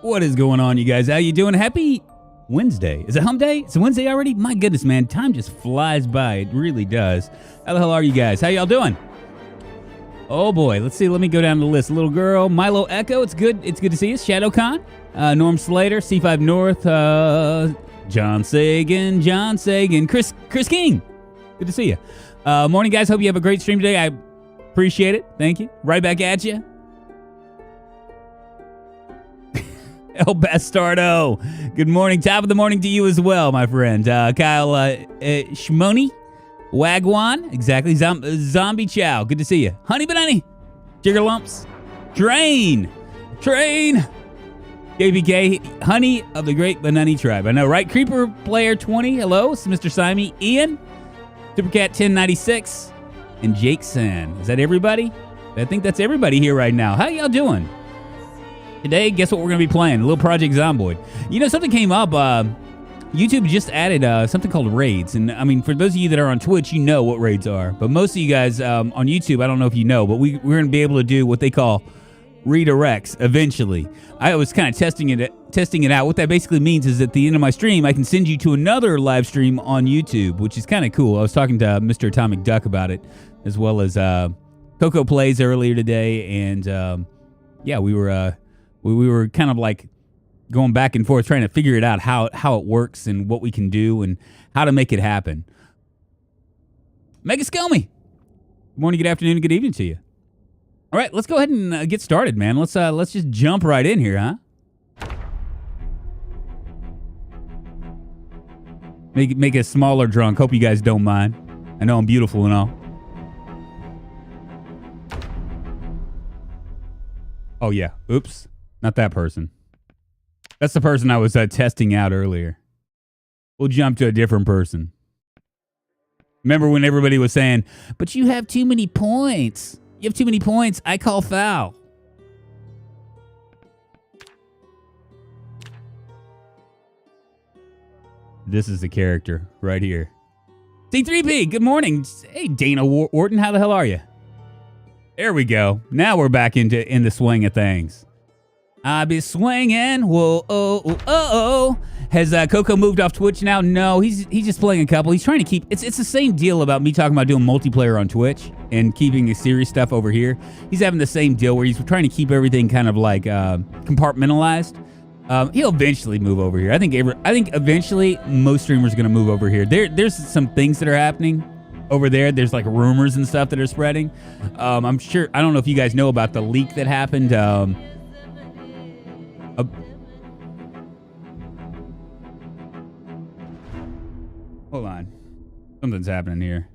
What is going on, you guys? How you doing? Happy Wednesday. Is it hump day? It's Wednesday already? My goodness, man. Time just flies by. It really does. How the hell are you guys? How y'all doing? Oh, boy. Let's see. Let me go down the list. Little girl. Milo Echo. It's good. It's good to see you. ShadowCon. Norm Slater. C5 North. John Sagan. Chris King. Good to see you. Morning, guys. Hope you have a great stream today. I appreciate it. Thank you. Right back at you. El Bastardo. Good morning. Top of the morning to you as well, my friend. Kyle Shmoni. Wagwan. Exactly. Zombie Chow. Good to see you. Honey Banani. Jigger Lumps. Train. KBK. Honey of the Great Banani Tribe. I know, right? Creeper Player 20. Hello. It's Mr. Simey. Ian. Supercat 1096. And Jake San. Is that everybody? I think that's everybody here right now. How y'all doing? Today, guess what we're going to be playing? A little Project Zomboid. You know, something came up. YouTube just added something called raids. And, I mean, for those of you that are on Twitch, you know what raids are. But most of you guys on YouTube, I don't know if you know, but we're going to be able to do what they call redirects eventually. I was kind of testing it out. What that basically means is at the end of my stream, I can send you to another live stream on YouTube, which is kind of cool. I was talking to Mr. Atomic Duck about it, as well as Coco Plays earlier today. And, yeah, we were kind of like going back and forth trying to figure it out how it works and what we can do and how to make it happen. Mega Skelmy. Good morning, good afternoon, and good evening to you. All right, let's go ahead and get started, man. Let's just jump right in here, huh? Make a smaller drunk. Hope you guys don't mind. I know I'm beautiful and all. Oh, yeah. Oops. Not that person. That's the person I was testing out earlier. We'll jump to a different person. Remember when everybody was saying, but you have too many points. You have too many points. I call foul. This is the character right here. C3P, good morning. Hey, Dana Wharton, how the hell are you? There we go. Now we're back in the swing of things. I be swinging. Whoa, oh. Has Coco moved off Twitch now? No, he's just playing a couple. He's trying to keep... It's the same deal about me talking about doing multiplayer on Twitch and keeping the serious stuff over here. He's having the same deal where he's trying to keep everything kind of like compartmentalized. He'll eventually move over here. I think eventually most streamers are going to move over here. There's some things that are happening over there. There's like rumors and stuff that are spreading. I'm sure... I don't know if you guys know about the leak that happened... Hold on. Something's happening here.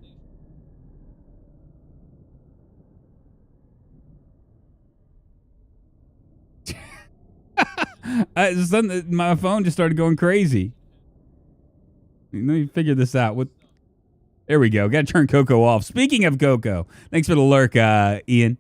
My phone just started going crazy. Let me figure this out. There we go. Got to turn Coco off. Speaking of Coco, thanks for the lurk, Ian.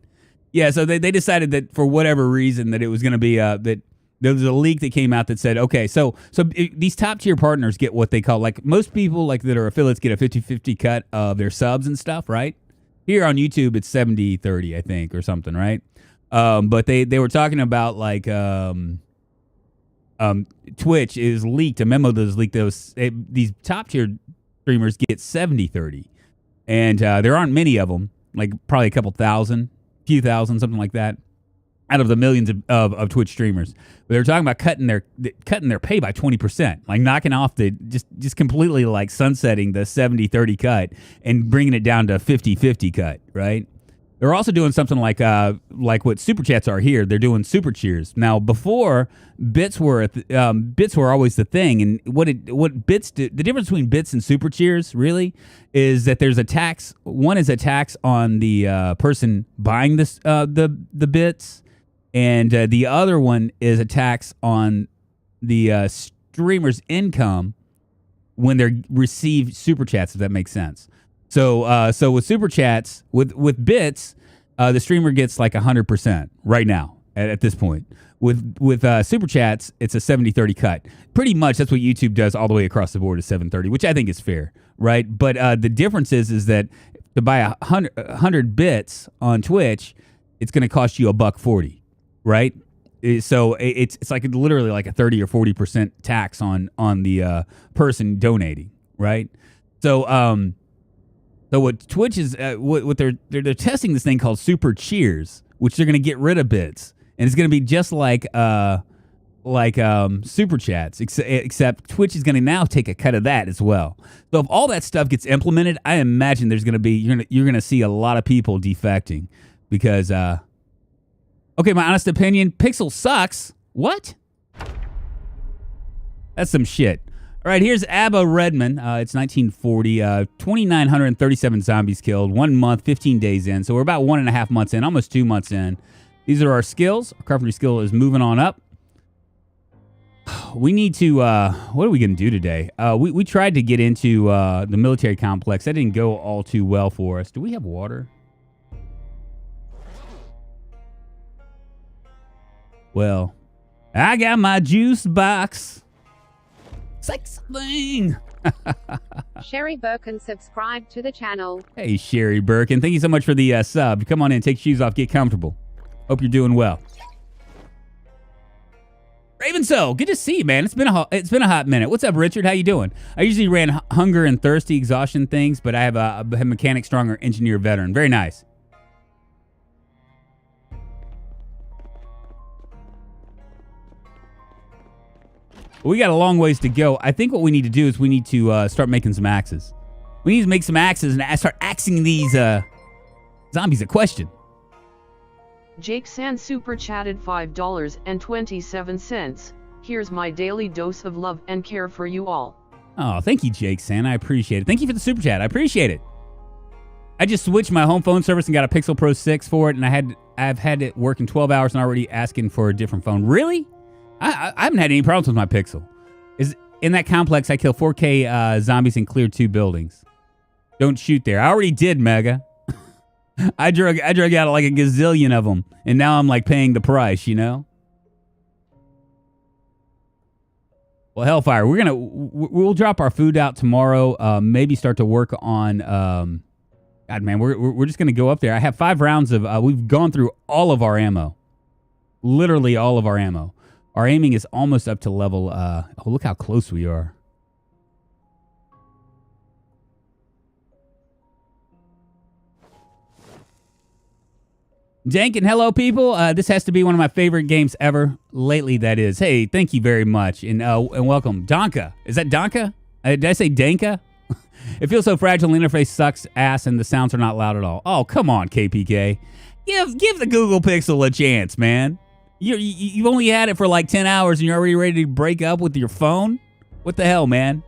Yeah, so they decided that for whatever reason that it was going to be that there was a leak that came out that said, okay, so these top tier partners get what they call, like most people like that are affiliates get a 50-50 cut of their subs and stuff, right? Here on YouTube, it's 70-30, I think, or something, right? But they were talking about like Twitch is leaked, a memo that was leaked, these top tier streamers get 70-30. And there aren't many of them, like probably a couple thousand, few thousand, something like that, out of the millions of Twitch streamers. But they were talking about cutting their pay by 20%, like knocking off just completely like sunsetting the 70-30 cut and bringing it down to 50-50 cut, right? They're also doing something like what super chats are here. They're doing super cheers. Now, before bits were always the thing, and what bits do, the difference between bits and super cheers really is that there's a tax. One is a tax on the person buying the bits, and the other one is a tax on the streamer's income when they receive super chats. If that makes sense. So with super chats, with bits, the streamer gets like 100% right now at this point. With super chats, it's a 70-30 cut. Pretty much that's what YouTube does all the way across the board is 7-30, which I think is fair, right? But the difference is that to buy 100 bits on Twitch, it's going to cost you $1.40, right? So it's like literally like a 30 or 40% tax on the person donating, right? So so what Twitch is what they're testing this thing called Super Cheers, which they're going to get rid of bits, and it's going to be just like super chats, except Twitch is going to now take a cut of that as well. So if all that stuff gets implemented, I imagine there's going to be you're going to see a lot of people defecting because okay, my honest opinion, Pixel sucks. What? That's some shit. All right, here's Abba Redman. It's 1940. 2,937 zombies killed. 1 month, 15 days in. So we're about 1.5 months in, almost 2 months in. These are our skills. Our carpentry skill is moving on up. We need to, what are we going to do today? We tried to get into the military complex. That didn't go all too well for us. Do we have water? Well, I got my juice box. Say something. Sherry Birkin subscribed to the channel. Hey, Sherry Birkin. Thank you so much for the sub. Come on in, take your shoes off, get comfortable. Hope you're doing well. Raven So, good to see you, man. It's been a hot minute. What's up, Richard? How you doing? I usually ran hunger and thirsty exhaustion things, but I have a mechanic, stronger, engineer, veteran. Very nice. We got a long ways to go. I think what we need to do is we need to start making some axes. We need to make some axes and start axing these zombies a question. Jake San super chatted $5.27. Here's my daily dose of love and care for you all. Oh, thank you, Jake San. I appreciate it. Thank you for the super chat. I appreciate it. I just switched my home phone service and got a Pixel Pro 6 for it, and I've had it working 12 hours and already asking for a different phone. Really? I haven't had any problems with my Pixel. In that complex, I kill 4K zombies and cleared 2 buildings. Don't shoot there. I already did, Mega. I drug out like a gazillion of them, and now I'm like paying the price, you know? Well, Hellfire, we'll drop our food out tomorrow. Maybe start to work on. God, man, we're just gonna go up there. I have 5 rounds of. We've gone through all of our ammo, literally all of our ammo. Our aiming is almost up to level. Oh, look how close we are. Jank and hello, people. This has to be one of my favorite games ever. Lately, that is. Hey, thank you very much. And welcome. Donka. Is that Donka? Did I say Danka? It feels so fragile. The interface sucks ass and the sounds are not loud at all. Oh, come on, KPK. Give the Google Pixel a chance, man. You've only had it for like 10 hours and you're already ready to break up with your phone? What the hell, man?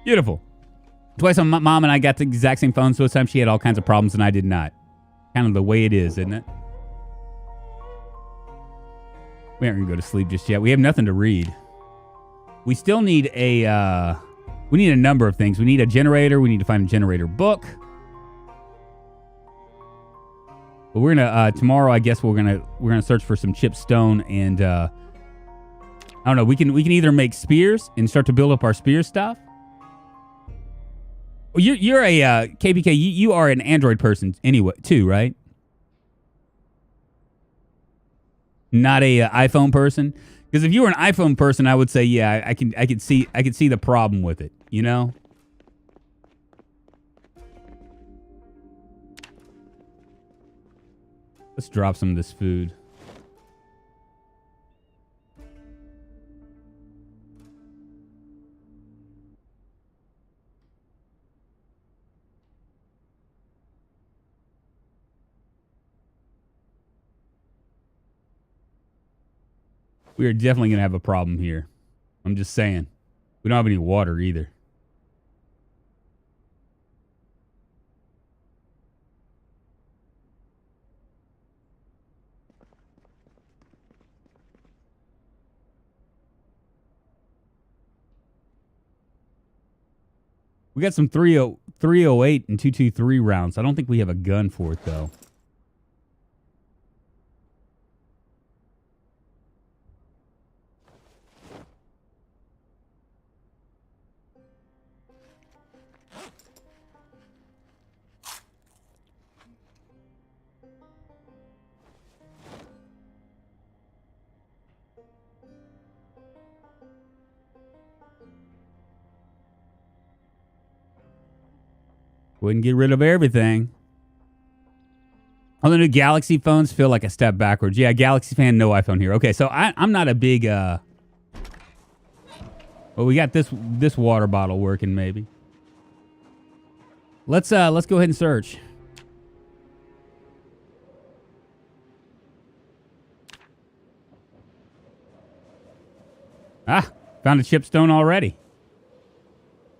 Beautiful. Twice my mom and I got the exact same phone, so this time she had all kinds of problems and I did not. Kind of the way it is, isn't it? We aren't going to go to sleep just yet. We have nothing to read. We still need a... we need a number of things. We need a generator. We need to find a generator book. But we're gonna tomorrow. I guess we're gonna search for some chipped stone and I don't know. We can either make spears and start to build up our spear stuff. Well, you're a KBK. You are an Android person anyway too, right? Not a iPhone person. Because if you were an iPhone person, I would say, yeah, I could see the problem with it, you know? Let's drop some of this food. We are definitely going to have a problem here. I'm just saying. We don't have any water either. We got some 308 and 223 rounds. I don't think we have a gun for it, though. Go ahead and get rid of everything. All the new Galaxy phones feel like a step backwards. Yeah, Galaxy fan, no iPhone here. Okay, so I'm not a big... Well, we got this water bottle working, maybe. Let's go ahead and search. Ah, found a chipstone already.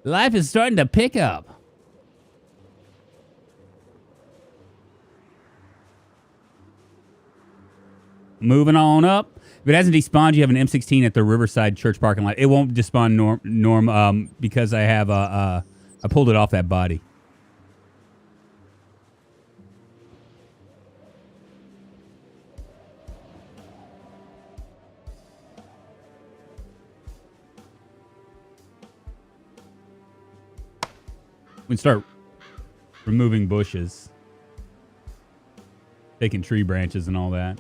Life is starting to pick up. Moving on up. If it hasn't despawned, you have an M16 at the Riverside Church parking lot. It won't despawn Norm because I have I pulled it off that body. We can start removing bushes, taking tree branches and all that.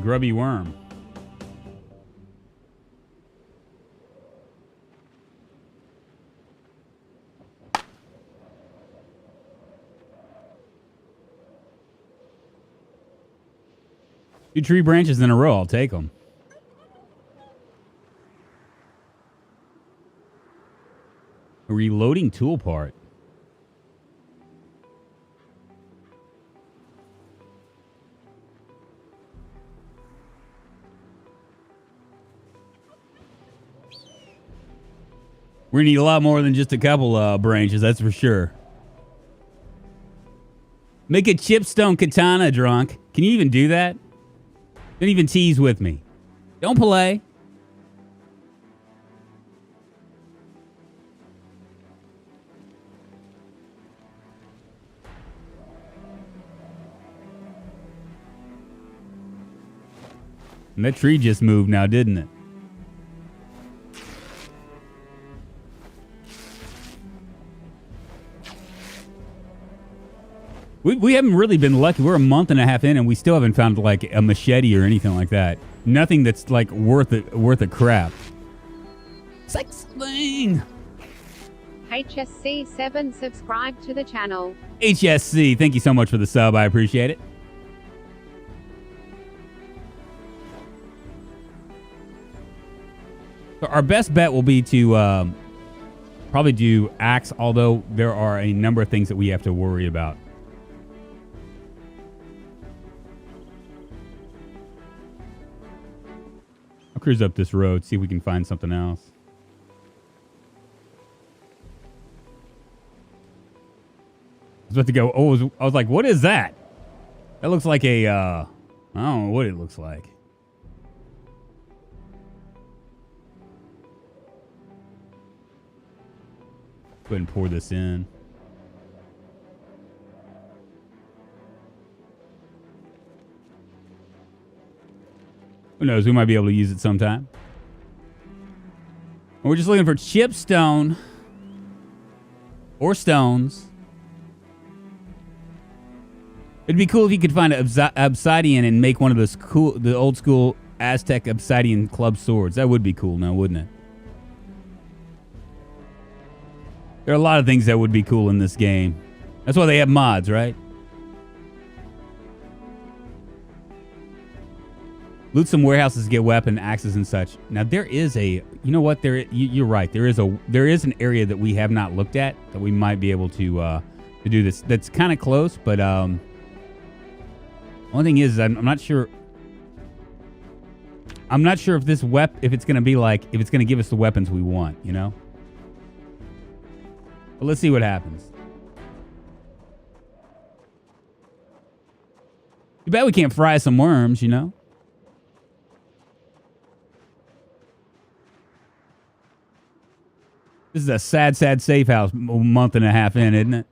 Grubby worm. Two tree branches in a row. I'll take them. A reloading tool part. We're going to need a lot more than just a couple branches, that's for sure. Make a chipstone katana, Drunk. Can you even do that? Don't even tease with me. Don't play. And that tree just moved now, didn't it? We haven't really been lucky. We're a month and a half in, and we still haven't found like a machete or anything like that. Nothing that's like worth a crap. Sex thing. HSC7 subscribe to the channel. HSC, thank you so much for the sub. I appreciate it. So our best bet will be to probably do axe, although there are a number of things that we have to worry about. I'll cruise up this road, see if we can find something else. I was about to go, I was like, what is that? That looks like a, I don't know what it looks like. Go ahead and pour this in. Who knows? We might be able to use it sometime. We're just looking for chipstone or stones. It'd be cool if you could find obsidian and make one of those cool, the old school Aztec obsidian club swords. That would be cool now, wouldn't it? There are a lot of things that would be cool in this game. That's why they have mods, right? Loot some warehouses to get weapon, axes, and such. Now there is a, you know what? You're right. There is an area that we have not looked at that we might be able to do this. That's kind of close, but only thing is I'm not sure. I'm not sure if this if it's gonna be like, if it's gonna give us the weapons we want, you know. But let's see what happens. Too bad we can't fry some worms, you know. This is a sad, sad safe house a month and a half in, isn't it?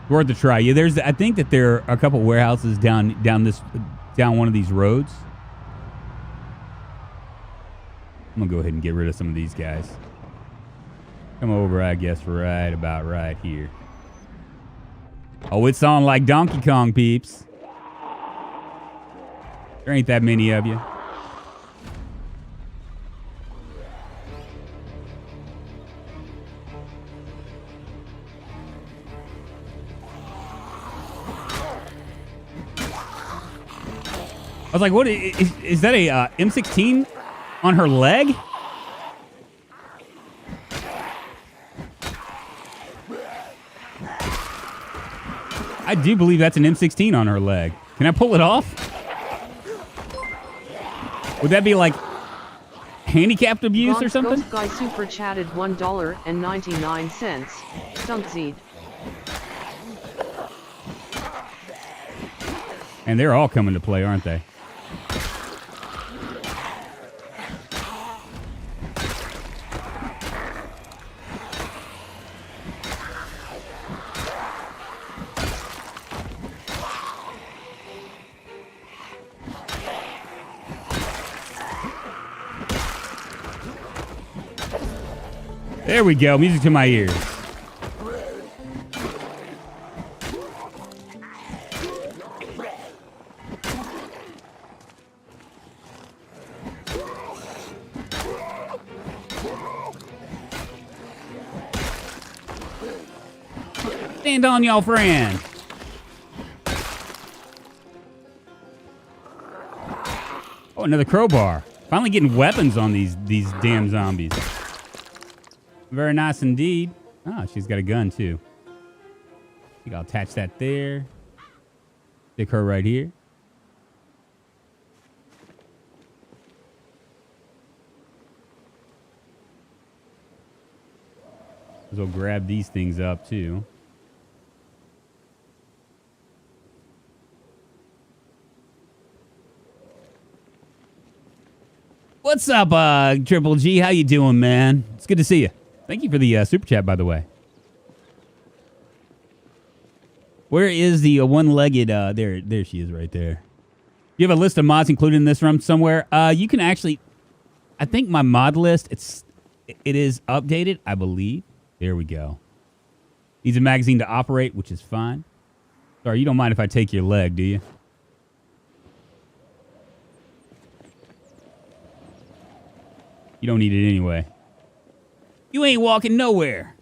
Worth a try. Yeah, I think that there are a couple warehouses down one of these roads. I'm gonna go ahead and get rid of some of these guys. Come over, I guess, about right here. Oh, it's on like Donkey Kong, peeps. There ain't that many of you. I was like, what is that a M16 on her leg? I do believe that's an M16 on her leg. Can I pull it off? Would that be like handicapped abuse or something? Ghost Guy super chatted $1.99. Dunkseed. And they're all coming to play, aren't they? There we go. Music to my ears. Stand on y'all friend. Oh, another crowbar. Finally getting weapons on these damn zombies. Very nice indeed. Ah, she's got a gun too. I think I'll attach that there. Stick her right here. We'll grab these things up too. What's up, Triple G? How you doing, man? It's good to see you. Thank you for the super chat, by the way. Where is the one-legged? There she is, right there. You have a list of mods included in this room somewhere. You can actually, I think my mod list it is updated, I believe. There we go. Needs a magazine to operate, which is fine. Sorry, you don't mind if I take your leg, do you? You don't need it anyway. You ain't walking nowhere.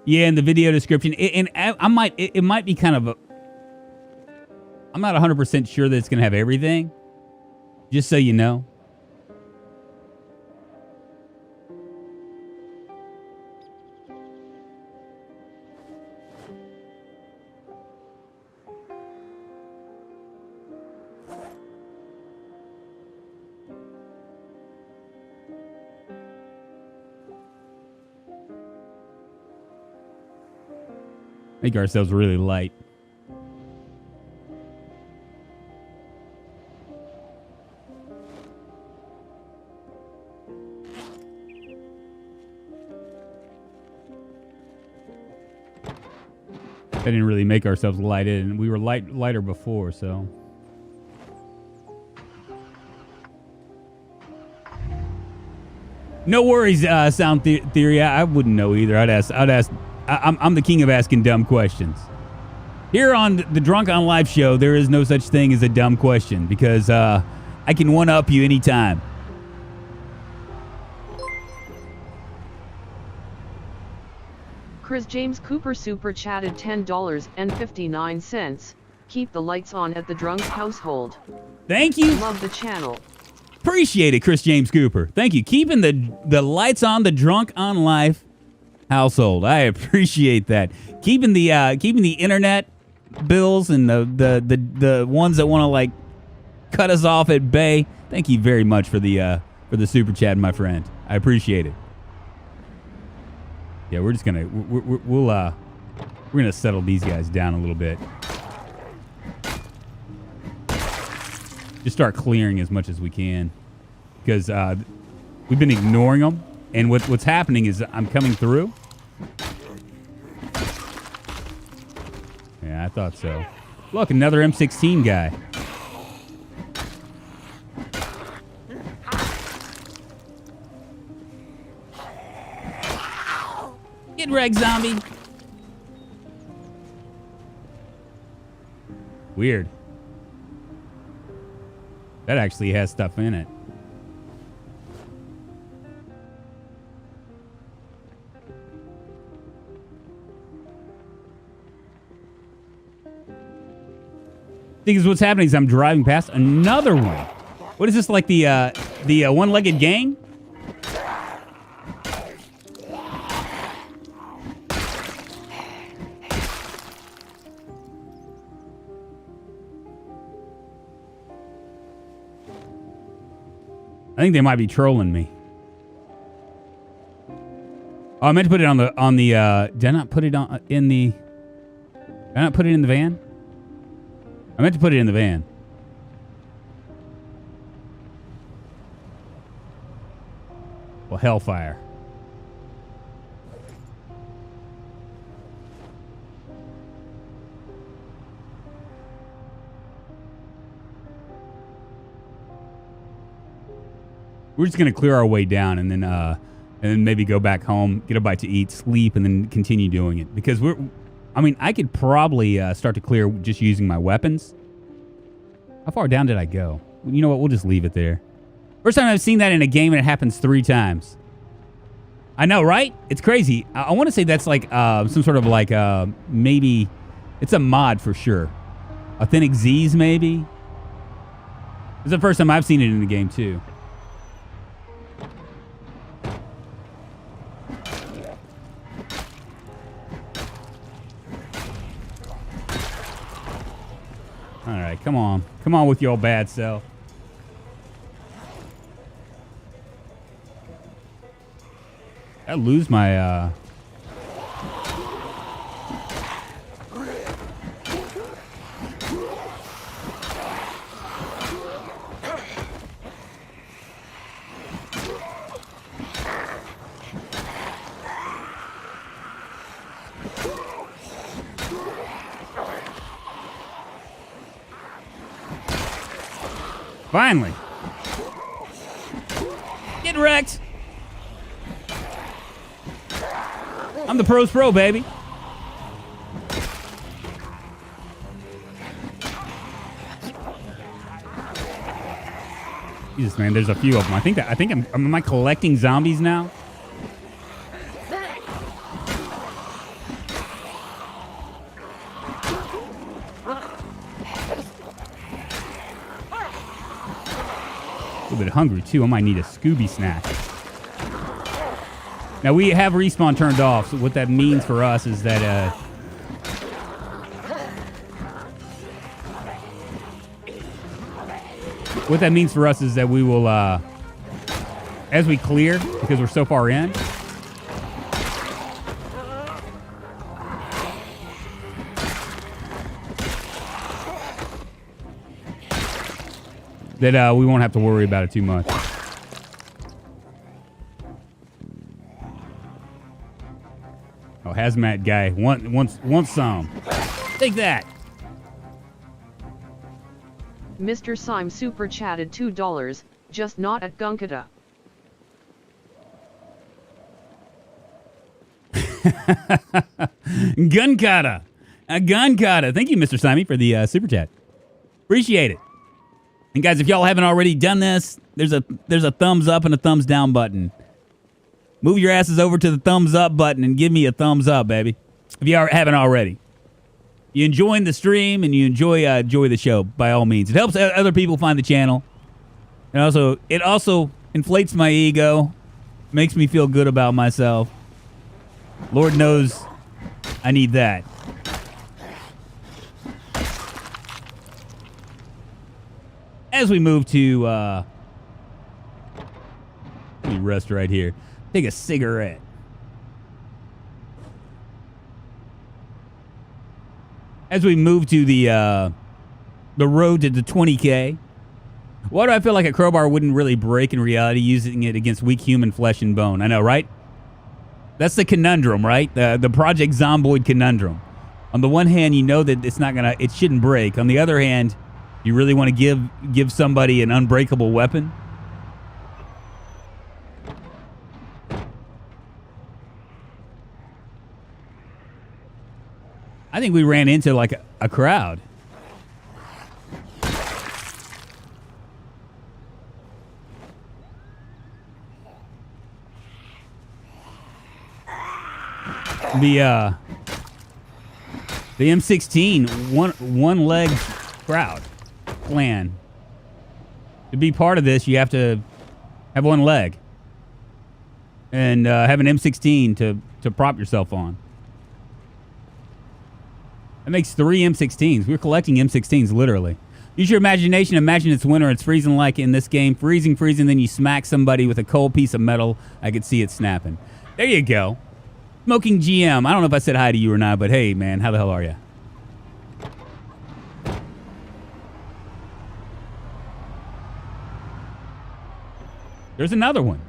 Yeah, in the video description, it might be kind of a. I'm not 100% sure that it's gonna have everything. Just so you know. Make ourselves really light. I didn't really make ourselves lighted, and we were lighter before, so. No worries, Sound Theory. I wouldn't know either. I'd ask. I'm the king of asking dumb questions. Here on the Drunkonlife show, there is no such thing as a dumb question because I can one-up you anytime. Chris James Cooper super chatted $10.59. Keep the lights on at the Drunk household. Thank you. Love the channel. Appreciate it, Chris James Cooper. Thank you. Keeping the lights on the Drunkonlife household. I appreciate that. Keeping the internet bills and the ones that want to like cut us off at bay. Thank you very much for the super chat, my friend. I appreciate it. Yeah, we're just gonna we're gonna settle these guys down a little bit. Just start clearing as much as we can, because we've been ignoring them, and what's happening is I'm coming through. Yeah, I thought so. Look, another M16 guy. Get wrecked, zombie. Weird. That actually has stuff in it. Because what's happening is I'm driving past another one. What is this, like the one-legged gang? I think they might be trolling me. Oh, I meant to put it on the did I not put it in the van? I meant to put it in the van. Well, hellfire. We're just gonna clear our way down and then maybe go back home, get a bite to eat, sleep, and then continue doing it. Because I could probably start to clear just using my weapons. How far down did I go? You know what? We'll just leave it there. First time I've seen that in a game, and it happens 3 times. I know, right? It's crazy. I want to say that's like some sort of like maybe it's a mod for sure. Authentic Z's maybe. It's the first time I've seen it in the game too. All right, come on. Come on with your bad self. I lose my, Finally. Get wrecked. I'm the pro's pro, baby. Jesus, man, there's a few of them. I think am I collecting zombies now? A little bit hungry too. I might need a Scooby snack. Now we have respawn turned off, so what that means for us is that we will as we clear, because we're so far in, that we won't have to worry about it too much. Oh, hazmat guy wants some. Take that. Mr. Syme super chatted $2, just not at Gunkata. Gunkata. A Gunkata. Thank you, Mr. Syme, for the super chat. Appreciate it. And guys, if y'all haven't already done this, there's a thumbs up and a thumbs down button. Move your asses over to the thumbs up button and give me a thumbs up, baby. If you haven't already. You enjoying the stream and you enjoy the show, by all means. It helps other people find the channel. And it also inflates my ego, makes me feel good about myself. Lord knows I need that. As we move to let me rest right here. Take a cigarette. as we move to the road to the 20K. Why do I feel like a crowbar wouldn't really break in reality using it against weak human flesh and bone? I know, right? That's the conundrum, right? The Project Zomboid conundrum. On the one hand, you know that it shouldn't break. On the other hand, you really want to give somebody an unbreakable weapon? I think we ran into like a crowd. The M16 one leg crowd clan. To be part of this, you have to have one leg and have an M16 to prop yourself on. That makes 3 M16s. We're collecting M16s, literally. Use your imagination. Imagine it's winter. It's freezing like in this game. Freezing. Then you smack somebody with a cold piece of metal. I could see it snapping. There you go. Smoking GM. I don't know if I said hi to you or not, but hey, man, how the hell are you? There's another one.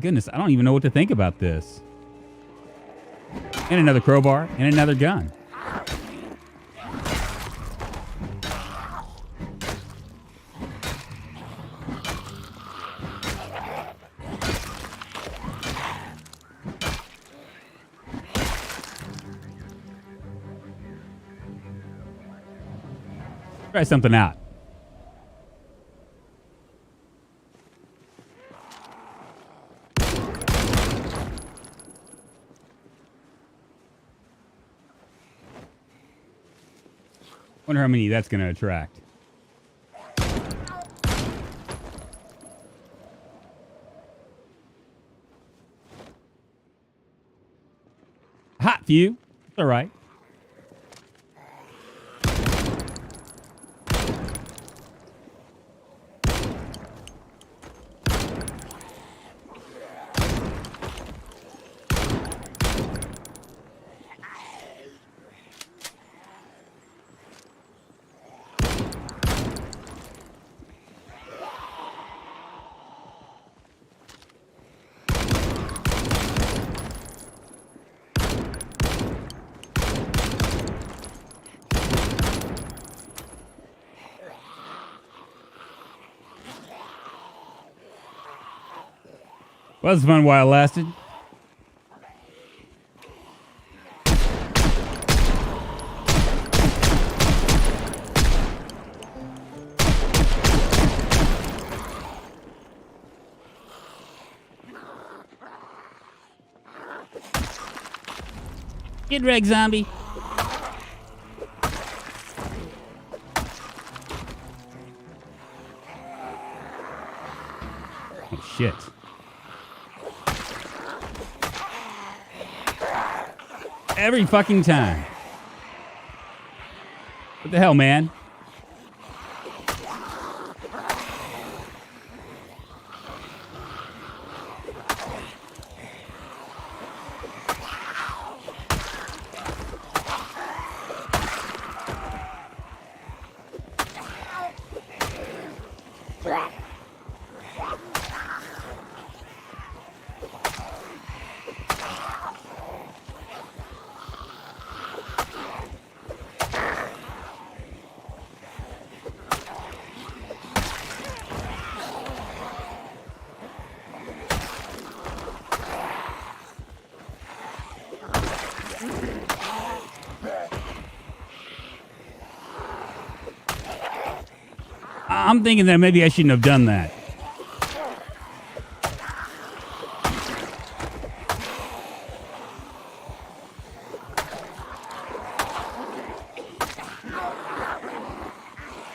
Goodness, I don't even know what to think about this. And another crowbar and another gun. Try something out. Wonder how many that's going to attract. Hot few. It's all right. Well, it was fun while it lasted. Get wrecked, zombie. Oh, shit. Every fucking time. What the hell, man? I'm thinking that maybe I shouldn't have done that.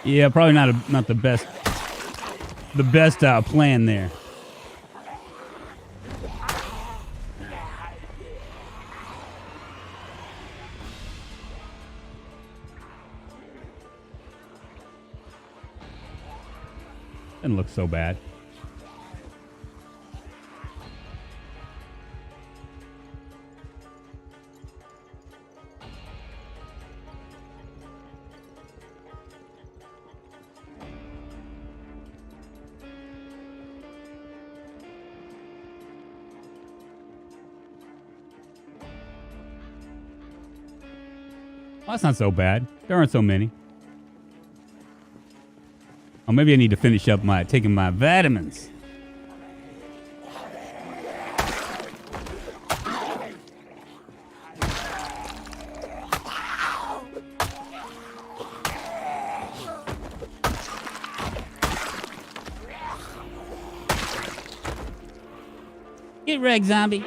Yeah, probably not the best plan there. Didn't look so bad. Well, that's not so bad. There aren't so many. Oh, maybe I need to finish up taking my vitamins. Get wrecked, zombie.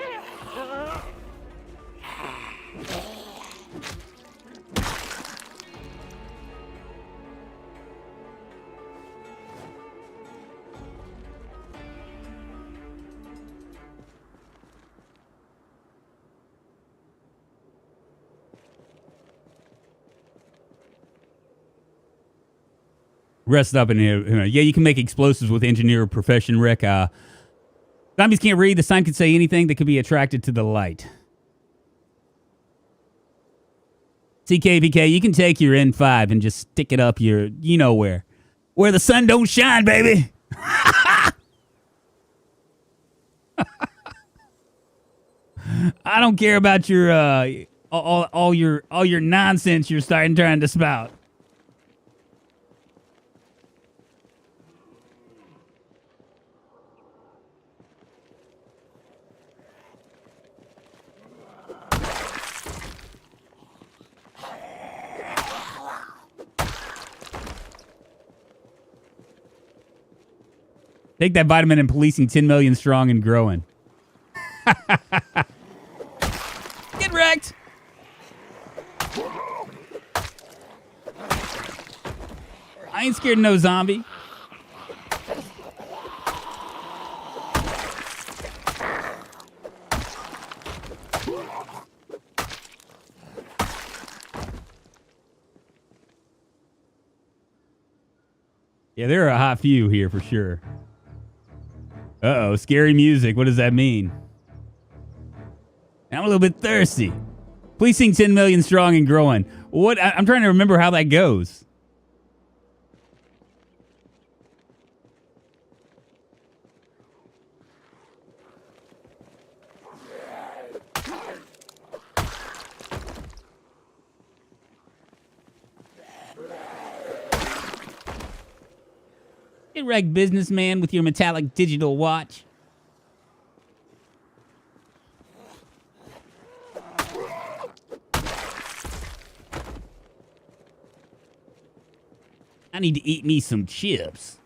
Rest up in here. Yeah, you can make explosives with engineer profession, Rick. Zombies can't read. The sign can say anything that could be attracted to the light. CKVK, you can take your N5 and just stick it up your, you know where the sun don't shine, baby. I don't care about your all your nonsense you're trying to spout. Take that vitamin and policing 10 million strong and growing. Get wrecked. I ain't scared of no zombie. Yeah, there are a hot few here for sure. Uh-oh, scary music. What does that mean? I'm a little bit thirsty. Policing 10 million strong and growing. What? I'm trying to remember how that goes. Get wrecked, businessman, with your metallic digital watch. I need to eat me some chips.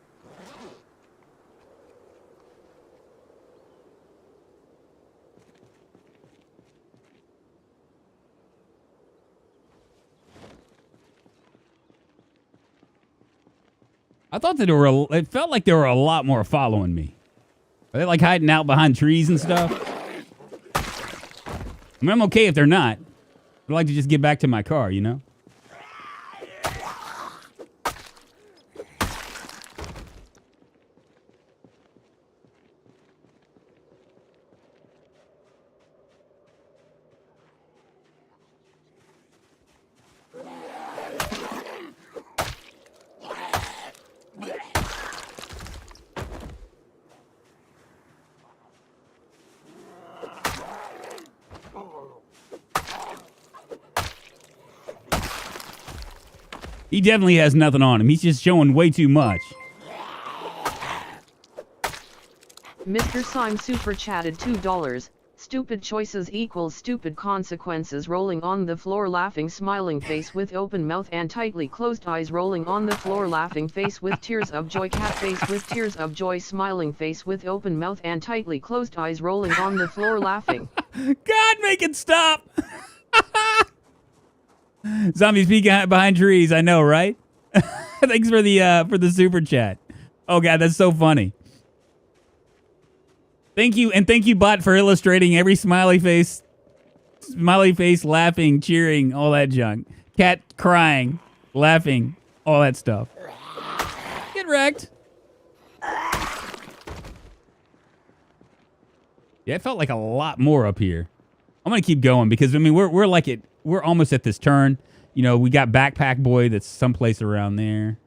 I thought that it felt like there were a lot more following me. Are they like hiding out behind trees and stuff? I mean, I'm okay if they're not. I'd like to just get back to my car, you know? He definitely has nothing on him. He's just showing way too much. Mr. Syme super chatted $2. Stupid choices equals stupid consequences. Rolling on the floor, laughing, smiling face with open mouth and tightly closed eyes. Rolling on the floor, laughing face with tears of joy. Cat face with tears of joy. Smiling face with open mouth and tightly closed eyes. Rolling on the floor, laughing. God, make it stop. Zombies peeking behind trees. I know, right? Thanks for the super chat. Oh God, that's so funny. Thank you, and thank you, bot, for illustrating every smiley face, laughing, cheering, all that junk. Cat crying, laughing, all that stuff. Get wrecked. Yeah, it felt like a lot more up here. I'm gonna keep going because I mean we're almost at this turn. You know, we got Backpack Boy that's someplace around there.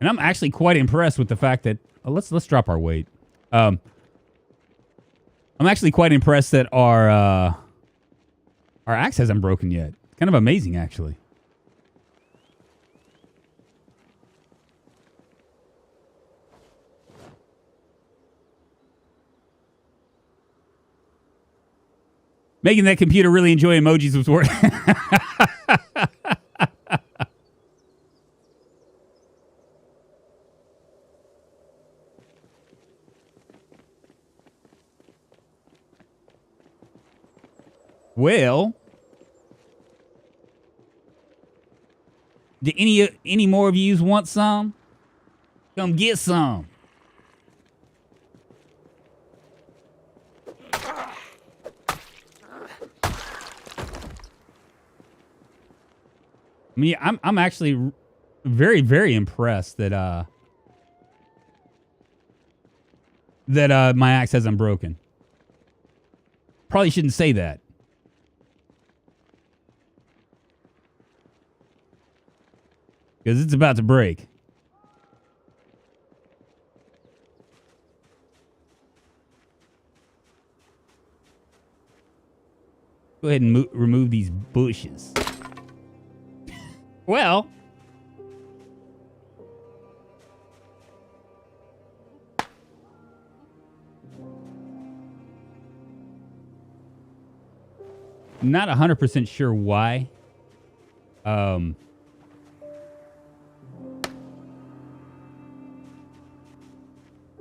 And I'm actually quite impressed with the fact that let's drop our weight. I'm actually quite impressed that our axe hasn't broken yet. Kind of amazing, actually. Making that computer really enjoy emojis was worth. Well, do any more of yous want some? Come get some. I mean, I'm actually very, very impressed that my axe hasn't broken. Probably shouldn't say that. Because it's about to break. Go ahead and remove these bushes. Well, not 100% sure why.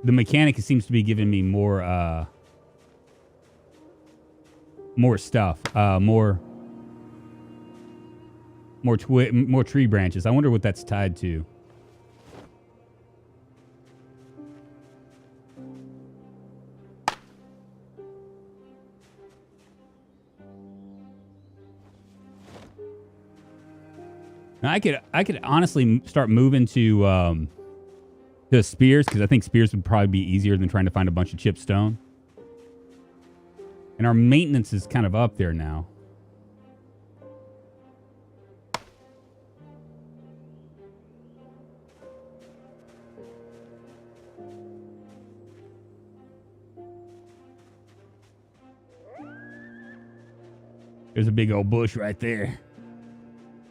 The mechanic seems to be giving me more stuff, more tree branches. I wonder what that's tied to. Now I could honestly start moving to spears, because I think spears would probably be easier than trying to find a bunch of chipped stone. And our maintenance is kind of up there now. There's a big old bush right there.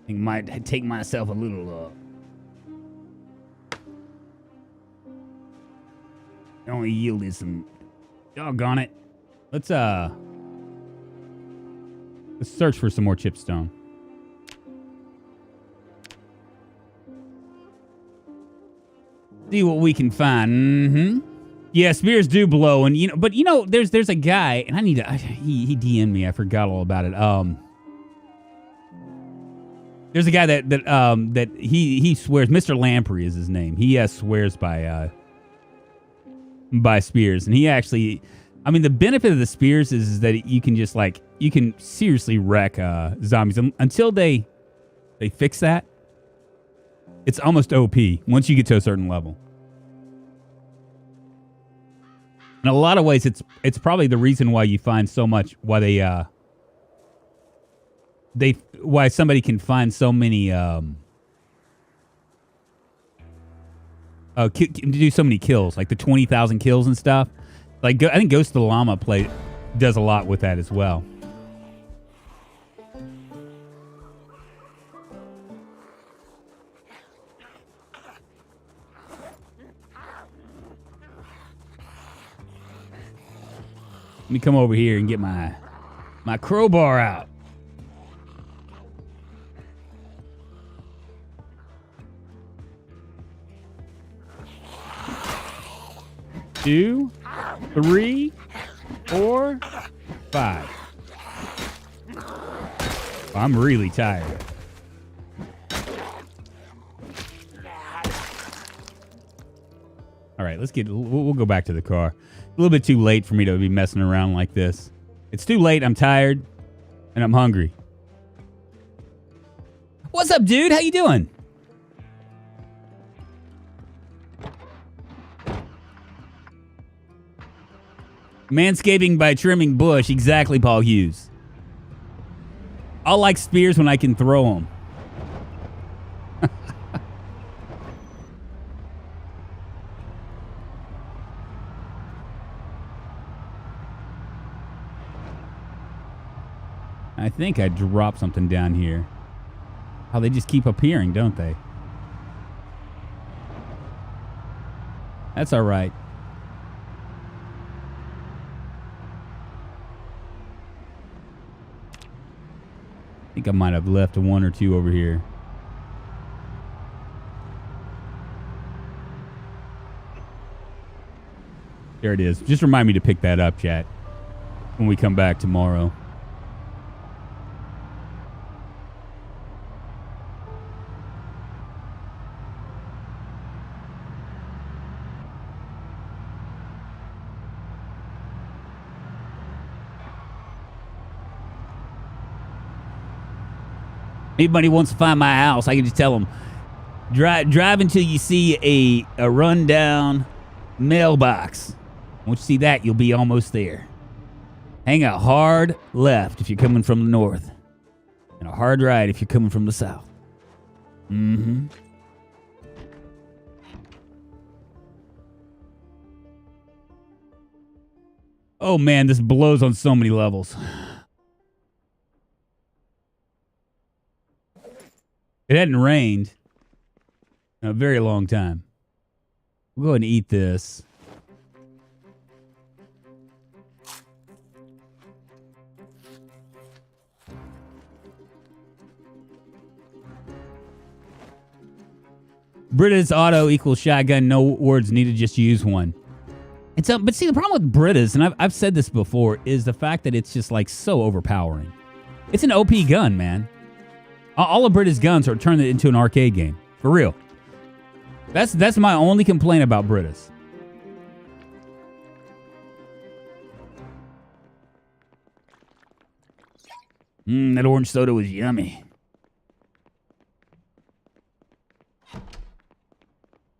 I think I might take myself a little only yielded some. Doggone it. Let's search for some more chipstone. See what we can find. Mm-hmm. Yeah, spears do blow, and there's a guy, and I need to. He DM'd me. I forgot all about it. There's a guy that he swears. Mr. Lamprey is his name. He swears by spears, and he actually. I mean, the benefit of the spears is that you can just you can seriously wreck zombies until they fix that. It's almost OP once you get to a certain level. In a lot of ways, it's probably the reason why you find so much why why somebody can find so many do so many kills, like the 20,000 kills and stuff. Like I think Ghost of the Llama does a lot with that as well. Let me come over here and get my crowbar out. Two, 3, 4, 5. I'm really tired. All right, we'll go back to the car. A little bit too late for me to be messing around like this. It's too late. I'm tired and I'm hungry. What's up, dude? How you doing? Manscaping by trimming bush. Exactly, Paul Hughes. I'll like spears when I can throw them. I think I dropped something down here. Oh, they just keep appearing, don't they? That's all right. I think I might have left one or two over here. There it is. Just remind me to pick that up, chat, when we come back tomorrow. Anybody wants to find my house, I can just tell them, drive until you see a rundown mailbox. Once you see that, you'll be almost there. Hang a hard left if you're coming from the north, and a hard right if you're coming from the south. Mm-hmm. Oh man, this blows on so many levels. It hadn't rained in a very long time. We'll go ahead and eat this. Brita's auto equals shotgun. No words needed. Just use one. And so, but see, the problem with Brita's, and I've said this before, is the fact that it's just like so overpowering. It's an OP gun, man. All of Brita's guns are turned into an arcade game. For real. That's my only complaint about Brita's. That orange soda was yummy.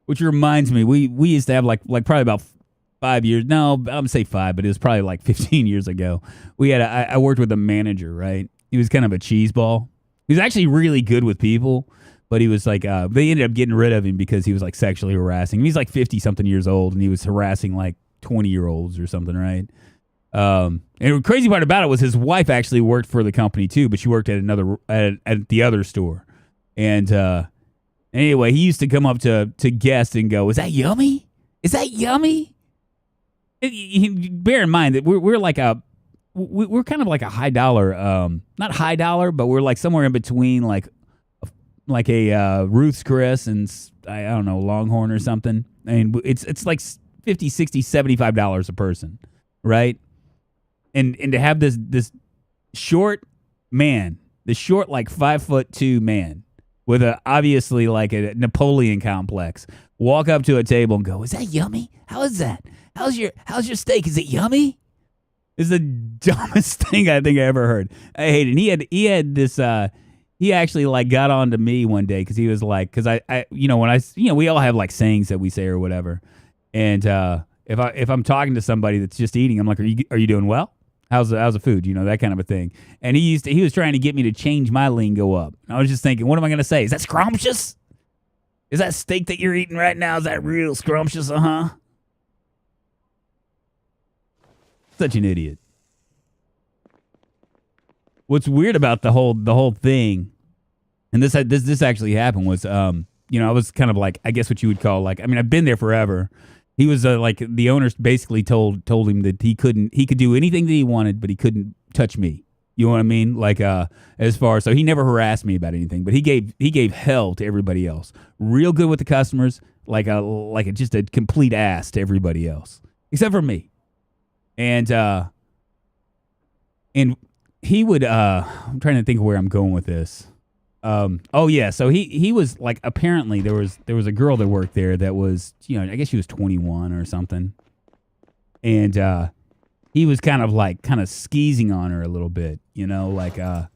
Which reminds me, we used to have like probably about 5 years. No, I'm gonna say 5, but it was probably like 15 years ago. We had I worked with a manager, right? He was kind of a cheese ball. He was actually really good with people, but he was like, they ended up getting rid of him because he was like sexually harassing. He's like 50-something years old, and he was harassing like 20-year-olds or something, right? And the crazy part about it was his wife actually worked for the company too, but she worked at at the other store. And anyway, he used to come up to guests and go, "Is that yummy? Is that yummy?" Bear in mind that we're like we're kind of like a high dollar, not high dollar, but we're like somewhere in between like a Ruth's Chris and I don't know, Longhorn or something. I mean, it's like $50, $60, $75 a person, right? And to have this short man, the short like 5'2" man with obviously like a Napoleon complex, walk up to a table and go, "Is that yummy? How is that? How's your steak? Is it yummy?" Is the dumbest thing I think I ever heard. I hate it. And he had this. He actually like got on to me one day because he was like, because I we all have like sayings that we say or whatever. And if I'm talking to somebody that's just eating, I'm like, are you doing well? How's the food? You know, that kind of a thing. And he was trying to get me to change my lingo up. And I was just thinking, what am I going to say? Is that scrumptious? Is that steak that you're eating right now? Is that real scrumptious? Such an idiot. What's weird about the whole thing, and this actually happened, was I was kind of like, I guess what you would call like, I mean, I've been there forever. He was like, the owners basically told him that he could do anything that he wanted, but he couldn't touch me. You know what I mean? Like as far, so he never harassed me about anything, but he gave hell to everybody else. Real good with the customers, just a complete ass to everybody else except for me. And he would I'm trying to think of where I'm going with this. So he was like, apparently there was a girl that worked there that was, I guess she was 21 or something. And he was kind of skeezing on her a little bit, he was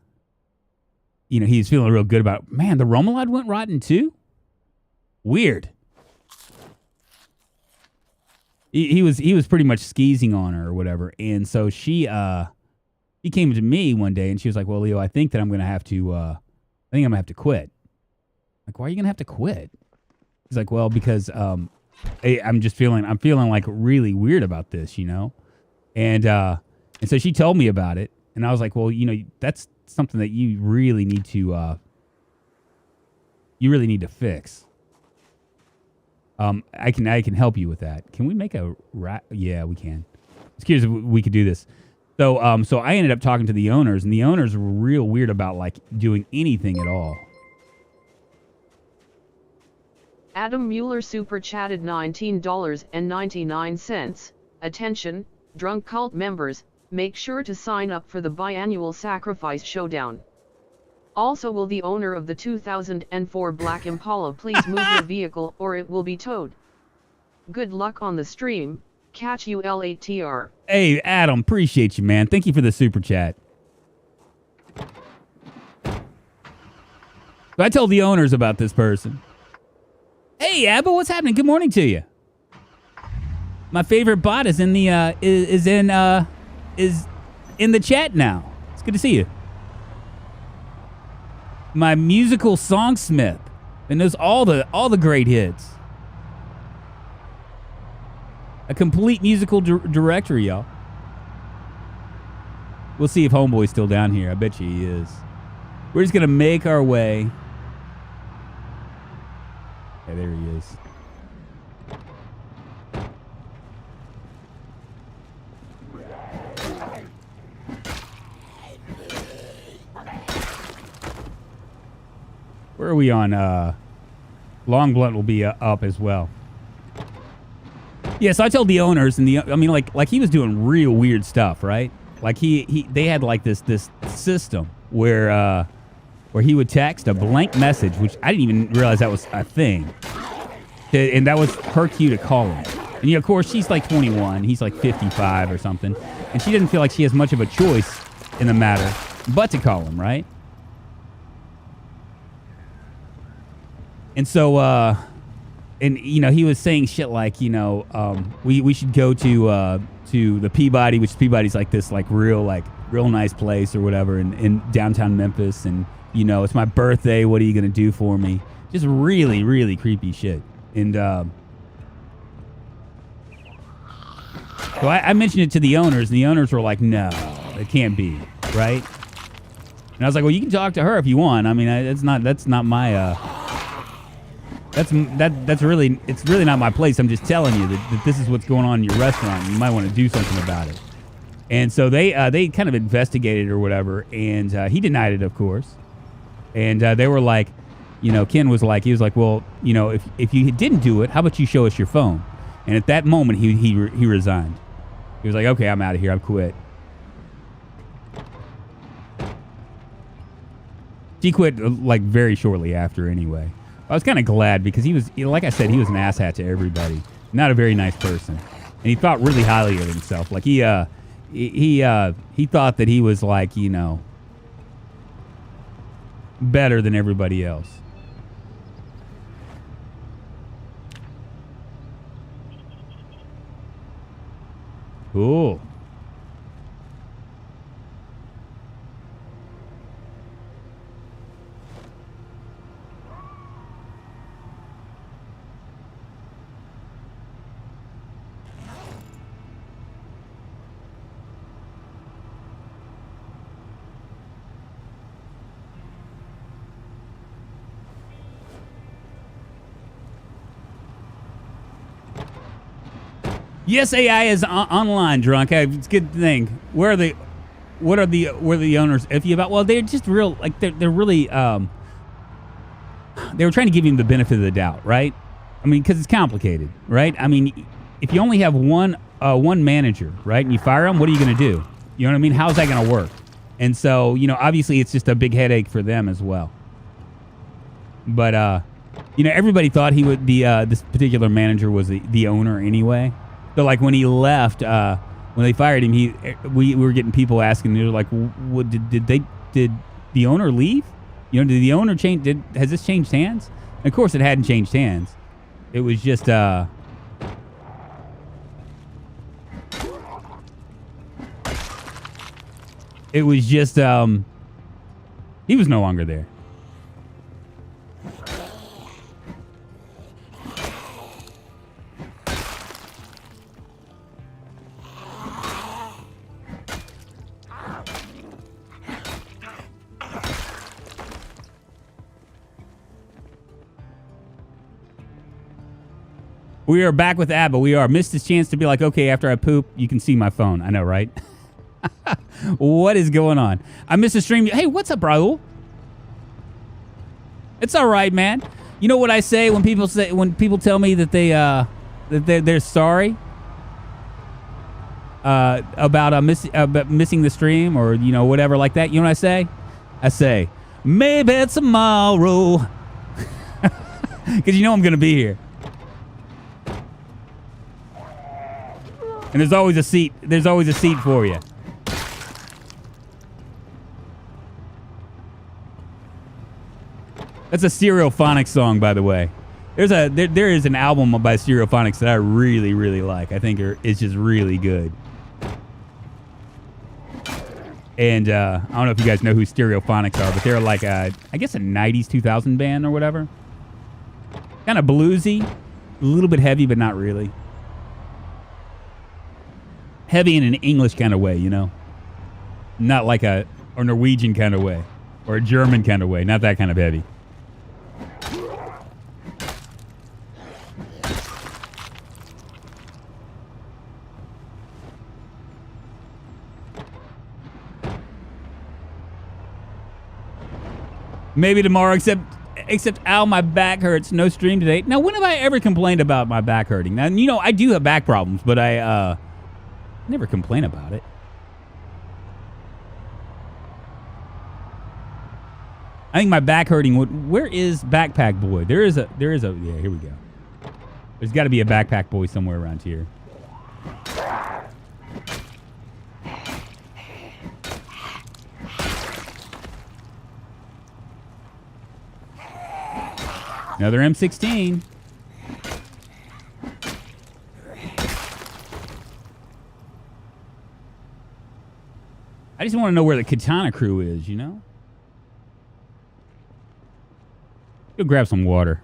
feeling real good about, man, the Romalide went rotten too? Weird. He was pretty much skeezing on her or whatever. And so he came to me one day and she was like, "Well, Leo, I think that I'm going to have to quit." Like, "Why are you going to have to quit?" He's like, "Well, because I'm feeling like really weird about this, And so she told me about it. And I was like, well, you know, that's something that you really need to fix. I can help you with that. Can we make a Yeah, we can. I was curious if we could do this. So so I ended up talking to the owners, and the owners were real weird about like doing anything at all. Adam Mueller super chatted $19.99. Attention, drunk cult members, make sure to sign up for the biannual sacrifice showdown. Also, will the owner of the 2004 Black Impala please move your vehicle or it will be towed? Good luck on the stream. Catch you later. Hey, Adam, appreciate you, man. Thank you for the super chat. So I told the owners about this person. Hey, Abba, what's happening? Good morning to you. My favorite bot is in the is in the chat now. It's good to see you. My musical songsmith that knows all the great hits. A complete musical directory, y'all. We'll see if Homeboy's still down here. I bet you he is. We're just gonna make our way. Yeah, there he is. Where are we on? Long Blunt will be up as well. Yeah, so I told the owners, and I mean, like he was doing real weird stuff, right? Like they had like this system where he would text a blank message, which I didn't even realize that was a thing, and that was her cue to call him. And you know, of course, she's like 21, he's like 55 or something, and she didn't feel like she has much of a choice in the matter but to call him, right? And so, and you know, he was saying shit like, you know, we should go to the Peabody, which Peabody's like this like real nice place or whatever in downtown Memphis, and you know, it's my birthday. What are you gonna do for me? Just really, really creepy shit. And so I mentioned it to the owners, and the owners were like, no, it can't be, right? And I was like, well, you can talk to her if you want. I mean, that's not my. It's really not my place. I'm just telling you that this is what's going on in your restaurant. You might want to do something about it. And so they kind of investigated or whatever, and he denied it, of course. And they were like, you know, Ken was like, well, you know, if you didn't do it, how about you show us your phone? And at that moment, he resigned. He was like, okay, I'm out of here. I've quit. He quit like very shortly after, anyway. I was kind of glad because he was, you know, like I said, he was an asshat to everybody. Not a very nice person, and he thought really highly of himself. Like he thought that he was like, you know, better than everybody else. Cool. Yes, AI is online, drunk. It's a good thing. What are the owners iffy about? Well, they're just real, like they're really they were trying to give him the benefit of the doubt, right? I mean, because it's complicated, right? I mean, if you only have one manager, right, and you fire him, what are you going to do? You know what I mean? How's that going to work? And so, you know, obviously, it's just a big headache for them as well. But you know, everybody thought he would this particular manager was the owner anyway. So like when he left, when they fired him, we were getting people asking, they were like, "What did the owner leave? You know, did the owner change? Has this changed hands?" And of course, it hadn't changed hands. It was just he was no longer there. We are back with Abba. We are. Missed his chance to be like, okay, after I poop, you can see my phone. I know, right? What is going on? I missed the stream. Hey, what's up, Raul? It's all right, man. You know what I say when people tell me that they're sorry about missing the stream or whatever like that. You know what I say? I say maybe tomorrow, because I'm gonna be here. And there's always a seat. There's always a seat for you. That's a Stereophonics song, by the way. There is an album by Stereophonics that I really, really like. I think it's just really good. And I don't know if you guys know who Stereophonics are, but they're like I guess a 90s 2000 band or whatever. Kind of bluesy, a little bit heavy, but not really. Heavy in an English kind of way, Not like a Norwegian kind of way or a German kind of way. Not that kind of heavy. Maybe tomorrow, except Al, my back hurts. No stream today. Now, when have I ever complained about my back hurting? Now, I do have back problems, but I never complain about it. I think my back hurting would. Where is Backpack Boy? There is a. Yeah, here we go. There's got to be a Backpack Boy somewhere around here. Another M16. I just want to know where the Katana crew is, Go grab some water.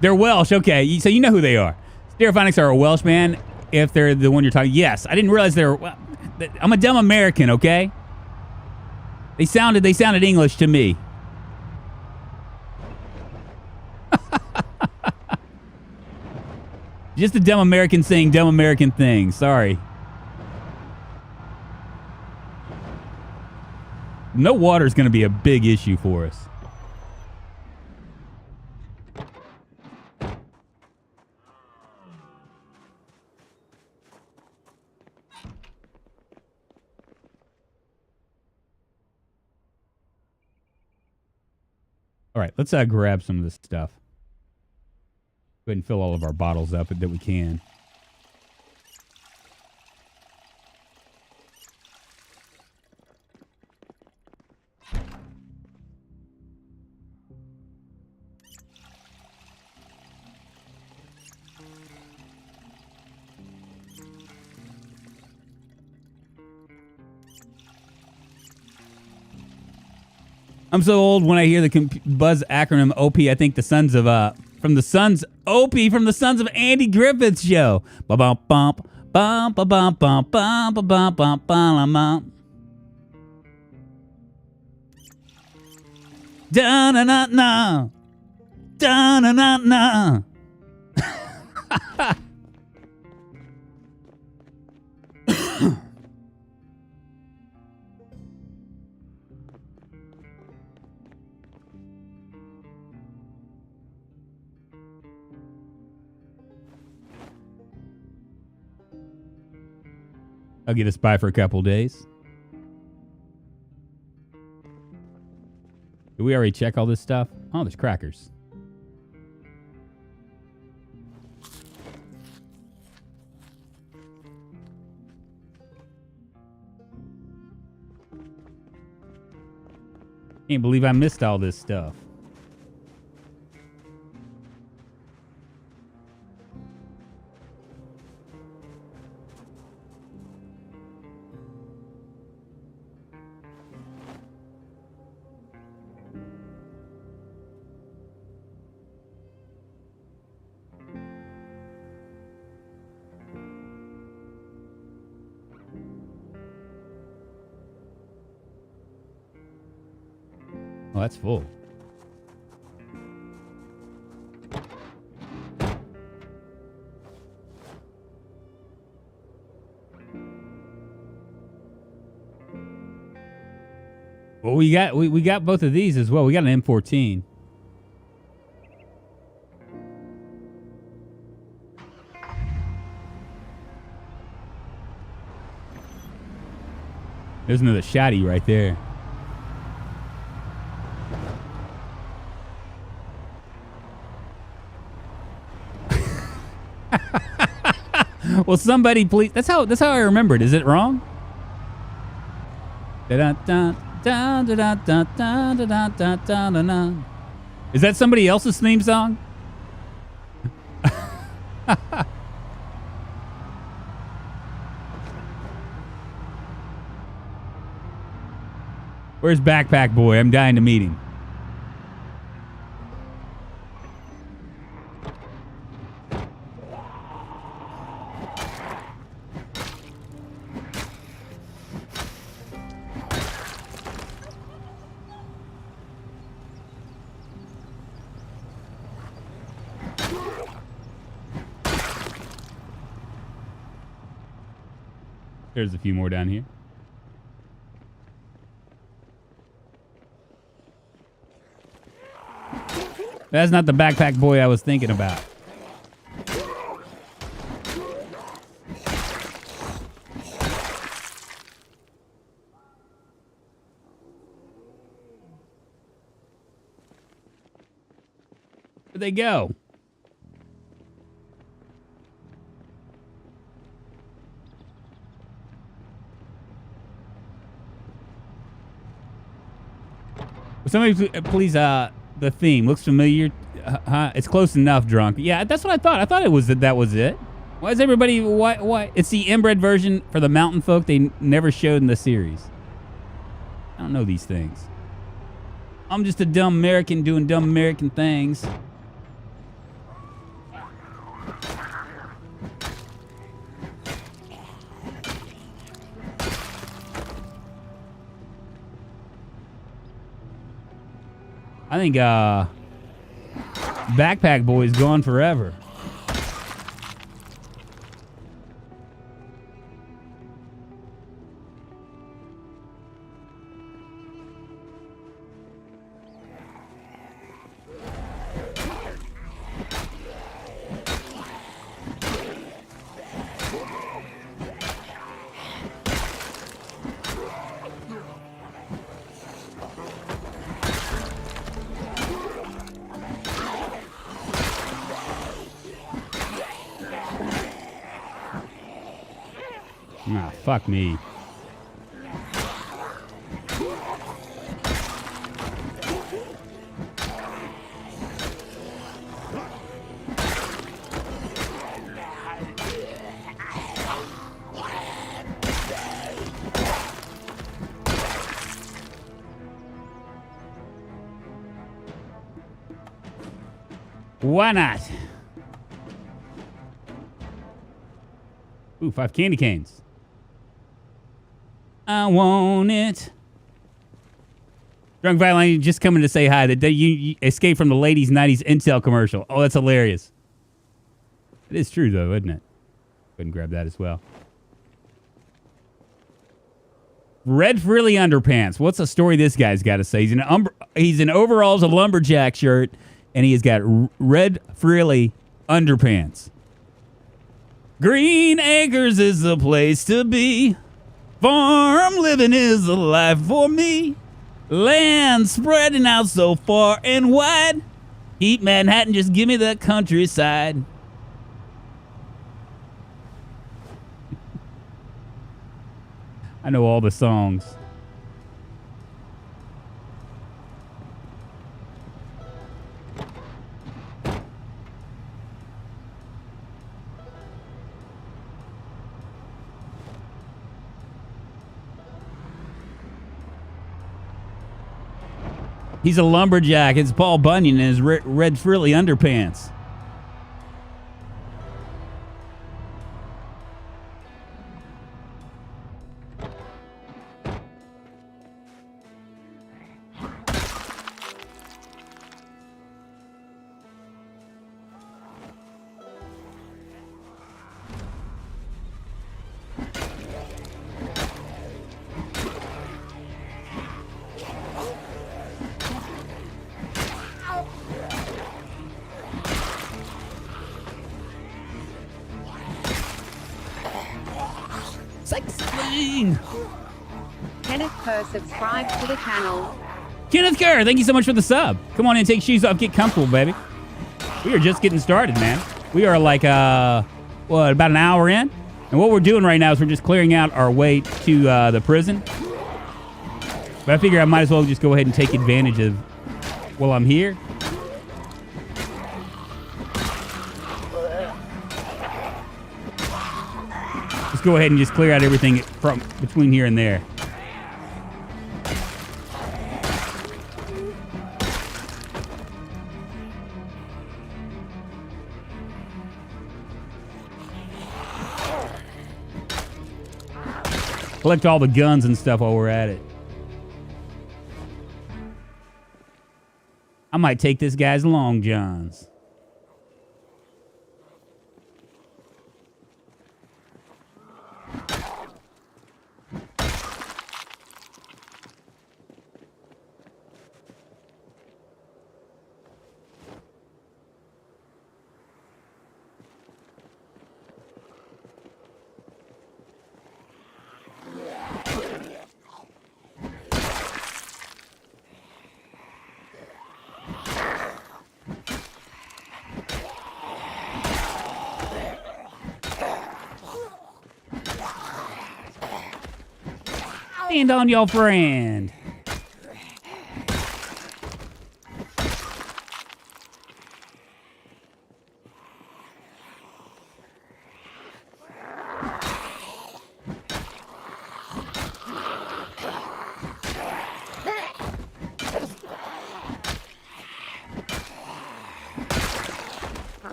They're Welsh, okay. So you know who they are. Stereophonics are a Welsh band, if they're the one you're talking. Yes, I didn't realize they're. Well, I'm a dumb American, okay? They sounded English to me. Just a dumb American saying dumb American things. Sorry. No water is going to be a big issue for us. All right, let's grab some of this stuff. Go ahead and fill all of our bottles up that we can. I'm so old when I hear the Buzz acronym OP, I think the sons of from the Sons of Andy Griffith's show. Bum bum bum bum bum bum bum bum bum bum bum. Da na na na. Da na na na. I'll get us by for a couple days. Did we already check all this stuff? Oh, there's crackers. Can't believe I missed all this stuff. Oh, that's full. Well, we got both of these as well. We got an M14. There's another shotty right there. Well, somebody please. That's how I remember it. Is it wrong? Is that somebody else's theme song? Where's Backpack Boy? I'm dying to meet him. There's a few more down here. That's not the Backpack Boy I was thinking about. Where'd they go? Somebody please, the theme looks familiar. It's close enough, Drunk. Yeah, that's what I thought. I thought it was that was it. Why is everybody, why? It's the inbred version for the mountain folk they never showed in the series. I don't know these things. I'm just a dumb American doing dumb American things. I think Backpack Boy's gone forever. Ah, fuck me. Why not? Ooh, 5 candy canes. I want it. Drunk Violent just coming to say hi. The day you escaped from the ladies' 90s Intel commercial. Oh, that's hilarious. It is true, though, isn't it? Go ahead and grab that as well. Red frilly underpants. What's the story this guy's got to say? He's in overalls, a lumberjack shirt, and he has got red frilly underpants. Green Acres is the place to be. Farm living is the life for me. Land spreading out so far and wide. Heat Manhattan, just give me the countryside. I know all the songs. He's a lumberjack. It's Paul Bunyan in his red frilly underpants. Sex sling. Kenneth Kerr subscribed to the channel. Kenneth Kerr, thank you so much for the sub. Come on in, take shoes off, get comfortable, baby. We are just getting started, man. We are like, what, about an hour in? And what we're doing right now is we're just clearing out our way to the prison. But I figure I might as well just go ahead and take advantage of while I'm here. Let's go ahead and just clear out everything from between here and there. Collect all the guns and stuff while we're at it. I might take this guy's long johns. Stand on your friend.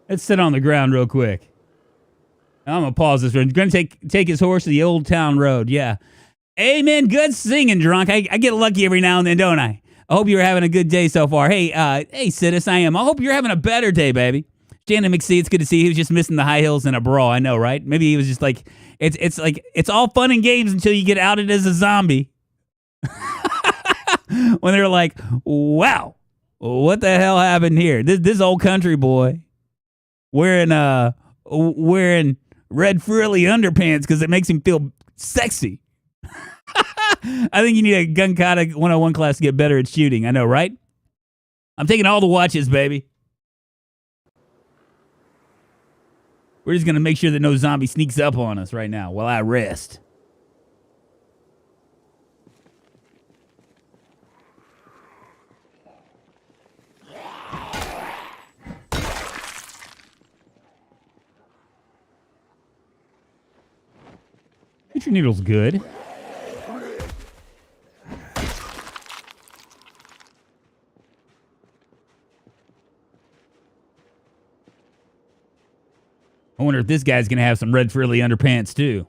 Let's sit on the ground real quick. I'm gonna pause this. We're gonna take his horse to the old town road. Yeah. Amen. Good singing, drunk. I get lucky every now and then, don't I? I hope you're having a good day so far. Hey, Sidus, I am. I hope you're having a better day, baby. Shannon McSee, it's good to see you. He was just missing the high heels and a bra. I know, right? Maybe he was just like, it's like, it's all fun and games until you get outed as a zombie. When they're like, wow, what the hell happened here? This old country boy wearing red frilly underpants because it makes him feel sexy. I think you need a gun kata 101 class to get better at shooting. I know, right? I'm taking all the watches, baby. We're just going to make sure that no zombie sneaks up on us right now while I rest. Future Needle's good. I wonder if this guy's going to have some red frilly underpants, too.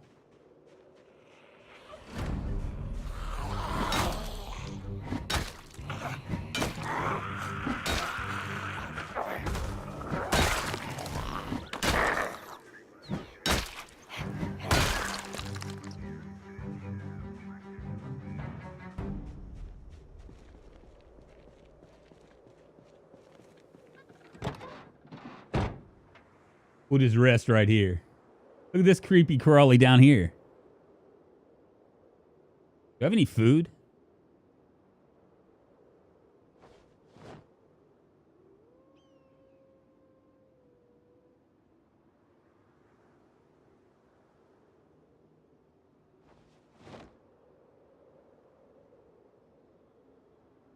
We'll just rest right here. Look at this creepy crawly down here. Do I have any food?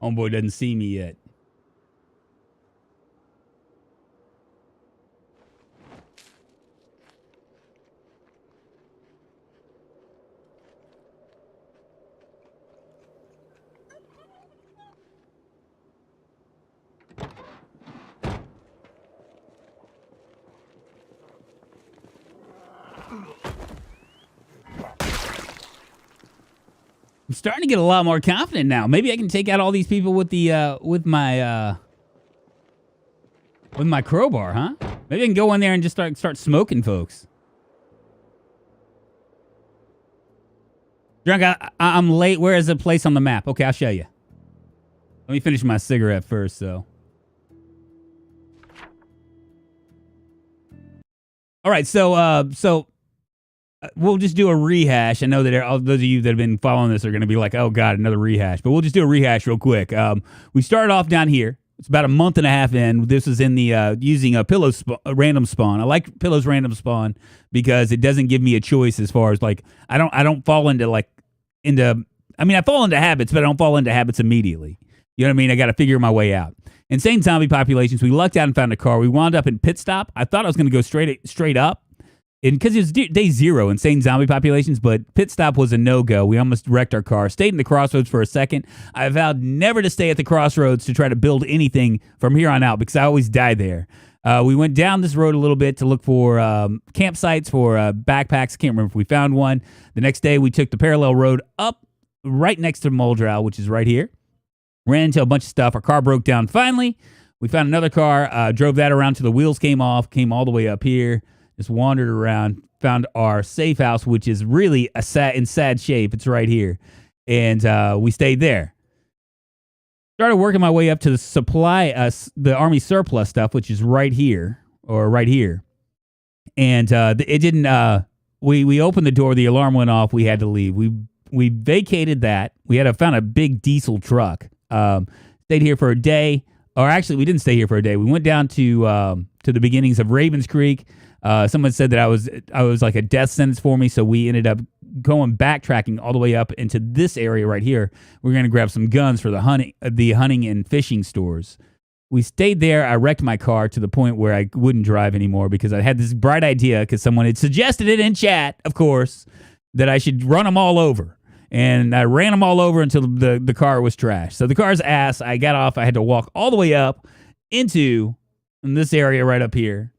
Homeboy doesn't see me yet. I'm starting to get a lot more confident now. Maybe I can take out all these people with the with my crowbar, huh? Maybe I can go in there and just start smoking folks. Drunk, I'm late. Where is the place on the map? Okay, I'll show you. Let me finish my cigarette first, though. All right, so we'll just do a rehash. I know that all those of you that have been following this are going to be like, oh, God, another rehash. But we'll just do a rehash real quick. We started off down here. It's about a month and a half in. This is in the using a Pillow's random spawn. I like Pillow's random spawn because it doesn't give me a choice as far as like I don't fall into I mean I fall into habits, but I don't fall into habits immediately. You know what I mean? I got to figure my way out. Insane zombie populations. We lucked out and found a car. We wound up in pit stop. I thought I was going to go straight up. And because it was day 0, insane zombie populations, but pit stop was a no-go. We almost wrecked our car. Stayed in the crossroads for a second. I vowed never to stay at the crossroads to try to build anything from here on out because I always die there. We went down this road a little bit to look for campsites for backpacks. I can't remember if we found one. The next day, we took the parallel road up right next to Muldrow, which is right here. Ran into a bunch of stuff. Our car broke down. Finally, we found another car, drove that around till the wheels came off, came all the way up here. Just wandered around, found our safe house, which is really in sad shape. It's right here. And we stayed there. Started working my way up to the supply, the Army surplus stuff, which is right here, or right here. And it didn't, we opened the door, the alarm went off, we had to leave. We vacated that. We found a big diesel truck. Stayed here for a day. Or actually, we didn't stay here for a day. We went down to the beginnings of Ravens Creek. Someone said that I was like a death sentence for me, so we ended up backtracking all the way up into this area right here. We're going to grab some guns for the hunting and fishing stores. We stayed there. I wrecked my car to the point where I wouldn't drive anymore because I had this bright idea because someone had suggested it in chat, of course, that I should run them all over. And I ran them all over until the car was trashed. So the car's ass. I got off. I had to walk all the way up into this area right up here,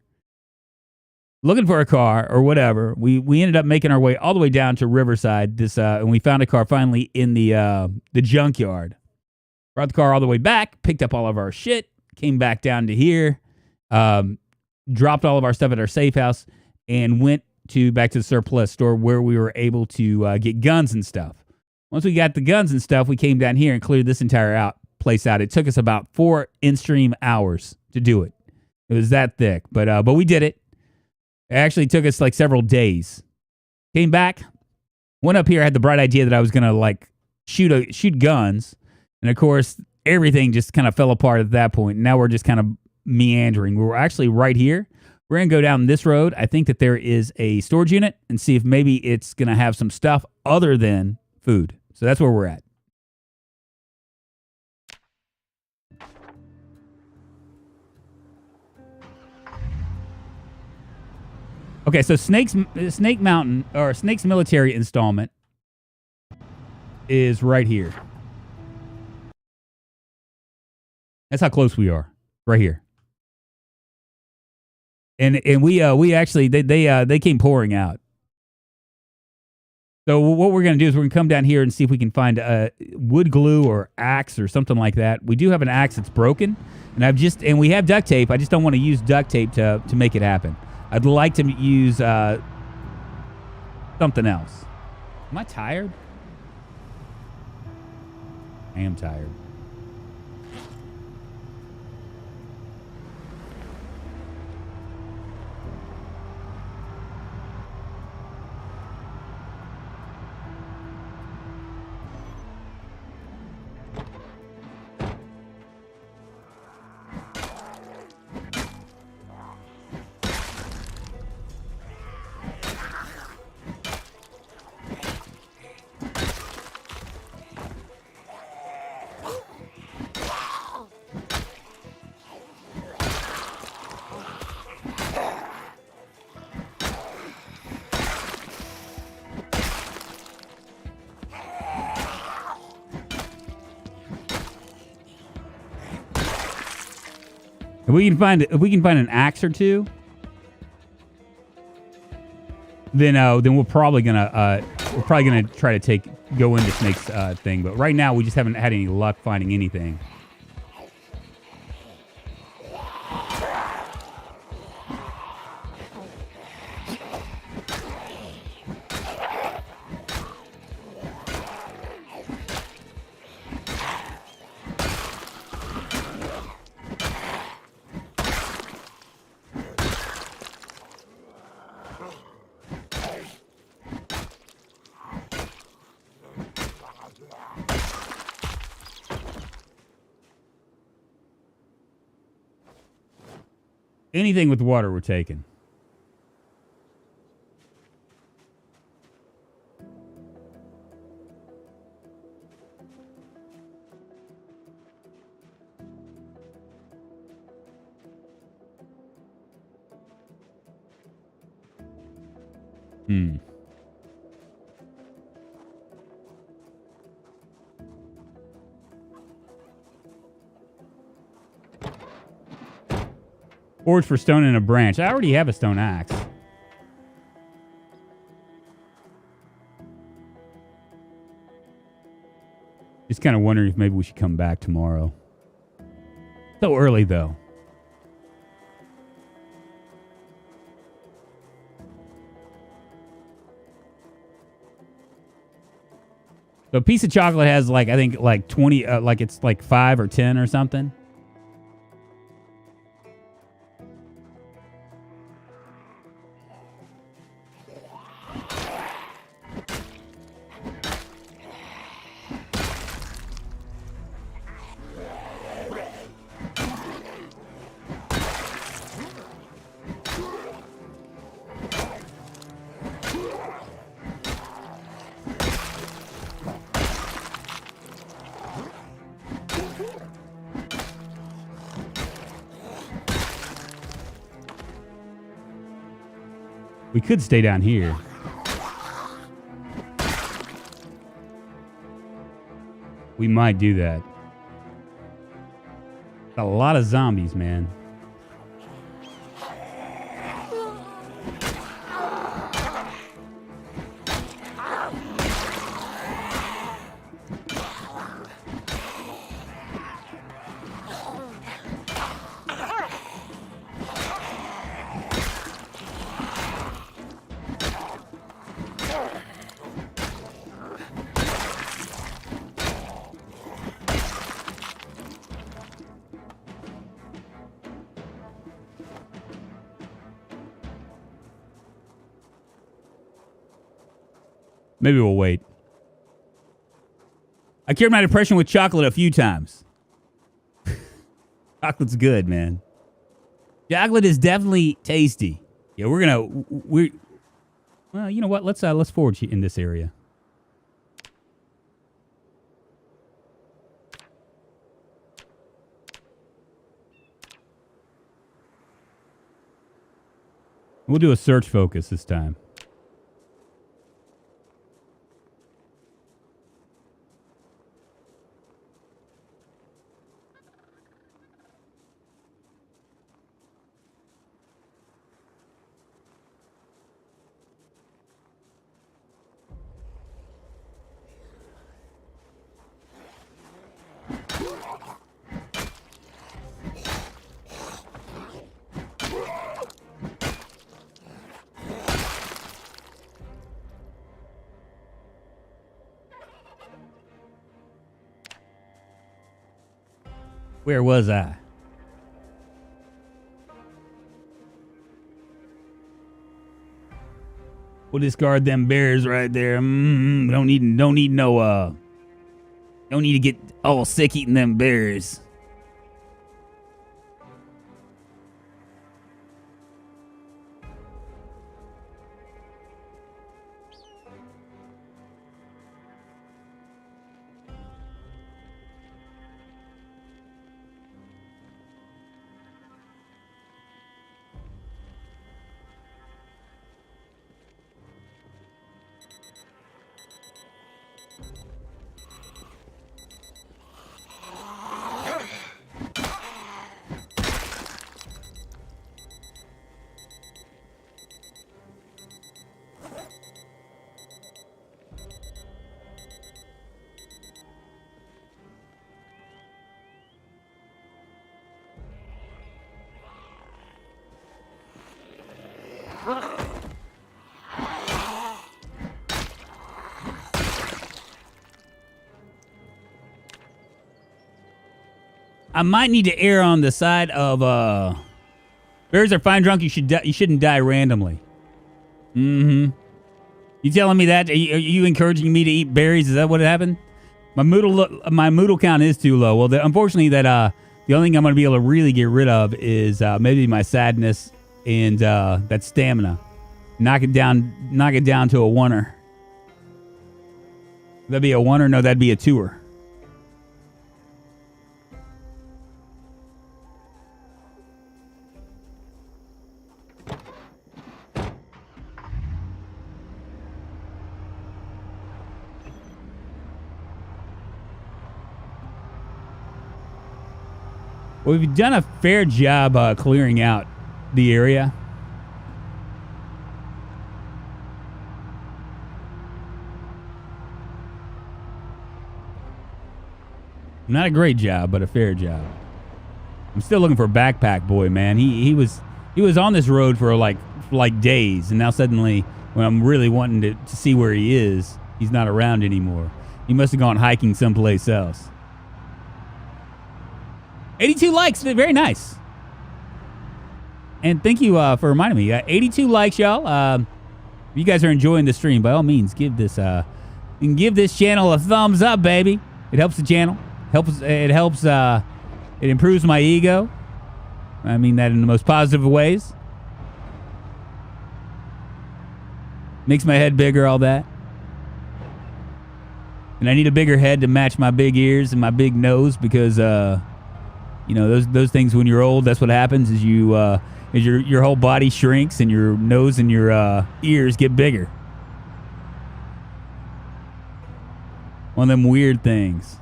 looking for a car or whatever. We ended up making our way all the way down to Riverside. And we found a car finally in the junkyard. Brought the car all the way back, picked up all of our shit, came back down to here, dropped all of our stuff at our safe house, and went back to the surplus store where we were able to get guns and stuff. Once we got the guns and stuff, we came down here and cleared this entire place out. It took us about 4 in-stream hours to do it. It was that thick, but we did it. It actually took us like several days. Came back, went up here, had the bright idea that I was gonna like shoot guns, and of course everything just kind of fell apart at that point. Now we're just kind of meandering. We're actually right here. We're gonna go down this road. I think that there is a storage unit and see if maybe it's gonna have some stuff other than food. So that's where we're at. Okay, so Snake Mountain, or Snake's military installment is right here. That's how close we are. Right here. And we actually they came pouring out. So what we're gonna do is we're gonna come down here and see if we can find wood glue or axe or something like that. We do have an axe that's broken, and we have duct tape. I just don't want to use duct tape to make it happen. I'd like to use something else. Am I tired? I am tired. If we can find an axe or two, then we're probably gonna try to go into Snake's thing. But right now we just haven't had any luck finding anything. Anything with water we're taking. Forge for stone and a branch. I already have a stone axe. Just kind of wondering if maybe we should come back tomorrow. So early, though. So a piece of chocolate has like, I think like 20, like it's like 5 or 10 or something. We could stay down here. We might do that. A lot of zombies, man. Maybe we'll wait. I cured my depression with chocolate a few times. Chocolate's good, man. Chocolate is definitely tasty. Yeah, well, you know what? Let's forge in this area. We'll do a search focus this time. Where was I? We'll discard them bears right there. Don't need to get all sick eating them bears. I might need to err on the side of bears are fine drunk. You shouldn't die randomly. You telling me that? Are you encouraging me to eat berries? Is that what happened? My moodle count is too low. Well, unfortunately, that The only thing I'm going to be able to really get rid of is maybe my sadness and that stamina. Knock it down to a oneer. That'd be a oneer? No, that'd be a twoer. Well, we've done a fair job clearing out the area. Not a great job, but a fair job. I'm still looking for Backpack Boy, man. He was on this road for like days, and now suddenly, when I'm really wanting to see where he is, he's not around anymore. He must have gone hiking someplace else. 82 likes, very nice. And thank you for reminding me. 82 likes, y'all. If you guys are enjoying the stream, by all means, give this channel a thumbs up, baby. It helps the channel. It improves my ego. I mean that in the most positive of ways. Makes my head bigger, all that. And I need a bigger head to match my big ears and my big nose because you know, those things when you're old, that's what happens is your whole body shrinks and your nose and your ears get bigger. One of them weird things.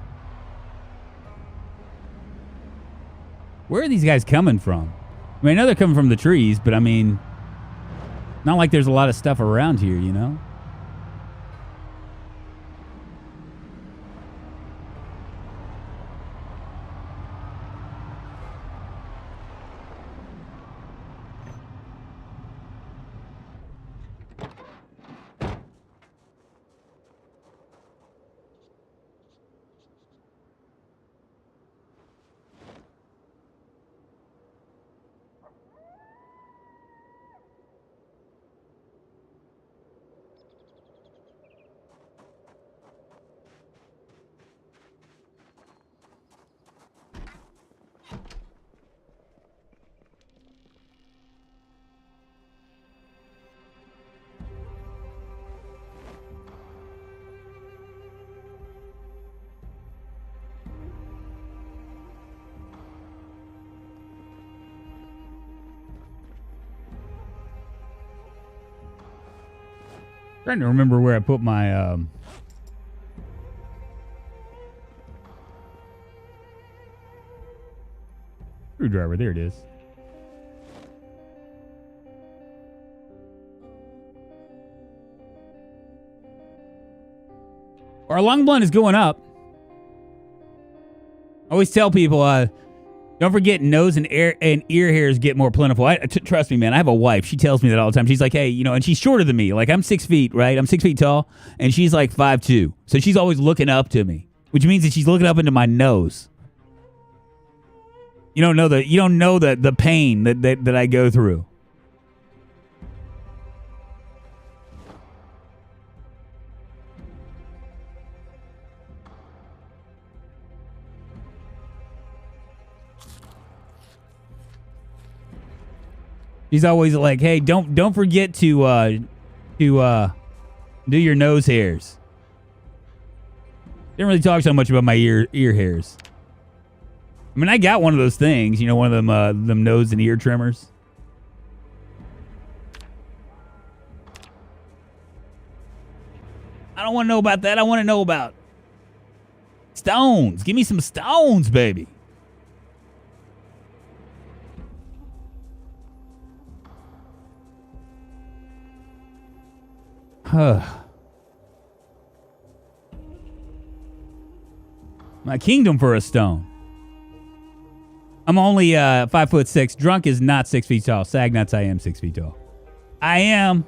Where are these guys coming from? I mean, I know they're coming from the trees, but I mean, not like there's a lot of stuff around here, you know? Trying to remember where I put my screwdriver. There it is. Our lung blunt is going up. I always tell people, don't forget nose and ear hairs get more plentiful. Trust me, man. I have a wife. She tells me that all the time. She's like, hey, you know, and she's shorter than me. Like, I'm 6 feet, right? I'm 6 feet tall, and she's like 5'2". So she's always looking up to me, which means that she's looking up into my nose. You don't know the pain that I go through. She's always like, "Hey, don't forget to do your nose hairs." Didn't really talk so much about my ear hairs. I mean, I got one of those things, you know, one of them nose and ear trimmers. I don't want to know about that. I want to know about stones. Give me some stones, baby. My kingdom for a stone. I'm only 5'6". Drunk is not 6 feet tall. Sagnuts, I am 6 feet tall. I am.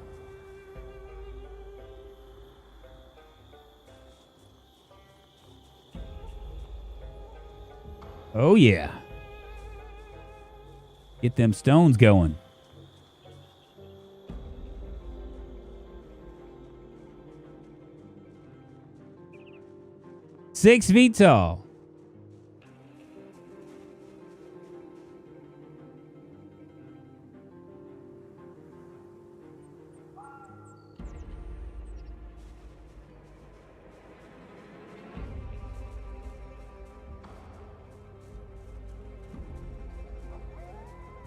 Oh yeah. Get them stones going. Six feet tall.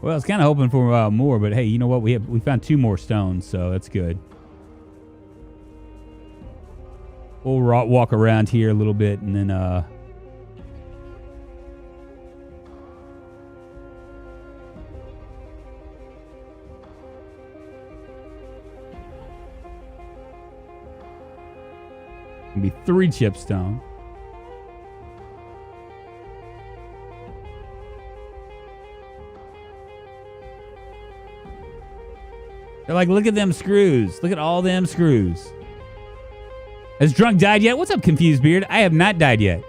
Well, I was kind of hoping for more, but hey, you know what? We found 2 more stones, so that's good. We'll walk around here a little bit, and then it'll be 3 chipstone. They're like, look at them screws. Look at all them screws. Has Drunk died yet? What's up, Confused Beard? I have not died yet.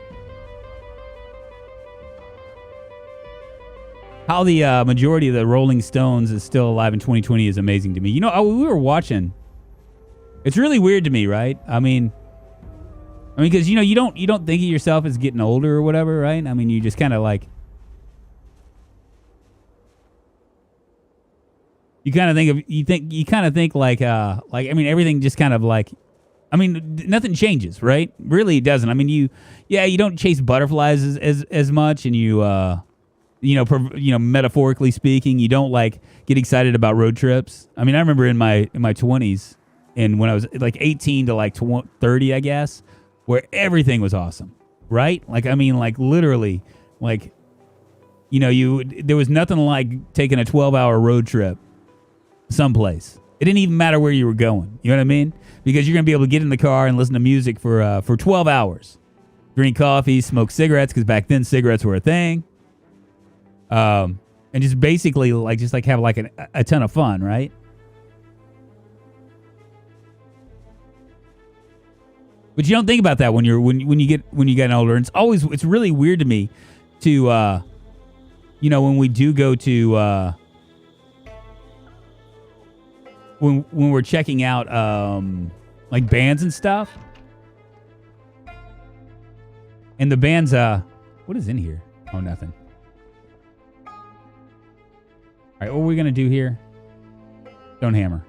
How the majority of the Rolling Stones is still alive in 2020 is amazing to me. You know, we were watching. It's really weird to me, right? I mean, because you know, you don't think of yourself as getting older or whatever, right? I mean, you just kind of like. You kind of think like I mean, everything just kind of like, I mean, nothing changes, right? Really, it doesn't. I mean, you don't chase butterflies as much, and you metaphorically speaking, you don't like get excited about road trips. I mean, I remember in my 20s, and when I was like 18 to like 30, I guess, where everything was awesome, right? Like, I mean, like literally, like, you know, there was nothing like taking a 12-hour road trip someplace. It didn't even matter where you were going. You know what I mean? Because you're going to be able to get in the car and listen to music for 12 hours. Drink coffee, smoke cigarettes, because back then cigarettes were a thing. And just basically have like a ton of fun, right? But you don't think about that when you get older. And it's really weird to me to when we do go to when we're checking out like bands and stuff. And the bands what is in here? Oh, nothing. All right, what are we going to do here? Stone hammer.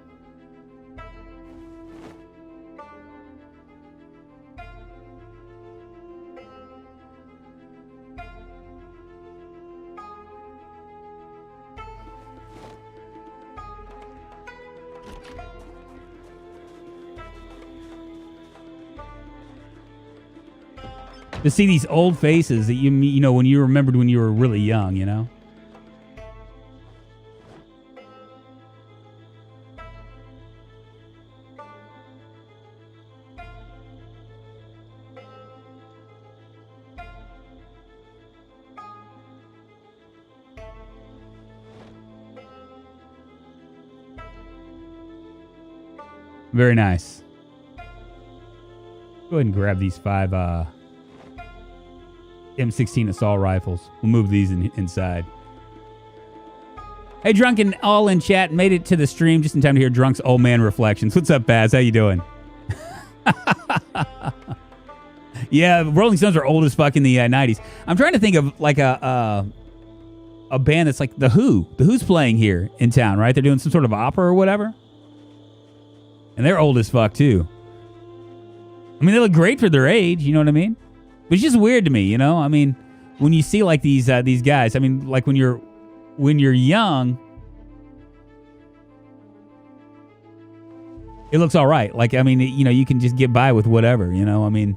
To see these old faces that you know when you remembered when you were really young, you know? Very nice. Go ahead and grab these 5 M16 assault rifles. We'll move these inside. Hey, Drunken, all in chat, made it to the stream just in time to hear Drunk's old man reflections. What's up, Baz? How you doing? Yeah, Rolling Stones are old as fuck in the 90s. I'm trying to think of like a band that's like The Who. The Who's playing here in town, right? They're doing some sort of opera or whatever. And they're old as fuck, too. I mean, they look great for their age, you know what I mean? But it's just weird to me, you know? I mean, when you see like these guys, I mean, like when you're young, it looks all right. Like, I mean, you know, you can just get by with whatever, you know? I mean,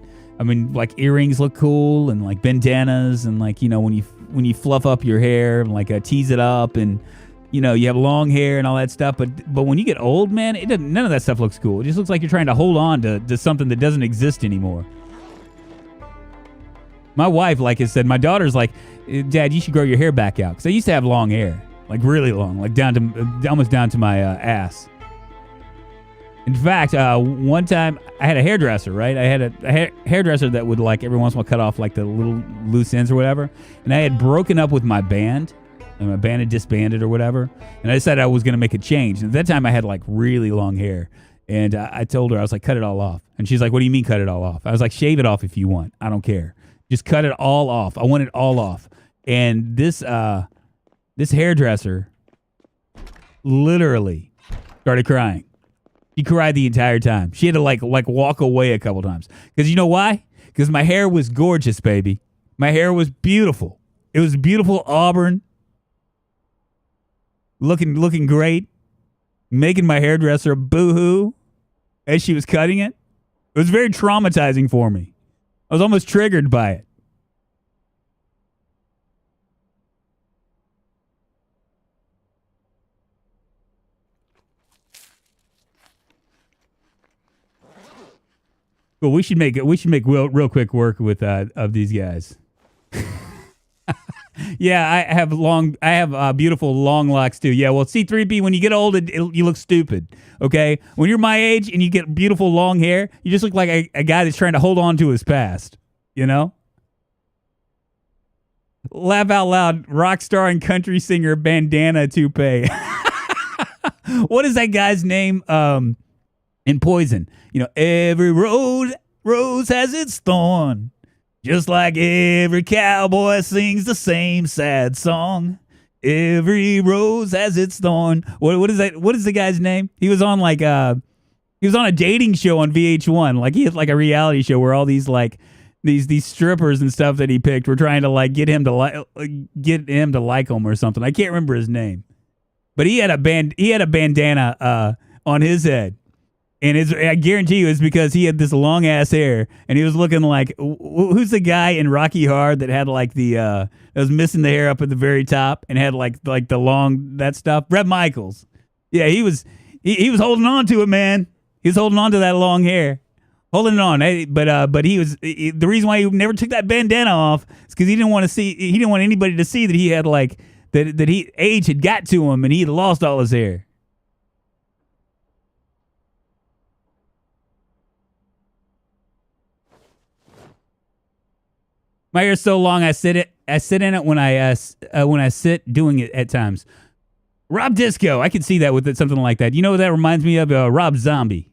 like earrings look cool and like bandanas and like, you know, when you fluff up your hair and like tease it up and, you know, you have long hair and all that stuff. But when you get old, man, none of that stuff looks cool. It just looks like you're trying to hold on to something that doesn't exist anymore. My wife, like I said, my daughter's like, Dad, you should grow your hair back out. Because I used to have long hair, like really long, like almost down to my ass. In fact, one time I had a hairdresser, right? I had a hairdresser that would like every once in a while cut off like the little loose ends or whatever. And I had broken up with my band. And my band had disbanded or whatever. And I decided I was going to make a change. And at that time I had like really long hair. And I told her, I was like, cut it all off. And she's like, what do you mean cut it all off? I was like, shave it off if you want. I don't care. Just cut it all off. I want it all off. And this hairdresser literally started crying. She cried the entire time. She had to like walk away a couple times. Because you know why? Because my hair was gorgeous, baby. My hair was beautiful. It was beautiful auburn. looking great, making my hairdresser boo-hoo as she was cutting it. It was very traumatizing for me. I was almost triggered by it. Well, we should make real quick work with of these guys. Yeah, I have beautiful long locks too. Yeah, well, C3P, when you get old, you look stupid. Okay, when you're my age and you get beautiful long hair, you just look like a guy that's trying to hold on to his past. You know. Laugh out loud, rock star and country singer bandana toupee. What is that guy's name? In Poison, you know, every rose has its thorn, just like every cowboy sings the same sad song. Every rose has its thorn. What is that? What is the guy's name? He was on he was on a dating show on VH1. Like he had like a reality show where all these like these strippers and stuff that he picked were trying to like get him to like him or something. I can't remember his name, but he had a bandana on his head. And I guarantee you it's because he had this long ass hair and he was looking like, who's the guy in Rocky Hard that had like that was missing the hair up at the very top and had like the long, that stuff? Bret Michaels. Yeah, he was holding on to it, man. He was holding on to that long hair. Holding it on. But the reason why he never took that bandana off is because he didn't want anybody to see that he had like, that age had got to him and he had lost all his hair. My hair's so long, I sit in it when I sit doing it at times. Rob Disco, I can see that with it, something like that. You know what that reminds me of? Rob Zombie.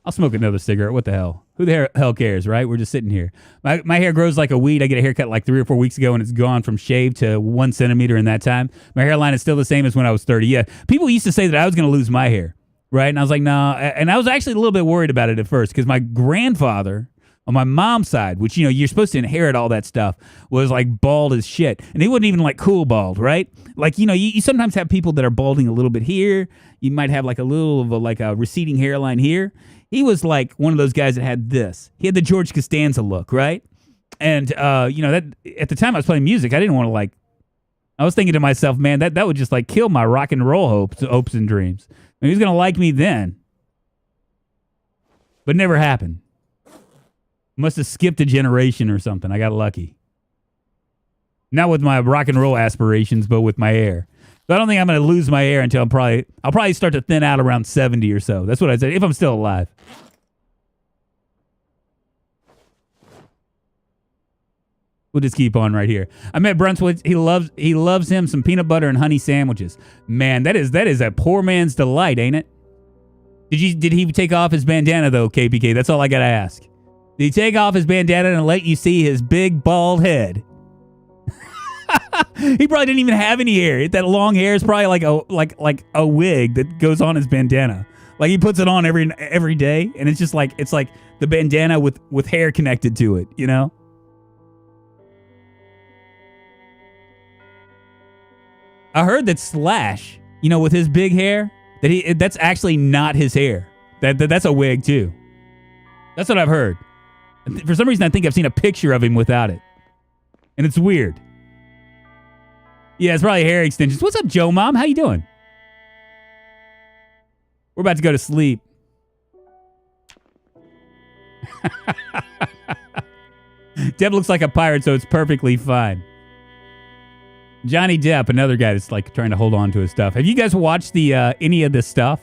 I'll smoke another cigarette. What the hell? Who the hell cares, right? We're just sitting here. My hair grows like a weed. I get a haircut like 3 or 4 weeks ago, and it's gone from shave to 1 centimeter in that time. My hairline is still the same as when I was 30. Yeah, people used to say that I was going to lose my hair, right? And I was like, no. And I was actually a little bit worried about it at first because my grandfather on my mom's side, which, you know, you're supposed to inherit all that stuff, was like bald as shit. And he wasn't even like cool bald, right? Like, you know, you sometimes have people that are balding a little bit here. You might have like a little of a receding hairline here. He was like one of those guys that had this. He had the George Costanza look, right? And, you know, that at the time I was playing music, I didn't want to I was thinking to myself, man, that would just like kill my rock and roll hopes and dreams. I mean, he was going to like me then. But it never happened. Must have skipped a generation or something. I got lucky. Not with my rock and roll aspirations, but with my hair. So I don't think I'm going to lose my hair until I'll probably start to thin out around 70 or so. That's what I said, if I'm still alive. We'll just keep on right here. I met Brunswick. He loves him some peanut butter and honey sandwiches. Man, that is a poor man's delight, ain't it? Did he take off his bandana though, KPK? That's all I got to ask. Did he take off his bandana and let you see his big bald head? He probably didn't even have any hair. That long hair is probably like a wig that goes on his bandana. Like he puts it on every day, and it's just like the bandana with hair connected to it, you know? I heard that Slash, you know, with his big hair, that's actually not his hair. That's a wig too. That's what I've heard. For some reason, I think I've seen a picture of him without it. And it's weird. Yeah, it's probably hair extensions. What's up, Joe Mom? How you doing? We're about to go to sleep. Depp looks like a pirate, so it's perfectly fine. Johnny Depp, another guy that's like trying to hold on to his stuff. Have you guys watched any of this stuff?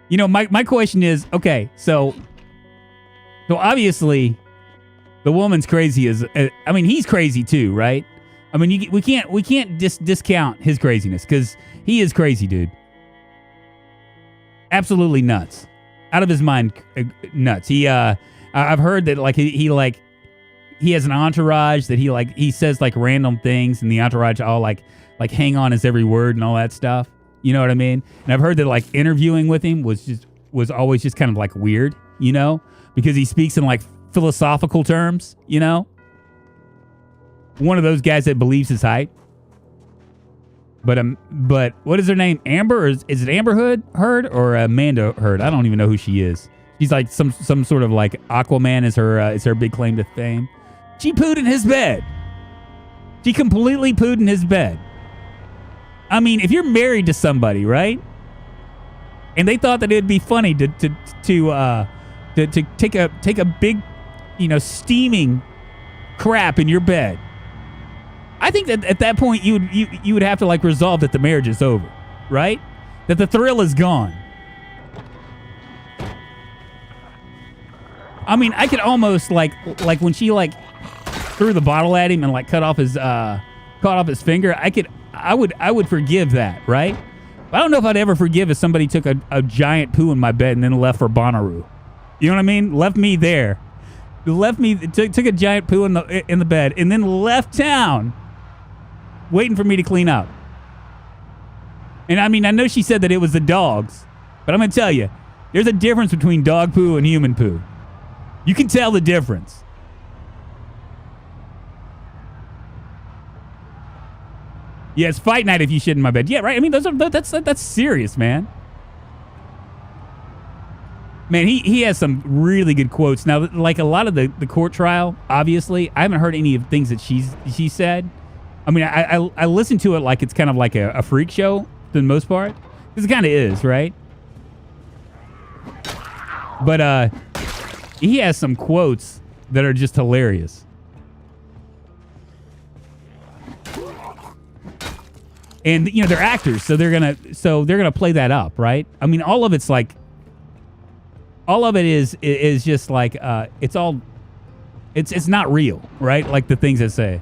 You know, my question is, okay, so obviously, the woman's crazy. I mean, he's crazy too, right? I mean, we can't discount his craziness because he is crazy, dude. Absolutely nuts, out of his mind, nuts. I've heard that like he has an entourage that he says like random things, and the entourage all like hang on his every word and all that stuff. You know what I mean? And I've heard that like interviewing with him was always just kind of like weird, you know. Because he speaks in like philosophical terms, you know? One of those guys that believes his height. But what is her name? Amber? Or is it Amber Heard or Amanda Heard? I don't even know who she is. She's like some sort of like Aquaman is her big claim to fame. She pooed in his bed. She completely pooed in his bed. I mean, if you're married to somebody, right? And they thought that it'd be funny to take a big, steaming crap in your bed. I think that at that point you would have to like resolve that the marriage is over, right? That the thrill is gone. I mean, I could almost like when she like threw the bottle at him and like cut off his finger. I would forgive that, right? But I don't know if I'd ever forgive if somebody took a giant poo in my bed and then left for Bonnaroo. You know what I mean? Left me there. Left me took a giant poo in the bed and then left town. Waiting for me to clean up. And I mean, I know she said that it was the dogs, but I'm going to tell you, there's a difference between dog poo and human poo. You can tell the difference. Yeah, it's fight night if you shit in my bed. Yeah, right? I mean, that's serious, man. Man, he has some really good quotes. Now, like a lot of the court trial, obviously, I haven't heard any of the things that she said. I mean, I listen to it like it's kind of like a freak show for the most part. Because it kind of is, right? But he has some quotes that are just hilarious. And they're actors, so they're gonna play that up, right? I mean, all of it is just like it's not real, right? Like the things that say.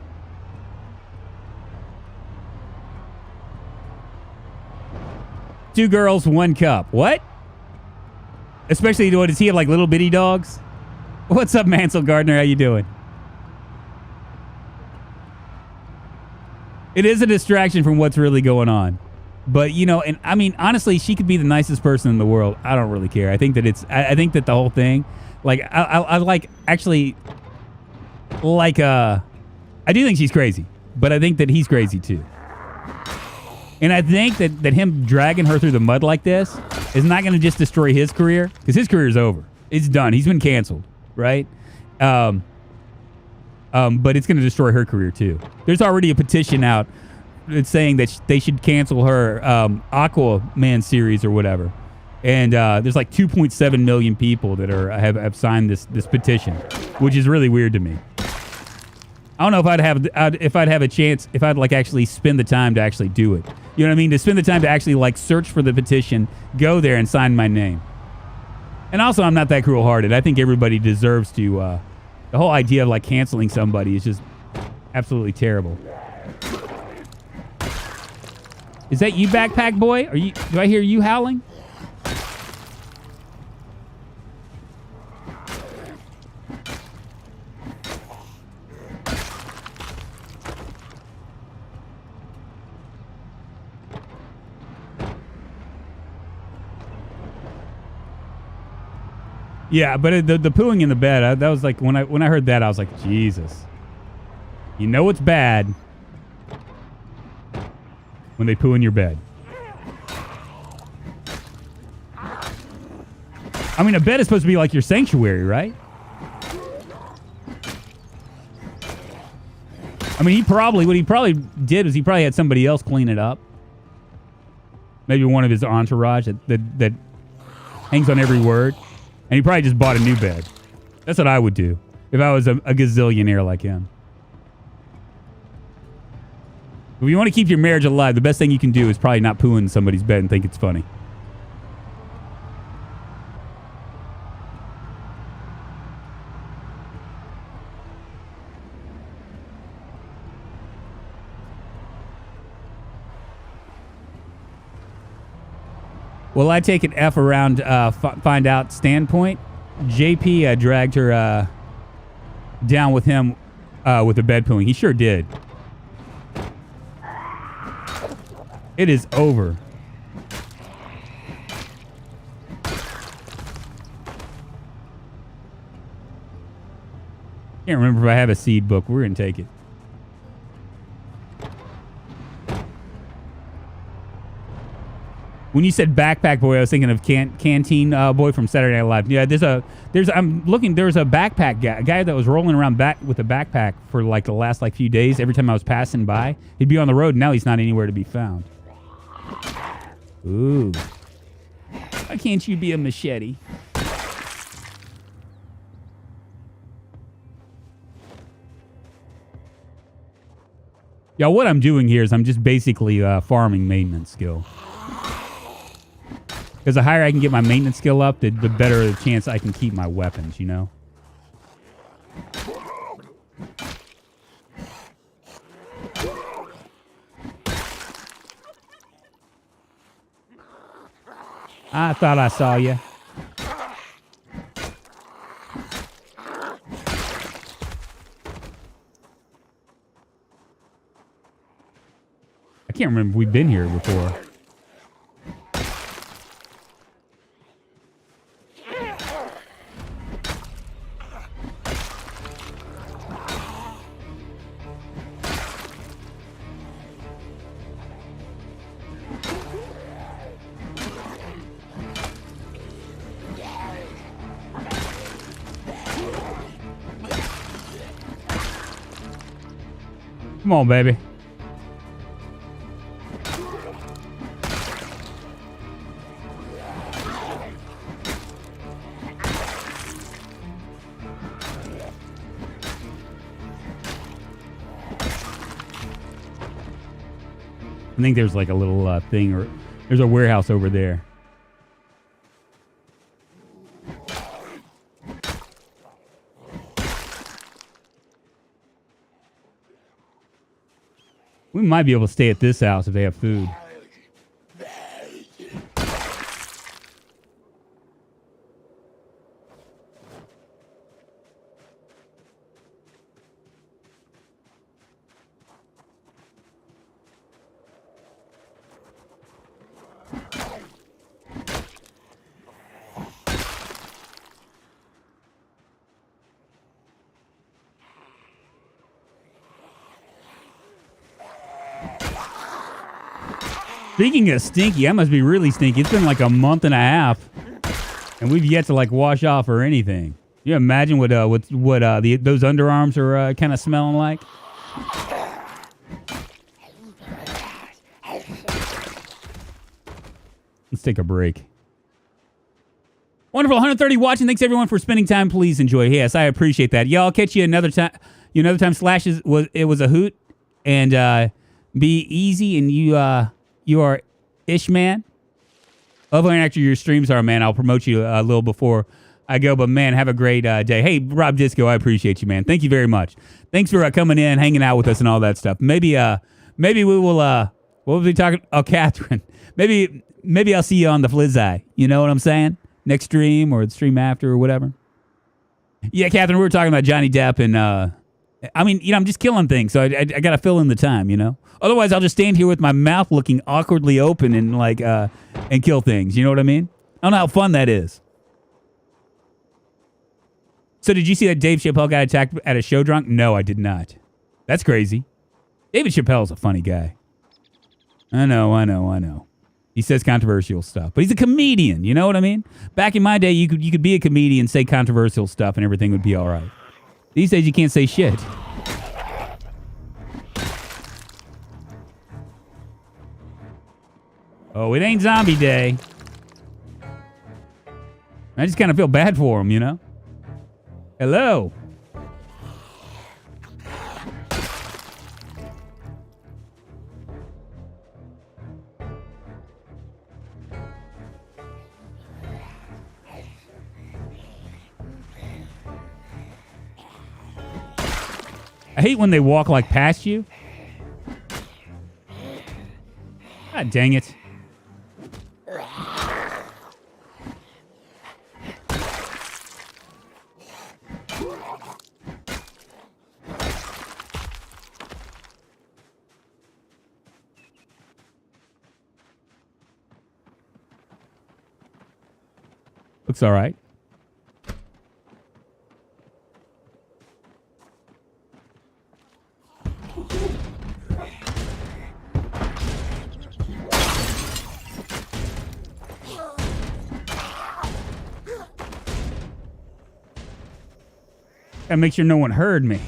Two girls, one cup. What? Especially, does he have like little bitty dogs? What's up, Mansell Gardner? How you doing? It is a distraction from what's really going on. But, and I mean, honestly, she could be the nicest person in the world. I don't really care. I think that I think that the whole thing, like, I do think she's crazy, but I think that he's crazy too. And I think that him dragging her through the mud like this is not going to just destroy his career, because his career is over. It's done. He's been canceled, right? But it's going to destroy her career too. There's already a petition out that's saying that they should cancel her Aquaman series or whatever. And there's like 2.7 million people that have signed this petition, which is really weird to me. I don't know if I'd have a chance, if I'd like actually spend the time to actually do it. You know what I mean? To spend the time to actually like search for the petition, go there and sign my name. And also, I'm not that cruel-hearted. I think everybody deserves to. The whole idea of like canceling somebody is just absolutely terrible. Is that you, backpack boy? Do I hear you howling? Yeah, but the pooing in the bed, that was like, when I heard that, I was like, Jesus. You know it's bad when they poo in your bed. I mean, a bed is supposed to be like your sanctuary, right? I mean, what he probably did was he probably had somebody else clean it up. Maybe one of his entourage that hangs on every word. And he probably just bought a new bed. That's what I would do if I was a gazillionaire like him. If you want to keep your marriage alive, the best thing you can do is probably not poo in somebody's bed and think it's funny. Well, I take an F around find out standpoint. JP dragged her down with him with the bed pooing. He sure did. It is over. Can't remember if I have a seed book. We're going to take it. When you said backpack boy, I was thinking of canteen boy from Saturday Night Live. Yeah, there's a backpack guy, a guy that was rolling around back with a backpack for like the last like few days. Every time I was passing by, he'd be on the road. And now he's not anywhere to be found. Ooh, why can't you be a machete? Yeah, what I'm doing here is I'm just basically farming maintenance skill. Because the higher I can get my maintenance skill up, the better the chance I can keep my weapons, you know? I thought I saw you. I can't remember if we've been here before. Come on, baby. I think there's like a little thing, or there's a warehouse over there. We might be able to stay at this house if they have food. Speaking of stinky, I must be really stinky. It's been like a month and a half, and we've yet to like wash off or anything. You imagine what those underarms are kind of smelling like? Let's take a break. Wonderful, 130 watching. Thanks everyone for spending time. Please enjoy. Yes, I appreciate that. Y'all catch you another time. Another time. Slash was a hoot, and be easy. And you are Ishman. Love when after your streams are, man. I'll promote you a little before I go, but man, have a great day. Hey, Rob Disco, I appreciate you, man. Thank you very much. Thanks for coming in, hanging out with us, and all that stuff. Maybe we will. What was we talking? Oh, Catherine. Maybe I'll see you on the Flizz Eye. You know what I'm saying? Next stream or the stream after or whatever. Yeah, Catherine, we were talking about Johnny Depp, and I mean, I'm just killing things, so I got to fill in the time, you know. Otherwise, I'll just stand here with my mouth looking awkwardly open and like and kill things. You know what I mean? I don't know how fun that is. So, did you see that Dave Chappelle got attacked at a show drunk? No, I did not. That's crazy. David Chappelle's a funny guy. I know. He says controversial stuff, but he's a comedian. You know what I mean? Back in my day, you could be a comedian, say controversial stuff, and everything would be all right. These days, you can't say shit. Oh, it ain't zombie day. I just kind of feel bad for him, you know? Hello. I hate when they walk like past you. God dang it. Looks all right. Gotta make sure no one heard me.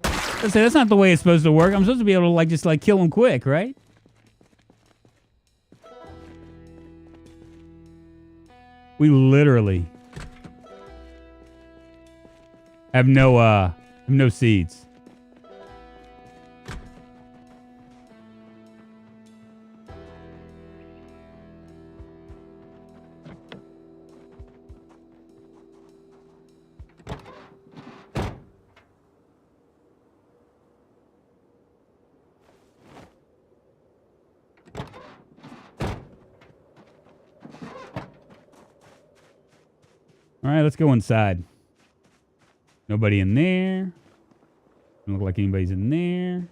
I say that's not the way it's supposed to work. I'm supposed to be able to like just like kill him quick, right? We literally have no seeds. All right, let's go inside. Nobody in there. Doesn't look like anybody's in there.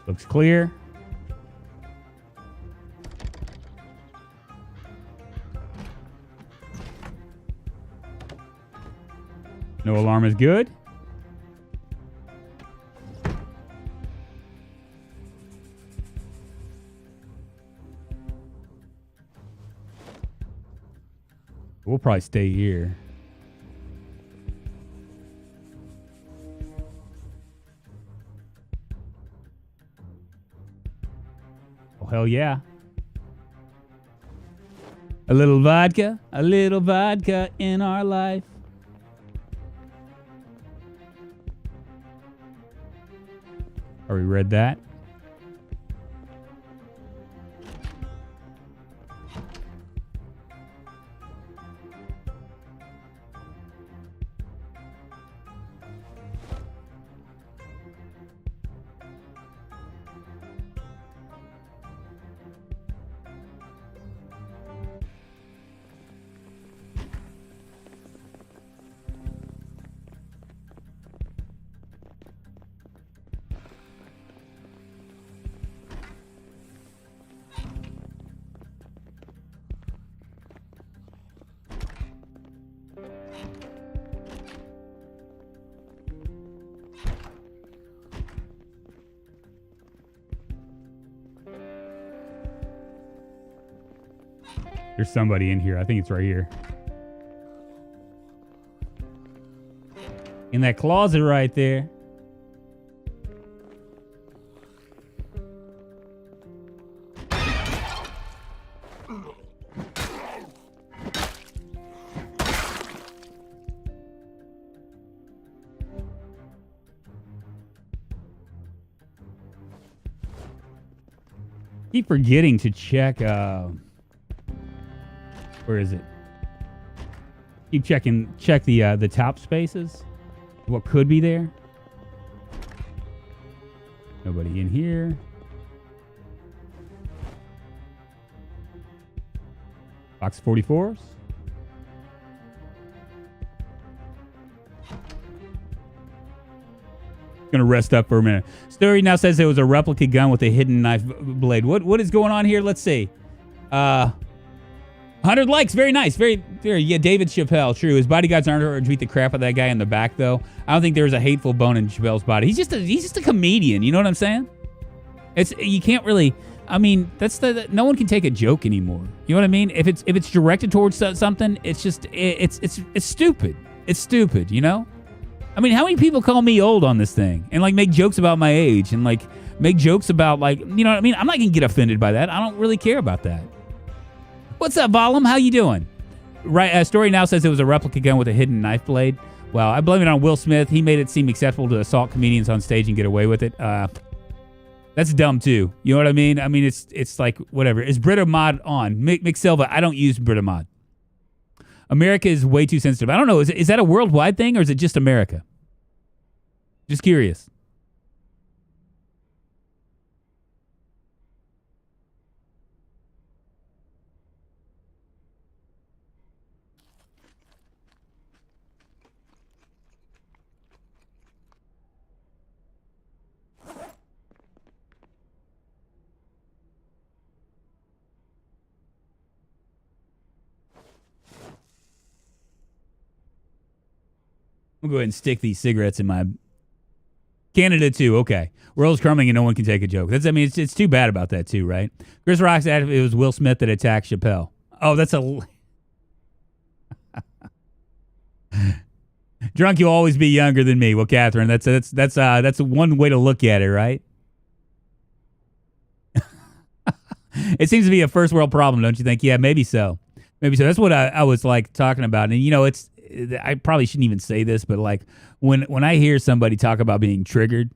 Looks clear. No alarm is good. We'll probably stay here. Oh, hell yeah. A little vodka in our life. Already read that. There's somebody in here. I think it's right here. In that closet right there. Keep forgetting to check where is it? Check the top spaces. What could be there? Nobody in here. Box 44s. Gonna rest up for a minute. Story now says it was a replica gun with a hidden knife blade. What is going on here? Let's see. 100 likes, very nice, very. Yeah, David Chappelle, true. His bodyguards aren't to beat the crap out of that guy in the back, though. I don't think there's a hateful bone in Chappelle's body. He's just a comedian. You know what I'm saying? You can't really. I mean, no one can take a joke anymore. You know what I mean? If it's directed towards something, it's just it's stupid. It's stupid. You know? I mean, how many people call me old on this thing and like make jokes about my age and like make jokes about like, you know what I mean? I'm not gonna get offended by that. I don't really care about that. What's up, Volum? How you doing? Right, story now says it was a replica gun with a hidden knife blade. Well, I blame it on Will Smith. He made it seem acceptable to assault comedians on stage and get away with it. That's dumb too. You know what I mean? I mean, it's like whatever. Is Brita mod on? Mick Silva, I don't use Brita mod. America is way too sensitive. I don't know. Is that a worldwide thing or is it just America? Just curious. We'll go ahead and stick these cigarettes in my Canada too. Okay, world's crumbling and no one can take a joke. I mean, it's too bad about that too, right? Chris Rock said it was Will Smith that attacked Chappelle. Oh, that's a drunk. You'll always be younger than me. Well, Catherine, that's one way to look at it, right? It seems to be a first world problem, don't you think? Yeah, maybe so. Maybe so. That's what I was like talking about, and I probably shouldn't even say this, but like when I hear somebody talk about being triggered,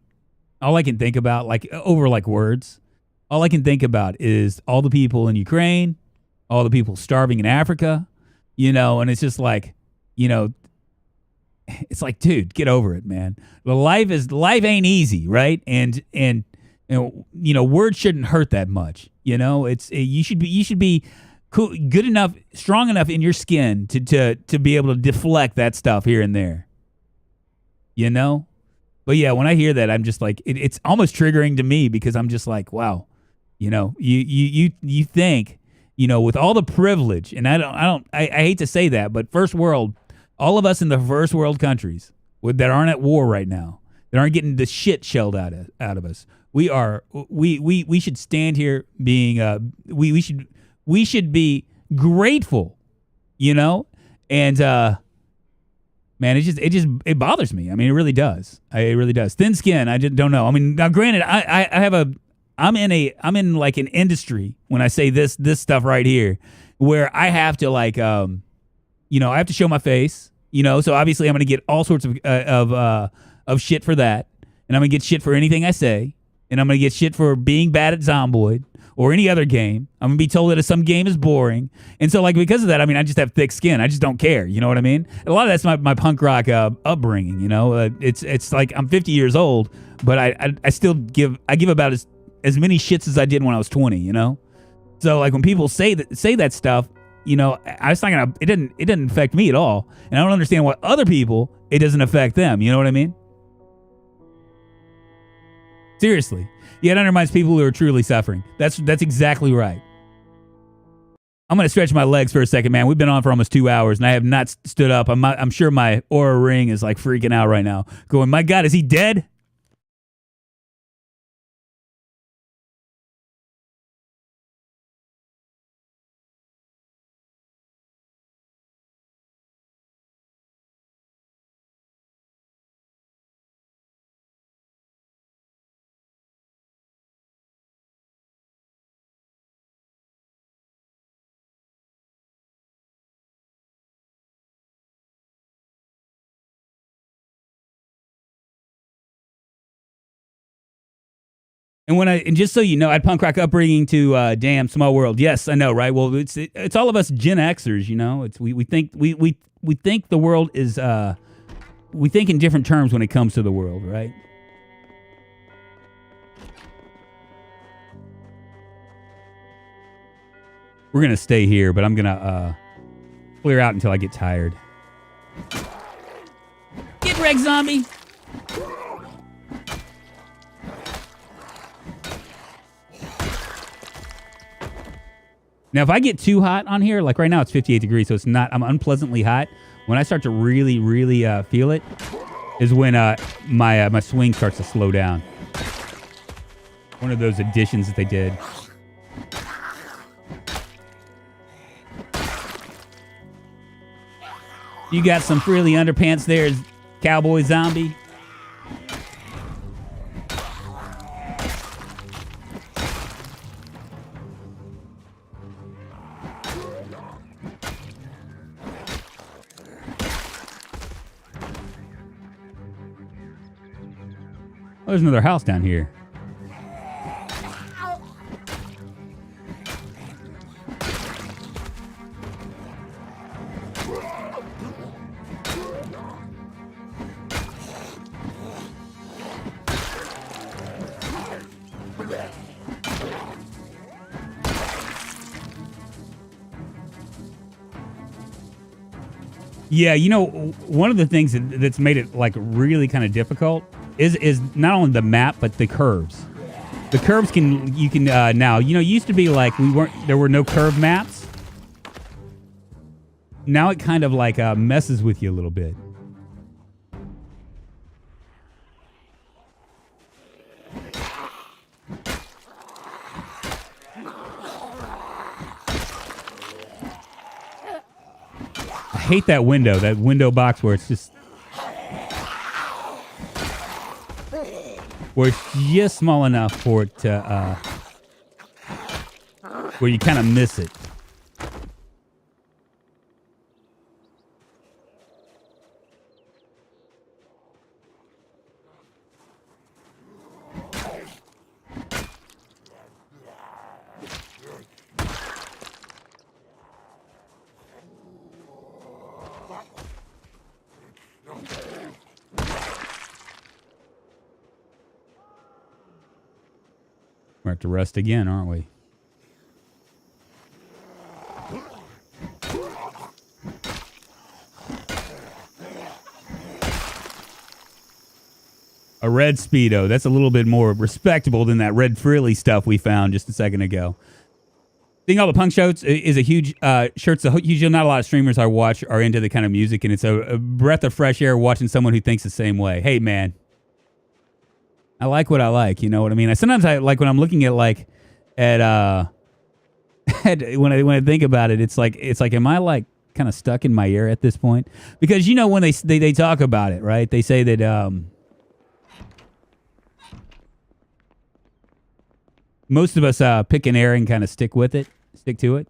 all I can think about, like over like words, all I can think about is all the people in Ukraine, all the people starving in Africa, and it's just like, it's like, dude, get over it, man. Life ain't easy, right? And words shouldn't hurt that much. You should be cool, good enough, strong enough in your skin to be able to deflect that stuff here and there. But yeah, when I hear that, I'm just like, it's almost triggering to me because I'm just like, wow, you think, with all the privilege, and I hate to say that, but first world, all of us in the first world countries that aren't at war right now, that aren't getting the shit shelled out of us, we should stand here being we should be grateful, and man, it bothers me. I mean, it really does. It really does. Thin skin. I just don't know. I mean, now granted, I'm in like an industry when I say this stuff right here, where I have to like, I have to show my face, so obviously I'm going to get all sorts of shit for that. And I'm going to get shit for anything I say. And I'm going to get shit for being bad at Zomboid or any other game. I'm going to be told that some game is boring. And so, like, because of that, I mean, I just have thick skin. I just don't care. You know what I mean? A lot of that's my punk rock upbringing, It's like I'm 50 years old, but I still give about as many shits as I did when I was 20, So, like, when people say that stuff, I was thinking it didn't affect me at all. And I don't understand why other people, it doesn't affect them. You know what I mean? Seriously. Yeah, it undermines people who are truly suffering. That's exactly right. I'm going to stretch my legs for a second, man. We've been on for almost 2 hours, and I have not stood up. I'm sure my aura ring is like freaking out right now. Going, my God, is he dead? And just so you know, I had punk rock upbringing to damn small world. Yes, I know, right? Well, it's all of us Gen Xers, It's we think the world is we think in different terms when it comes to the world, right? We're gonna stay here, but I'm gonna clear out until I get tired. Get wrecked, zombie. Now, if I get too hot on here, like right now it's 58 degrees, so I'm unpleasantly hot. When I start to really, really feel it is when my swing starts to slow down. One of those additions that they did. You got some frilly underpants there, cowboy zombie. Oh, there's another house down here. Yeah, you know, one of the things that's made it like really kind of difficult is not only the map but the curves. The curves you can now, you know, it used to be like there were no curve maps. Now it kind of like messes with you a little bit. I hate that window box where it's just small enough for it to where you kind of miss it. We're at to rest again, aren't we? A red Speedo. That's a little bit more respectable than that red frilly stuff we found just a second ago. Seeing all the punk shirts is a huge shirts. A huge deal. Not a lot of streamers I watch are into the kind of music, and it's a breath of fresh air watching someone who thinks the same way. Hey, man. I like what I like, you know what I mean? Sometimes I like when I'm looking at like when I think about it, it's like am I like kind of stuck in my ear at this point? Because you know when they talk about it, right? They say that most of us pick an air and kind of stick to it.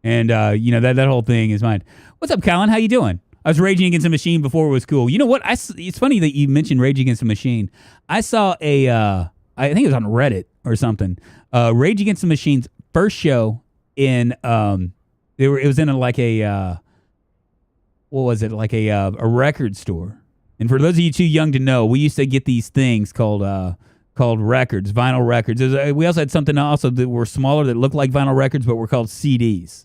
And you know that whole thing is mine. What's up, Colin? How you doing? I was Raging Against the Machine before it was cool. You know what? It's funny that you mentioned Rage Against the Machine. I saw I think it was on Reddit or something. Rage Against the Machine's first show in it was in like a what was it? Like a record store. And for those of you too young to know, we used to get these things called records, vinyl records. We also had something also that were smaller that looked like vinyl records, but were called CDs.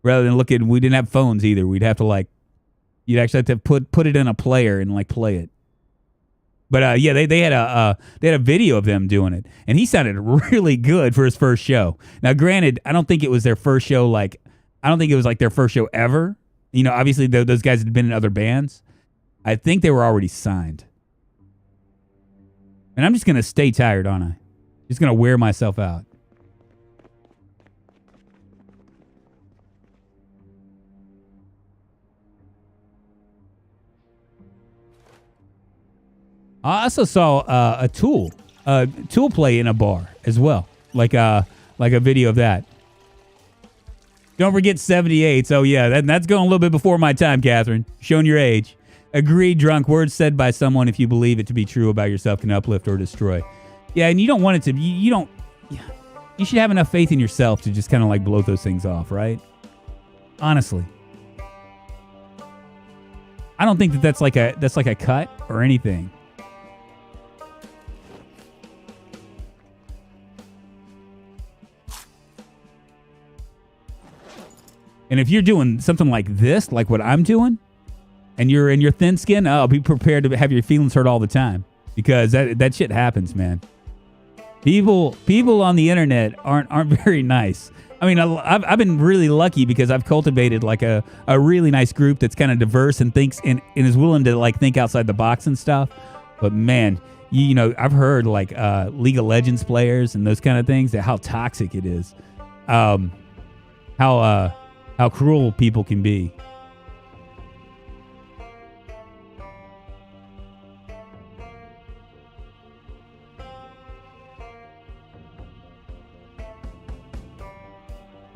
Rather than we didn't have phones either. We'd have to you'd actually have to put it in a player and like play it. But yeah, they had a video of them doing it, and he sounded really good for his first show. Now, granted, I don't think it was their first show. I don't think it was like their first show ever. You know, obviously those guys had been in other bands. I think they were already signed. And I'm just gonna stay tired, aren't I? Just gonna wear myself out. I also saw a Tool play in a bar as well, like a video of that. Don't forget 78. So yeah, that's going a little bit before my time, Catherine. Showing your age. Agreed, drunk. Words said by someone, if you believe it to be true about yourself, can uplift or destroy. Yeah, and you don't want it to. You don't. You should have enough faith in yourself to just kind of like blow those things off, right? Honestly, I don't think that's like a cut or anything. And if you're doing something like this, like what I'm doing, and you're in your thin skin, be prepared to have your feelings hurt all the time, because that shit happens, man. People on the internet aren't very nice. I mean, I've been really lucky because I've cultivated like a really nice group that's kind of diverse and thinks and is willing to like think outside the box and stuff. But man, you know, I've heard like League of Legends players and those kind of things, that how toxic it is, how cruel people can be.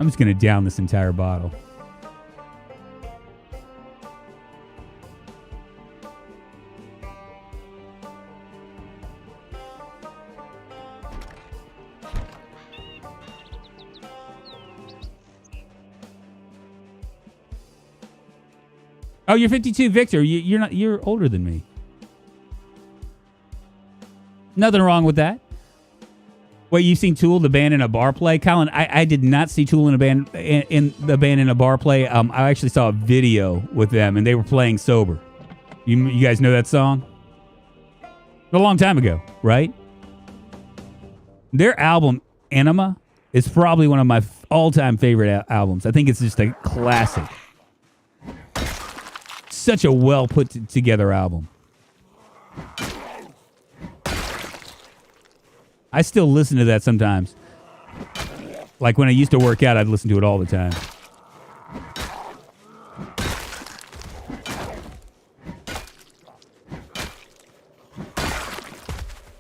I'm just going to down this entire bottle. Oh, you're 52, Victor. You're older than me. Nothing wrong with that. Wait, you've seen Tool, the band, in a bar play? Colin, I did not see Tool in a band in the band in a bar play. I actually saw a video with them, and they were playing sober. You guys know that song? A long time ago, right? Their album, Anima, is probably one of my all-time favorite albums. I think it's just a classic. Such a well put together album. I still listen to that sometimes. Like when I used to work out, I'd listen to it all the time.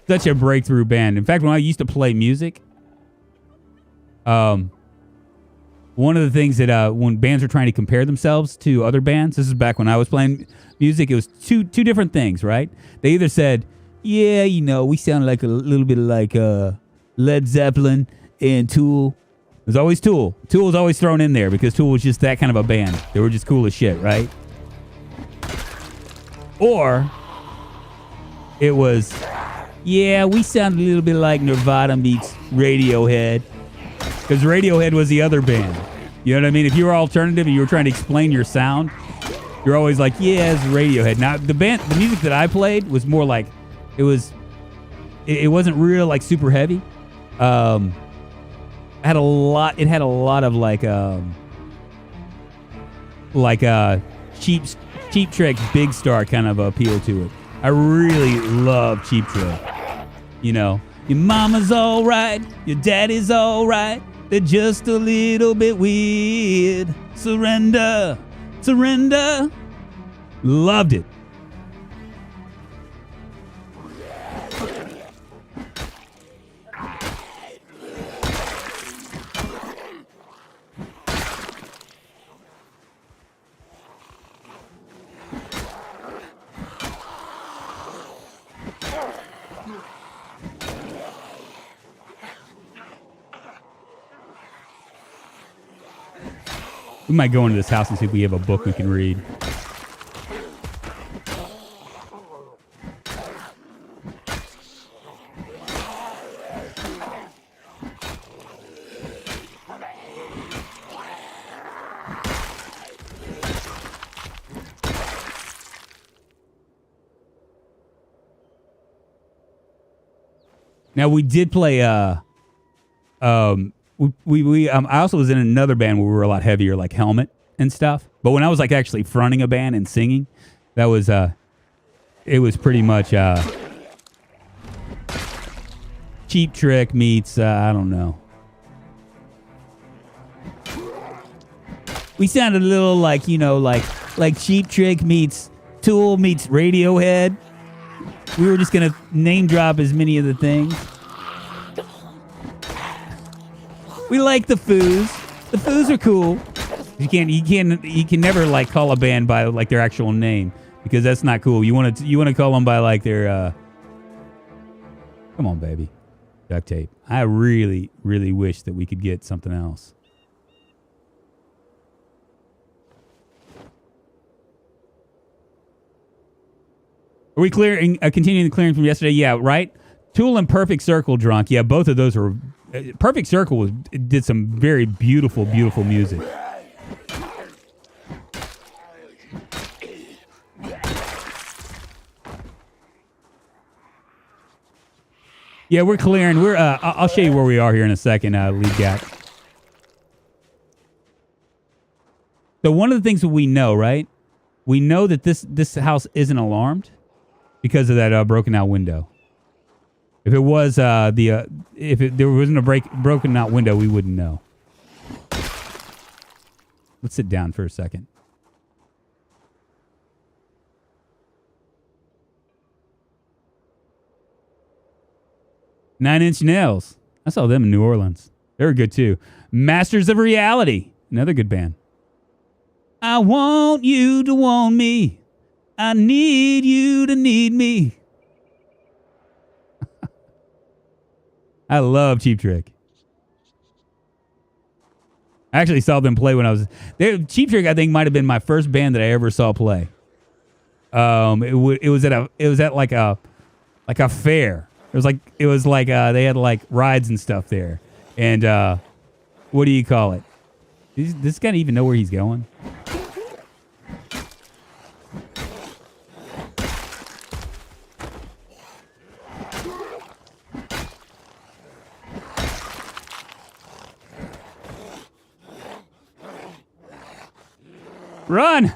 Such a breakthrough band. In fact, when I used to play music, one of the things that when bands are trying to compare themselves to other bands, this is back when I was playing music, it was two different things, right? They either said, yeah, you know, we sound like a little bit like Led Zeppelin and Tool. There's always Tool. Tool was always thrown in there because Tool was just that kind of a band. They were just cool as shit, right? Or it was, yeah, we sound a little bit like Nirvana meets Radiohead. Because Radiohead was the other band. You know what I mean? If you were alternative and you were trying to explain your sound, you're always like, yeah, it's Radiohead. Now, the music that I played was more like, it wasn't real, like, super heavy. It had a lot of Cheap Trick's Big Star kind of appeal to it. I really love Cheap Trick. You know, your mama's all right, your daddy's all right, they're just a little bit weird. Surrender, surrender. Loved it. We might go into this house and see if we have a book we can read. Now we did play I also was in another band where we were a lot heavier, like Helmet and stuff. But when I was like actually fronting a band and singing, that was it was pretty much Cheap Trick meets I don't know. We sounded a little like, you know, like Cheap Trick meets Tool meets Radiohead. We were just gonna name drop as many of the things. We like the Foos. The Foos are cool. You can never like call a band by like their actual name because that's not cool. You want to call them by like their come on, baby. Duct tape. I really, really wish that we could get something else. Are we clearing? Continuing the clearing from yesterday? Yeah, right. Tool and Perfect Circle, Drunk. Yeah, both of those were. Perfect Circle did some very beautiful, beautiful music. Yeah, we're clearing. I'll show you where we are here in a second, Lead Gap. So one of the things that we know, right? We know that this house isn't alarmed because of that broken out window. If it was if there wasn't a broken out window, we wouldn't know. Let's sit down for a second. Nine Inch Nails. I saw them in New Orleans. They were good too. Masters of Reality. Another good band. I want you to want me. I need you to need me. I love Cheap Trick. I actually saw them play when I was there. Cheap Trick, I think, might have been my first band that I ever saw play. It was at like a fair, It was like they had like rides and stuff there. And what do you call it? Does this guy even know where he's going? Run!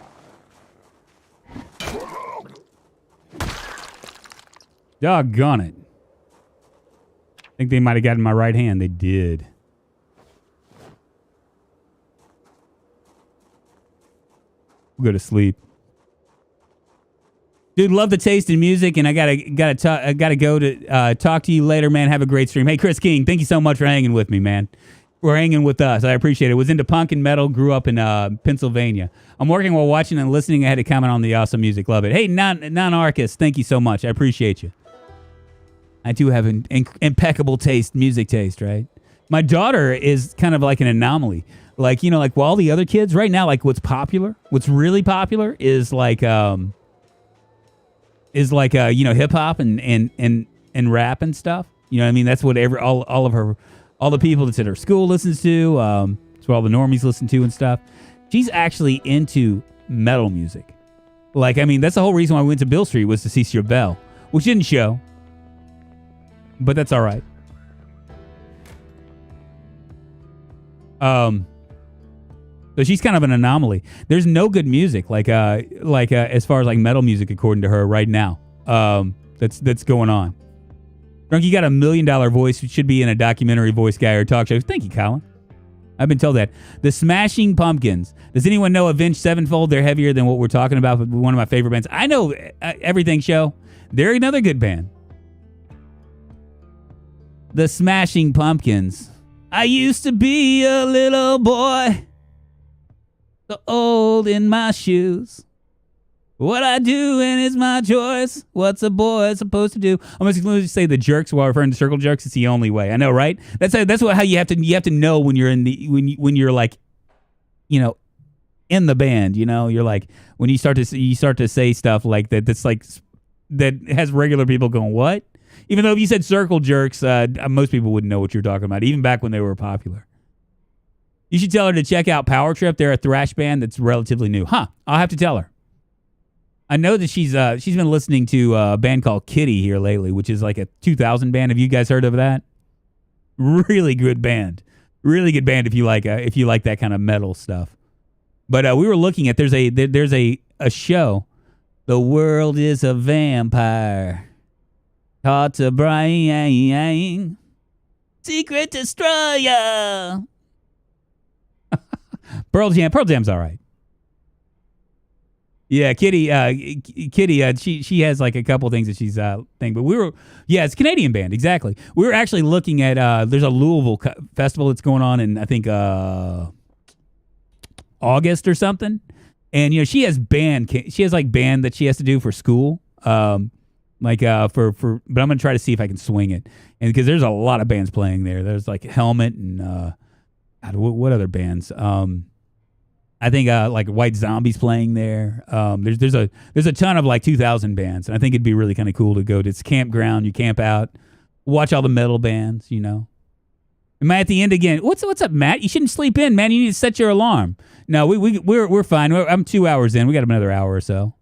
Doggone it. I think they might have gotten my right hand. They did. We'll go to sleep. Dude, love the taste in music, and I gotta go to talk to you later, man. Have a great stream. Hey, Chris King, thank you so much for hanging with me, man. We're hanging with us. I appreciate it. Was into punk and metal. Grew up in Pennsylvania. I'm working while watching and listening. I had to comment on the awesome music. Love it. Hey, non-archist, thank you so much. I appreciate you. I do have an impeccable taste, music taste, right? My daughter is kind of like an anomaly. Like, you know, like all the other kids right now, like what's really popular is like you know, hip hop and rap and stuff. You know what I mean? That's what all the people that's at her school listens to. That's what all the normies listen to and stuff. She's actually into metal music. Like, I mean, that's the whole reason why we went to Bill Street was to see Sir Bell, which didn't show, but that's all right. So she's kind of an anomaly. There's no good music like as far as like metal music according to her right now. That's going on. Drunk, you got $1 million voice. You should be in a documentary voice guy or talk show. Thank you, Colin. I've been told that. The Smashing Pumpkins. Does anyone know Avenged Sevenfold? They're heavier than what we're talking about, but one of my favorite bands. I know Everything Show. They're another good band. The Smashing Pumpkins. I used to be a little boy, so old in my shoes. What I do and it's my choice. What's a boy supposed to do? I'm just going to say the Jerks while referring to Circle Jerks. It's the only way. I know, right? How you have to know when you're when you're like, you know, in the band. You know, you're like when you start to say stuff like that. That's like that has regular people going, what? Even though if you said Circle Jerks, most people wouldn't know what you're talking about, even back when they were popular. You should tell her to check out Power Trip. They're a thrash band that's relatively new. Huh? I'll have to tell her. I know that she's been listening to a band called Kitty here lately, which is like a 2000 band. Have you guys heard of that? Really good band. Really good band if you like that kind of metal stuff. But we were looking at there's a show. The world is a vampire. Taught to Brian. Secret Destroyer. Pearl Jam's all right. Yeah, Kitty, she has like a couple things that she's thing, but it's a Canadian band, exactly. We were actually looking at there's a Louisville festival that's going on in I think August or something, and you know she has band that she has to do for school, but I'm gonna try to see if I can swing it, and because there's a lot of bands playing there. There's like Helmet and God, what other bands? I think like White Zombies playing there. There's a ton of like 2000 bands, and I think it'd be really kind of cool to go to. It's a campground. You camp out, watch all the metal bands. You know. Am I at the end again? What's up, Matt? You shouldn't sleep in, man. You need to set your alarm. No, we're fine. I'm 2 hours in. We got another hour or so.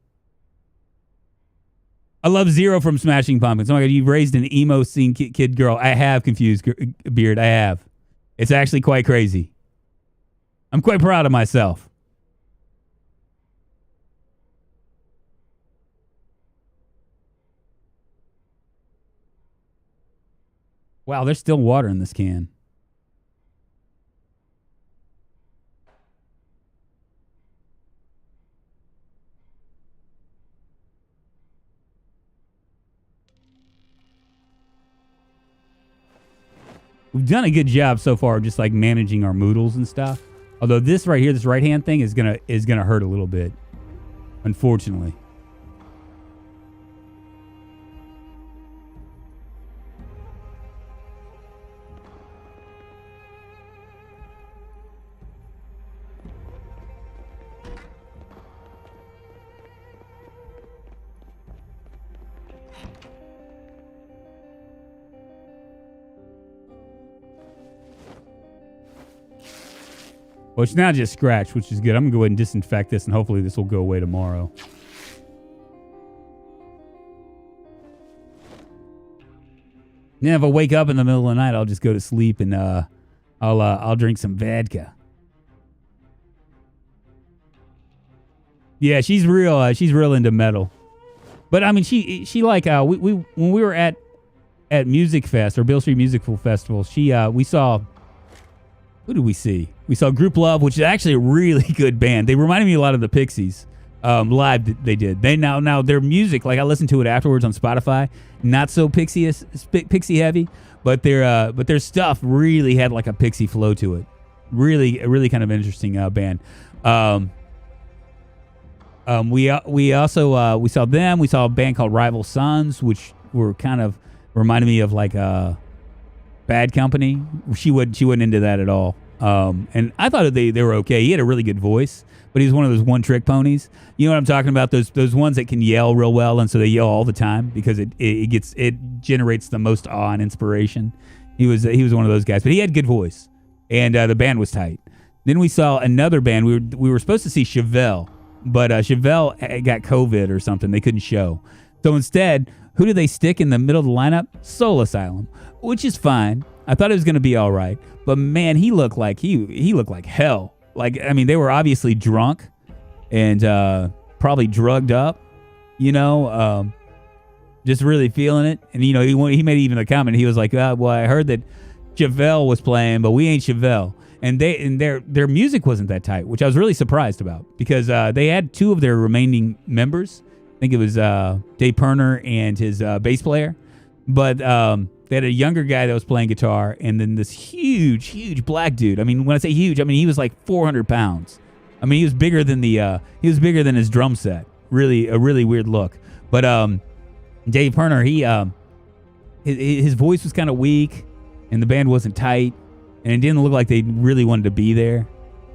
I love Zero from Smashing Pumpkins. Oh my God, you've raised an emo scene kid girl. I have confused Beard. I have. It's actually quite crazy. I'm quite proud of myself. Wow, there's still water in this can. We've done a good job so far just like managing our moodles and stuff. Although this right here, this right hand thing is gonna hurt a little bit, unfortunately. Well, it's now just scratched, which is good. I'm going to go ahead and disinfect this, and hopefully this will go away tomorrow. Then if I wake up in the middle of the night, I'll just go to sleep, and I'll drink some vodka. Yeah, she's real into metal. But I mean, she like we when we were at Music Fest or Beale Street Music Festival, we saw, who did we see? We saw Group Love, which is actually a really good band. They reminded me a lot of the Pixies. Live they did. They now their music, like I listened to it afterwards on Spotify, not so pixie heavy, but their stuff really had like a Pixie flow to it. Really, a really kind of interesting band. We also we saw them. We saw a band called Rival Sons, which were kind of reminded me of like Bad Company. She wasn't into that at all. And I thought they were okay. He had a really good voice, but he's one of those one trick ponies. You know what I'm talking about? Those ones that can yell real well, and so they yell all the time because it generates the most awe and inspiration. He was one of those guys, but he had good voice, and the band was tight. Then we saw another band. We were supposed to see Chevelle, but Chevelle got COVID or something. They couldn't show. So instead, who did they stick in the middle of the lineup? Soul Asylum, which is fine. I thought it was going to be all right, but man, he looked like he looked like hell. Like, I mean, they were obviously drunk and probably drugged up, you know, just really feeling it. And you know, he made even a comment. He was like, "Well, I heard that Chevelle was playing, but we ain't Chevelle." And their music wasn't that tight, which I was really surprised about because they had two of their remaining members. I think it was Dave Perner and his bass player, but they had a younger guy that was playing guitar, and then this huge black dude. I mean, when I say huge, I mean he was like 400 pounds. I mean, he was bigger than his drum set. Really, a really weird look. But Dave Perner, his voice was kind of weak, and the band wasn't tight. And it didn't look like they really wanted to be there,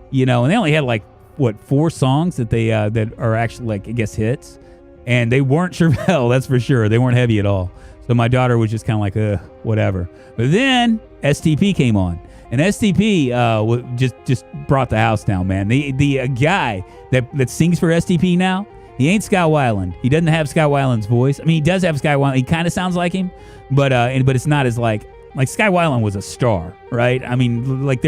you know. And they only had like 4 songs that they that are actually like I guess hits, and they weren't Chevelle, that's for sure. They weren't heavy at all. So my daughter was just kind of like whatever. But then STP came on, and STP just brought the house down, man. The guy that sings for STP now, he ain't Scott Weiland. He doesn't have Scott Weiland's voice. I mean, he does have Scott Weiland. He kind of sounds like him, but it's not as like Scott Weiland was a star, right? I mean, like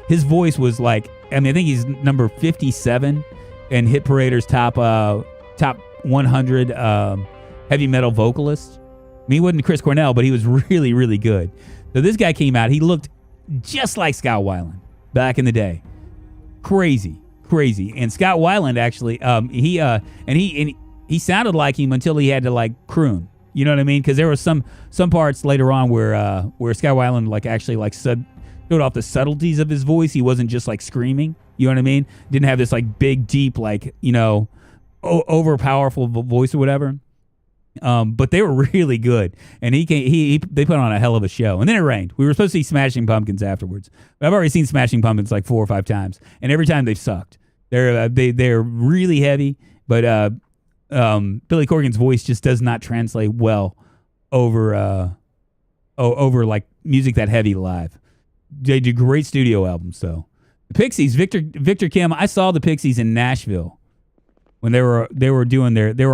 his voice was like, I mean, I think he's number 57 in Hit Parader's top 100 heavy metal vocalists. I mean, he wasn't Chris Cornell, but he was really, really good. So this guy came out. He looked just like Scott Weiland back in the day. Crazy. And Scott Weiland actually, he sounded like him until he had to like croon. You know what I mean? Because there were some parts later on where Scott Weiland like actually like showed off the subtleties of his voice. He wasn't just like screaming. You know what I mean? Didn't have this like big, deep, like, you know, overpowerful voice or whatever. But they were really good, and they put on a hell of a show. And then it rained. We were supposed to see Smashing Pumpkins afterwards. But I've already seen Smashing Pumpkins like 4 or 5 times, and every time they've sucked. They're really heavy, but Billy Corgan's voice just does not translate well over like music that heavy live. They do great studio albums though. The Pixies, Victor Kim. I saw the Pixies in Nashville when they were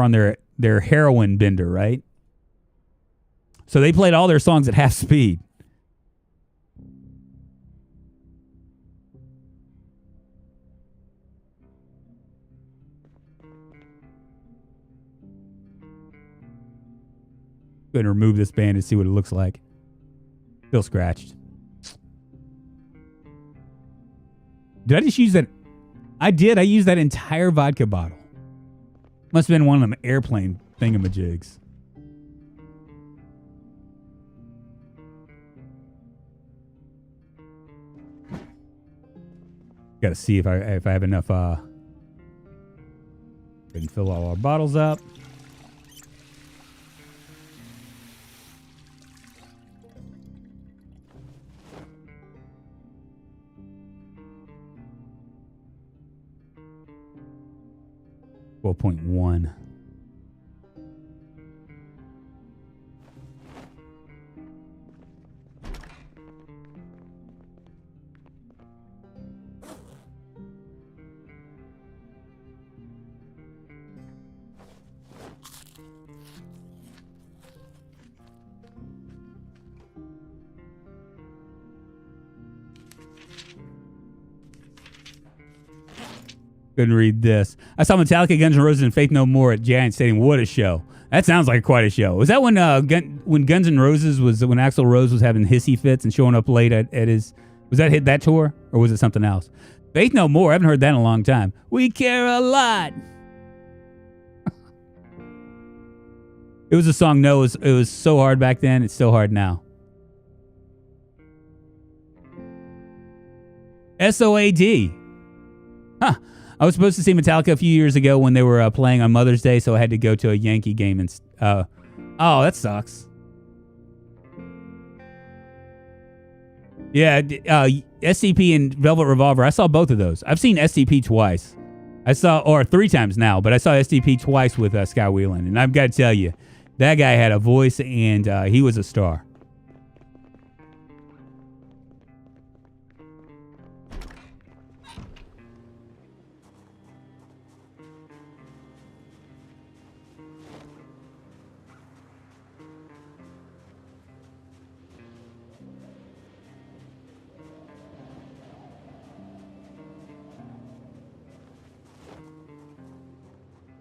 on their heroin bender, right? So they played all their songs at half speed. Go ahead and remove this band and see what it looks like. Still scratched. Did I just use that? I did. I used that entire vodka bottle. Must have been one of them airplane thingamajigs. Got to see if I have enough. Can fill all our bottles up. .1. Couldn't read this. I saw Metallica, Guns N' Roses, and Faith No More at Giant Stadium. What a show! That sounds like quite a show. Was that when Guns N' Roses was when Axl Rose was having hissy fits and showing up late at his? Was that hit that tour or was it something else? Faith No More. I haven't heard that in a long time. We care a lot. It was a song. No, it was so hard back then. It's still hard now. SOAD. Huh. I was supposed to see Metallica a few years ago when they were playing on Mother's Day, so I had to go to a Yankee game. And oh, that sucks. Yeah, SCP and Velvet Revolver. I saw both of those. I've seen SCP twice. Or 3 times now, but I saw SCP twice with Scott Whelan. And I've got to tell you, that guy had a voice and he was a star.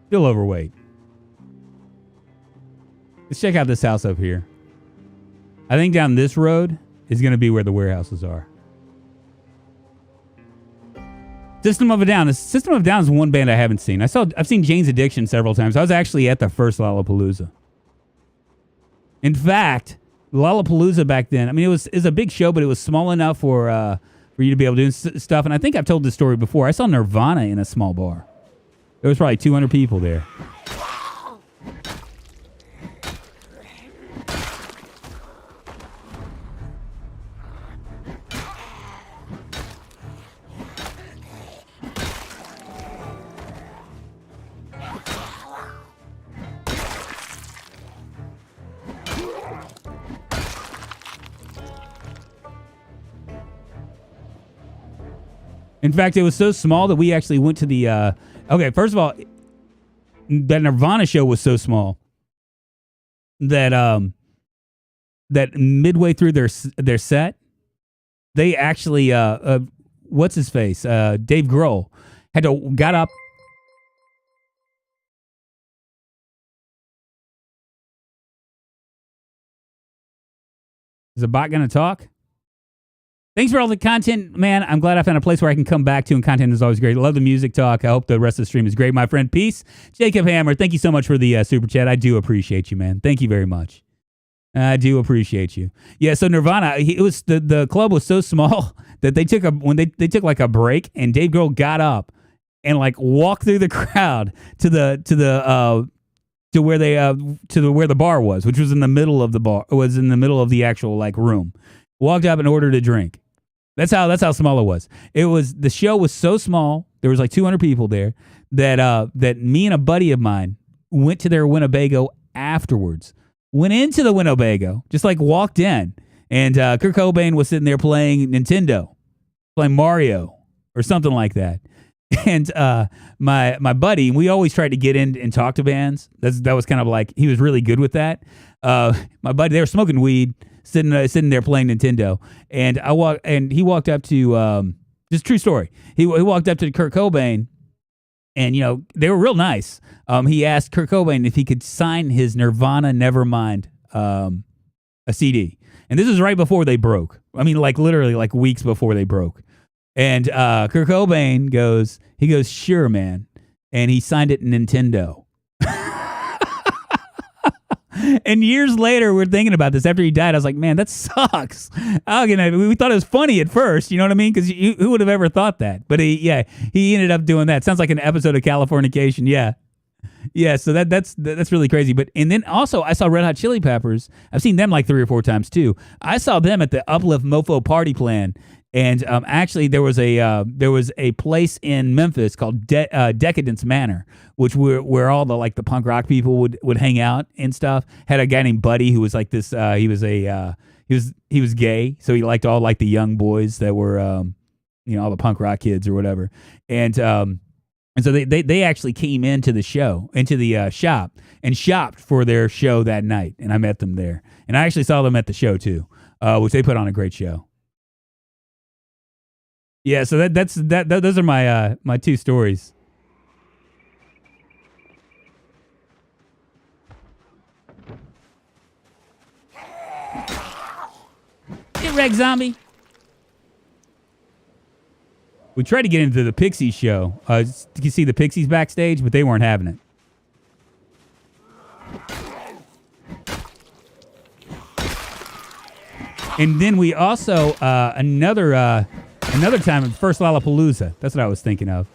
Still overweight. Let's check out this house up here. I think down this road is going to be where the warehouses are. System of a Down. System of a Down is one band I haven't seen. I've seen Jane's Addiction several times. I was actually at the first Lollapalooza. In fact, Lollapalooza back then, I mean, it was a big show, but it was small enough for you to be able to do stuff. And I think I've told this story before. I saw Nirvana in a small bar. There was probably 200 people there. In fact, it was so small that we actually went to the... okay, first of all, that Nirvana show was so small that that midway through their set, they actually... what's his face? Dave Grohl got up... Is the bot going to talk? Thanks for all the content, man. I'm glad I found a place where I can come back to, and content is always great. I love the music talk. I hope the rest of the stream is great. My friend, peace. Jacob Hammer, thank you so much for the super chat. I do appreciate you, man. Thank you very much. I do appreciate you. Yeah, so Nirvana, the club was so small that they took like a break, and Dave Grohl got up and like walked through the crowd to where the bar was, which was in the middle of the bar. It was in the middle of the actual like room. Walked up and ordered a drink. That's how small it was. The show was so small. There was like 200 people there that me and a buddy of mine went to their Winnebago afterwards. Went into the Winnebago, just like walked in, and Kurt Cobain was sitting there playing Nintendo, playing Mario or something like that. And my buddy, we always tried to get in and talk to bands. That was kind of like, he was really good with that. My buddy, they were smoking weed, sitting there playing Nintendo, and he walked up to just true story. He walked up to Kurt Cobain, and they were real nice. He asked Kurt Cobain if he could sign his Nirvana Nevermind a CD, and this was right before they broke. I mean, like literally like weeks before they broke. And Kurt Cobain goes, sure, man, and he signed it in Nintendo. And years later, we're thinking about this. After he died, I was like, man, that sucks. We thought it was funny at first, you know what I mean? Because who would have ever thought that? But he ended up doing that. Sounds like an episode of Californication. Yeah. So that's really crazy. But and then also I saw Red Hot Chili Peppers. I've seen them like 3 or 4 times too. I saw them at the Uplift Mofo Party Plan. And actually, there was a place in Memphis called Decadence Manor, which where all the punk rock people would hang out and stuff. Had a guy named Buddy who was like this. He was gay, so he liked all like the young boys that were all the punk rock kids or whatever. And so they actually came into the shop and shopped for their show that night, and I met them there. And I actually saw them at the show too, which they put on a great show. Yeah, so those are my 2 stories. Get wrecked, zombie. We tried to get into the Pixies show. You can see the Pixies backstage, but they weren't having it. And then we also another time at First Lollapalooza. That's what I was thinking of.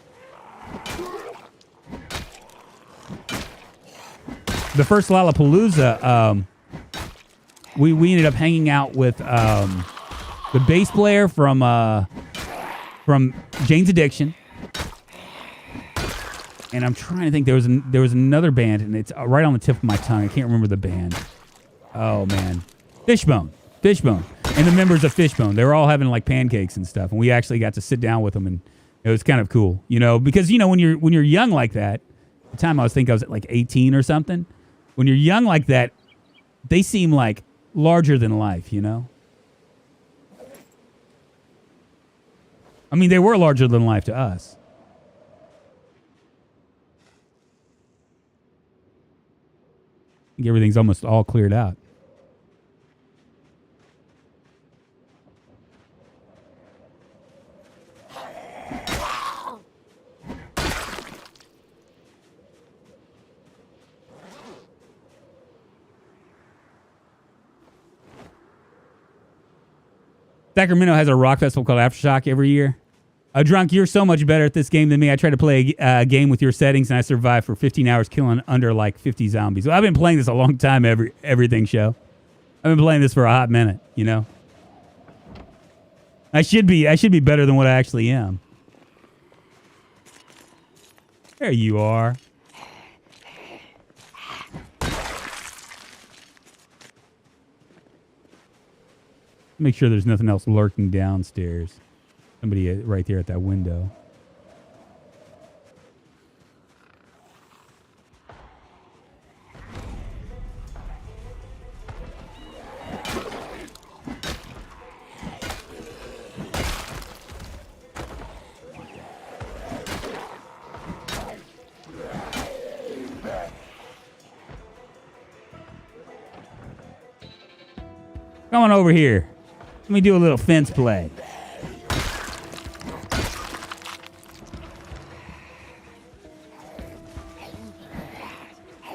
The first Lollapalooza, we ended up hanging out with the bass player from Jane's Addiction, and I'm trying to think. There was another band, and it's right on the tip of my tongue. I can't remember the band. Oh man, Fishbone, and the members of Fishbone. They were all having like pancakes and stuff, and we actually got to sit down with them, and it was kind of cool, you know, because you know when you're young like that. The time I was at like 18 or something. When you're young like that, they seem like larger than life, you know? I mean, they were larger than life to us. I think everything's almost all cleared out. Sacramento has a rock festival called Aftershock every year. Drunk, you're so much better at this game than me. I tried to play a game with your settings, and I survived for 15 hours killing under like 50 zombies. Well, I've been playing this a long time, everything show. I've been playing this for a hot minute, you know? I should be better than what I actually am. There you are. Make sure there's nothing else lurking downstairs. Somebody right there at that window. Come on over here. Let me do a little fence play.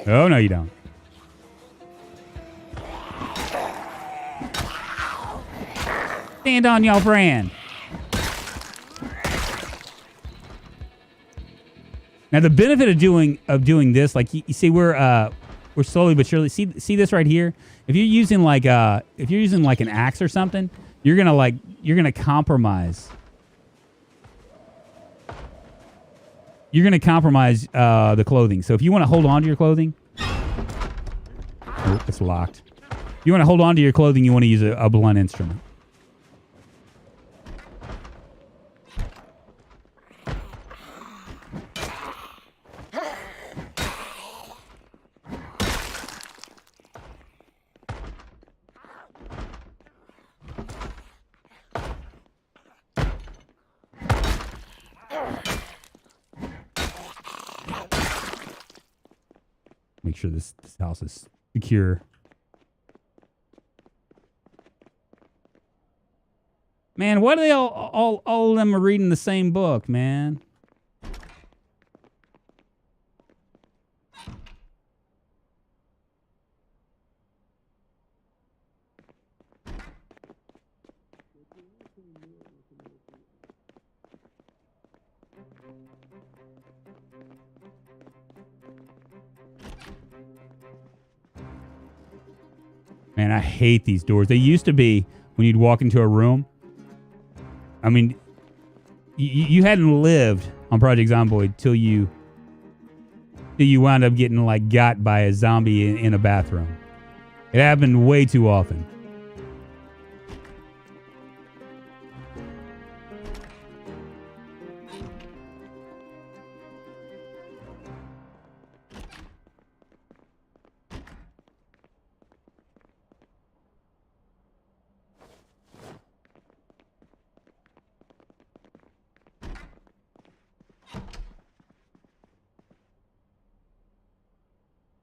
Oh, no, you don't. Stand on your friend. Now, the benefit of doing this, like you see, we're slowly but surely see this right here. If you're using like an axe or something, you're gonna compromise. You're gonna compromise the clothing. So if you want to hold on to your clothing, oh, it's locked. If you want to hold on to your clothing, you want to use a blunt instrument. Make sure this house is secure. Man, why do they all of them are reading the same book, man? Man, I hate these doors. They used to be when you'd walk into a room. I mean, you hadn't lived on Project Zomboid till you wound up getting like got by a zombie in a bathroom. It happened way too often.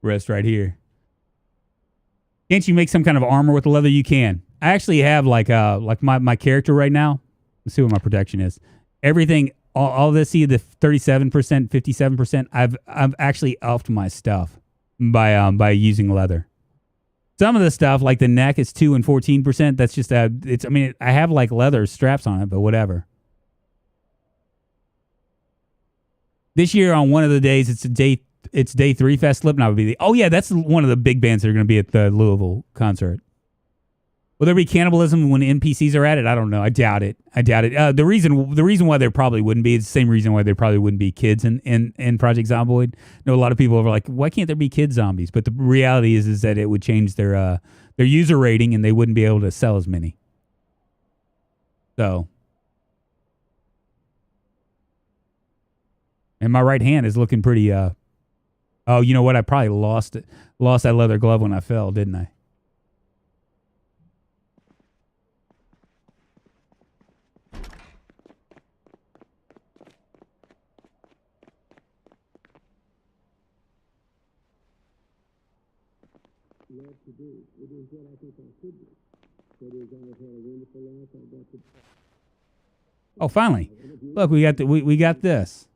Rest right here. Can't you make some kind of armor with the leather? You can. I actually have like my character right now. Let's see what my protection is. Everything, all this, see the 37%, 57%. I've actually upped my stuff by using leather. Some of the stuff, like the neck, is 2 and 14%. That's just it's. I mean, I have like leather straps on it, but whatever. This year on one of the days, it's day 3 fest. Slipknot would be oh yeah, that's one of the big bands that are going to be at the Louisville concert. Will there be cannibalism when NPCs are at it? I don't know. I doubt it. The reason why there probably wouldn't be is the same reason why there probably wouldn't be kids in Project Zomboid. I know a lot of people are like, why can't there be kid zombies? But the reality is that it would change their user rating and they wouldn't be able to sell as many. So, and my right hand is looking pretty. Oh, you know what? I probably lost that leather glove when I fell, didn't I? Oh, finally! Look, we got this.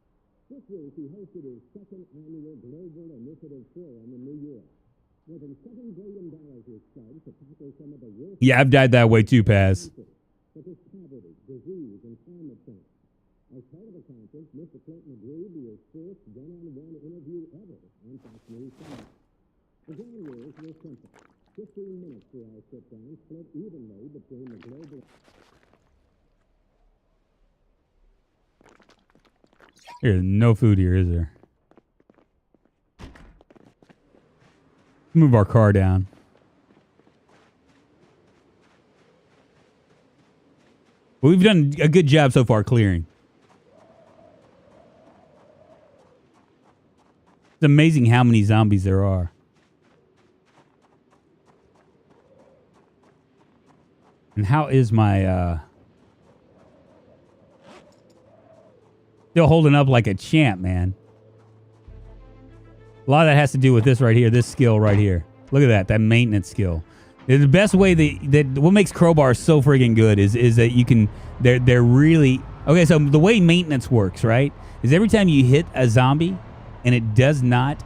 Yeah, I've died that way too, Paz. There's no food here, is there? Move our car down. Well, we've done a good job so far clearing. It's amazing how many zombies there are. And how is my still holding up like a champ, man. A lot of that has to do with this right here, this skill right here. Look at that maintenance skill. The best way that what makes crowbars so friggin' good is that you can they're really okay. So the way maintenance works, right, is every time you hit a zombie and it does not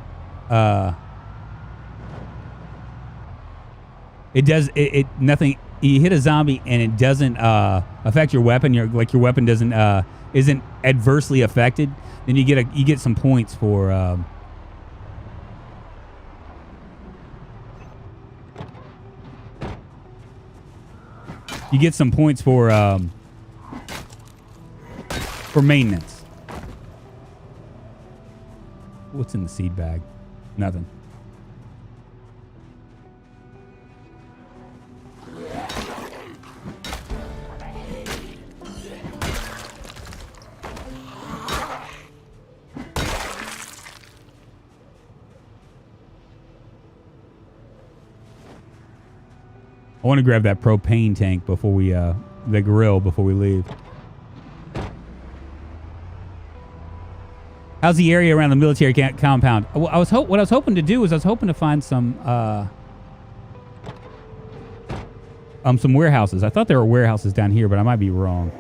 nothing. You hit a zombie and it doesn't affect your weapon. Your weapon doesn't isn't adversely affected. Then you get some points for. You get some points for maintenance. What's in the seed bag? Nothing. I want to grab that propane tank before we, the grill before we leave. How's the area around the military compound? What I was hoping to do is I was hoping to find some warehouses. I thought there were warehouses down here, but I might be wrong.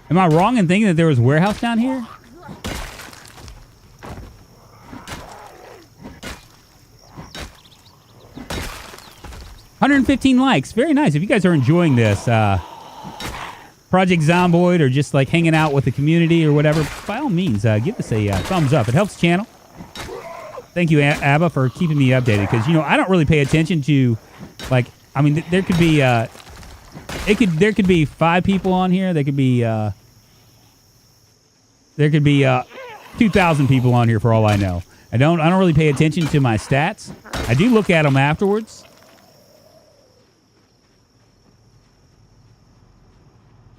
Am I wrong in thinking that there was a warehouse down here? $115 likes. Very nice. If you guys are enjoying this, Project Zomboid, or just like hanging out with the community or whatever, by all means, give us a thumbs up. It helps the channel. Thank you, Abba, for keeping me updated. Because, I don't really pay attention to, like, I mean, there could be, there could be 5 people on here. There could be There could be 2,000 people on here for all I know. I don't really pay attention to my stats. I do look at them afterwards.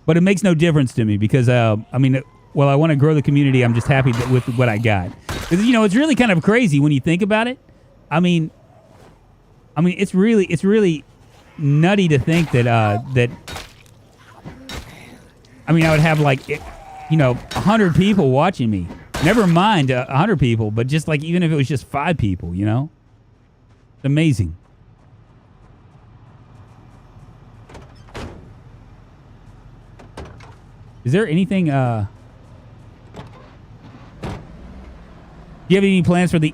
But it makes no difference to me because, I mean, well, I want to grow the community. I'm just happy with what I got. Because, you know, it's really kind of crazy when you think about it. I mean, it's really nutty to think that, I mean, I would have like, you know, 100 people watching me. Never mind 100 people, but just like, even if it was just 5 people, you know? It's amazing. Is there anything, do you have any plans for the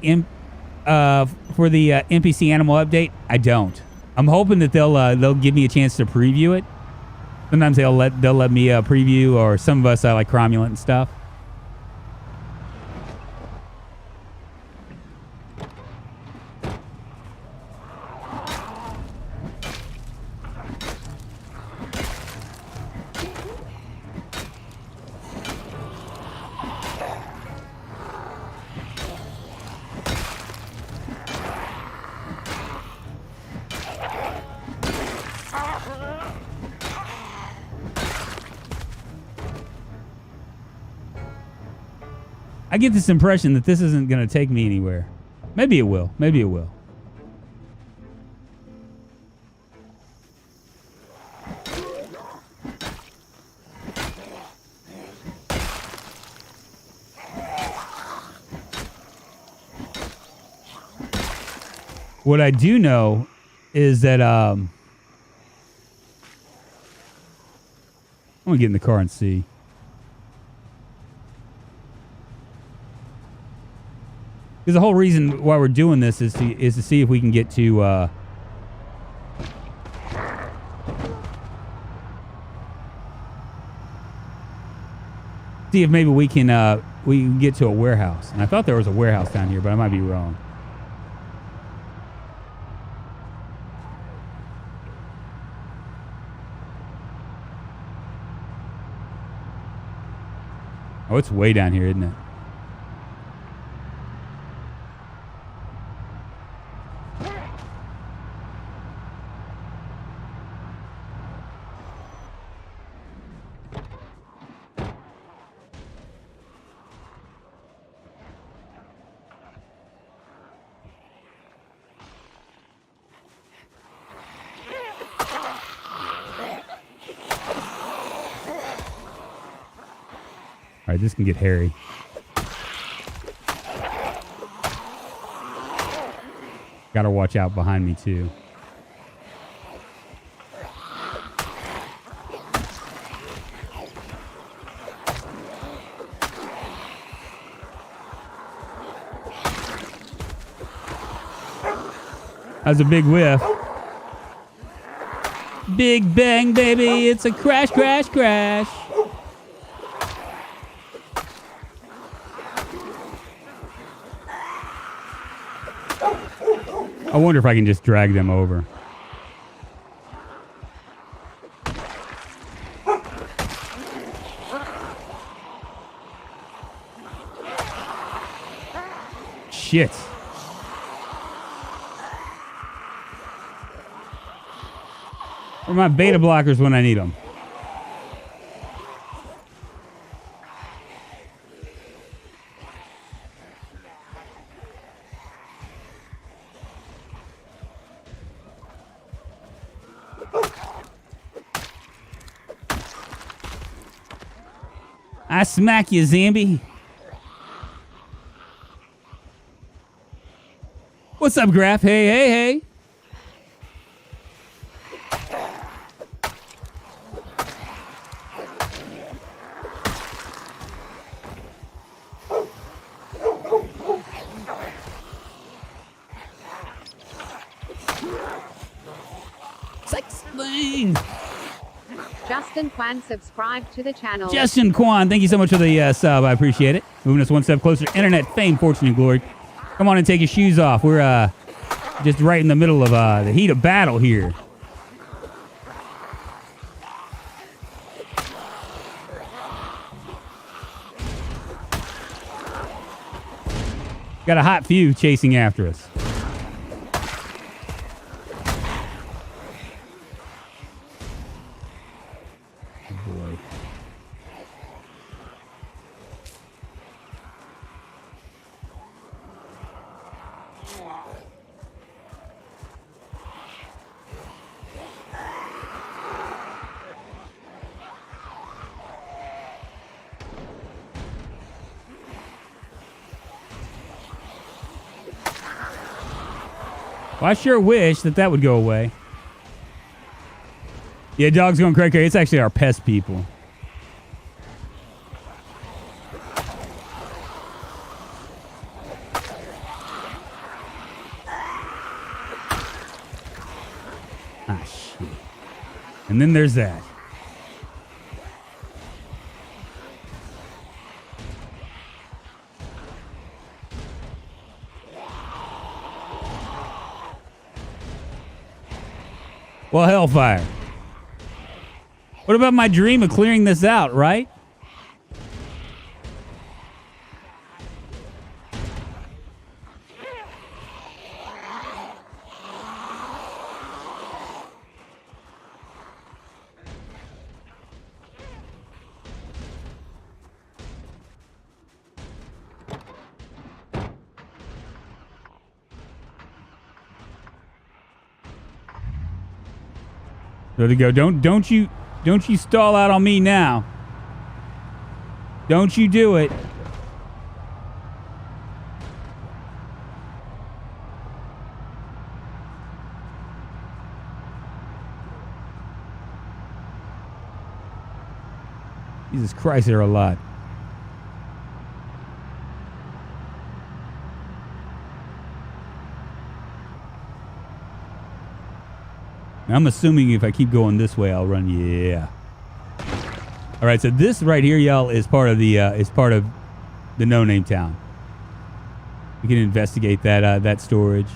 NPC animal update? I don't. I'm hoping that they'll give me a chance to preview it. Sometimes they'll let me preview, or some of us like Cromulent and stuff. I get this impression that this isn't going to take me anywhere. Maybe it will. Maybe it will. What I do know is that I'm going to get in the car and see. Because the whole reason why we're doing this is to see if we can get to see if maybe we can get to a warehouse. And I thought there was a warehouse down here, but I might be wrong. Oh, it's way down here, isn't it? All right, this can get hairy. Gotta watch out behind me, too. That's a big whiff. Big bang, baby. It's a crash, crash, crash. I wonder if I can just drag them over. Shit. Where are my beta blockers when I need them? I smack you, Zambi. What's up, Graph? Hey, hey, hey. Sex thing. Justin Kwan subscribed to the channel. Justin Kwan, thank you so much for the sub. I appreciate it. Moving us one step closer to internet fame, fortune, and glory. Come on and take your shoes off. We're just right in the middle of the heat of battle here. Got a hot few chasing after us. Oh boy. Well, I sure wish that would go away. Yeah, dog's going cray-cray. It's actually our pest people. Ah, shit. And then there's that. Well, hellfire. What about my dream of clearing this out, right? There we go. Don't you stall out on me now. Don't you do it. Jesus Christ, there are a lot. I'm assuming if I keep going this way, I'll run. Yeah. All right. So this right here, y'all, is part of the No Name Town. We can investigate that storage.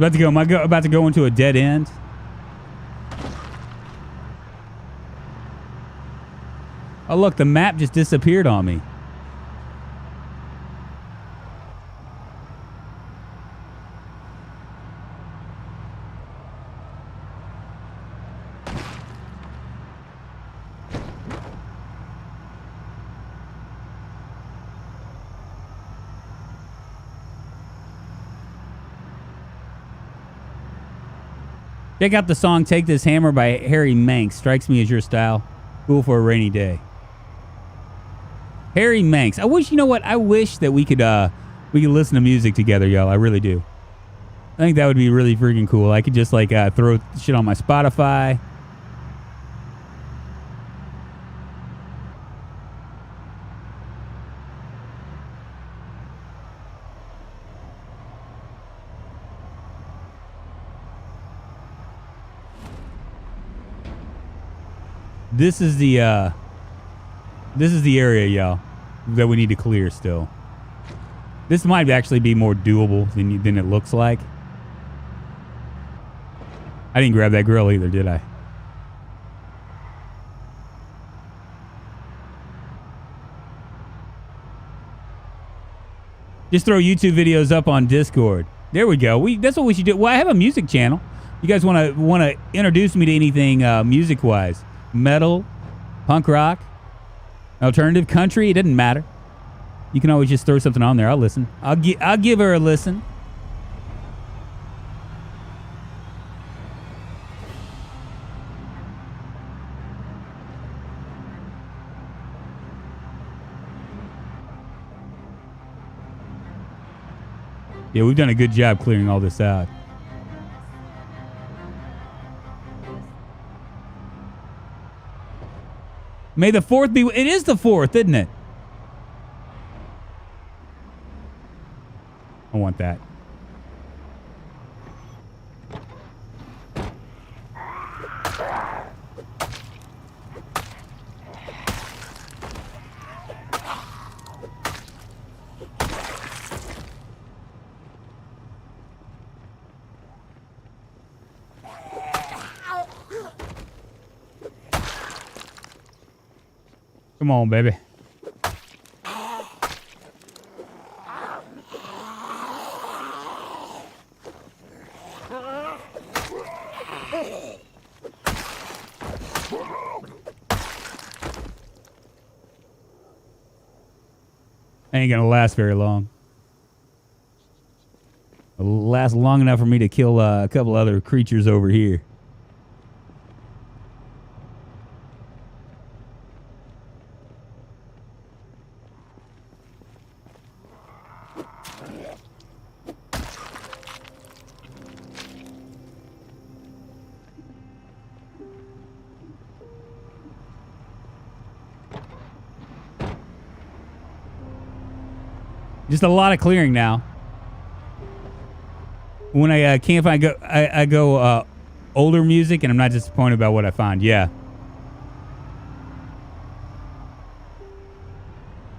Am I about to go into a dead end? Oh, look, the map just disappeared on me. Check out the song Take This Hammer by Harry Manx. Strikes me as your style. Cool for a rainy day. Harry Manx. I wish, you know what? I wish that we could listen to music together, y'all. I really do. I think that would be really freaking cool. I could just throw shit on my Spotify. This is the area, y'all, that we need to clear still. This might actually be more doable than it looks like. I didn't grab that grill either, did I? Just throw YouTube videos up on Discord. There we go. That's what we should do. Well, I have a music channel. You guys want to introduce me to anything music-wise? Metal, punk rock, alternative country, it doesn't matter. You can always just throw something on there. I'll listen. I'll give her a listen. Yeah, we've done a good job clearing all this out. May the 4th be... It is the 4th, isn't it? I want that. Come on, baby. Ain't gonna last very long. It'll last long enough for me to kill a couple other creatures over here. Just a lot of clearing now. When I can't find, I go older music, and I'm not disappointed about what I find. Yeah.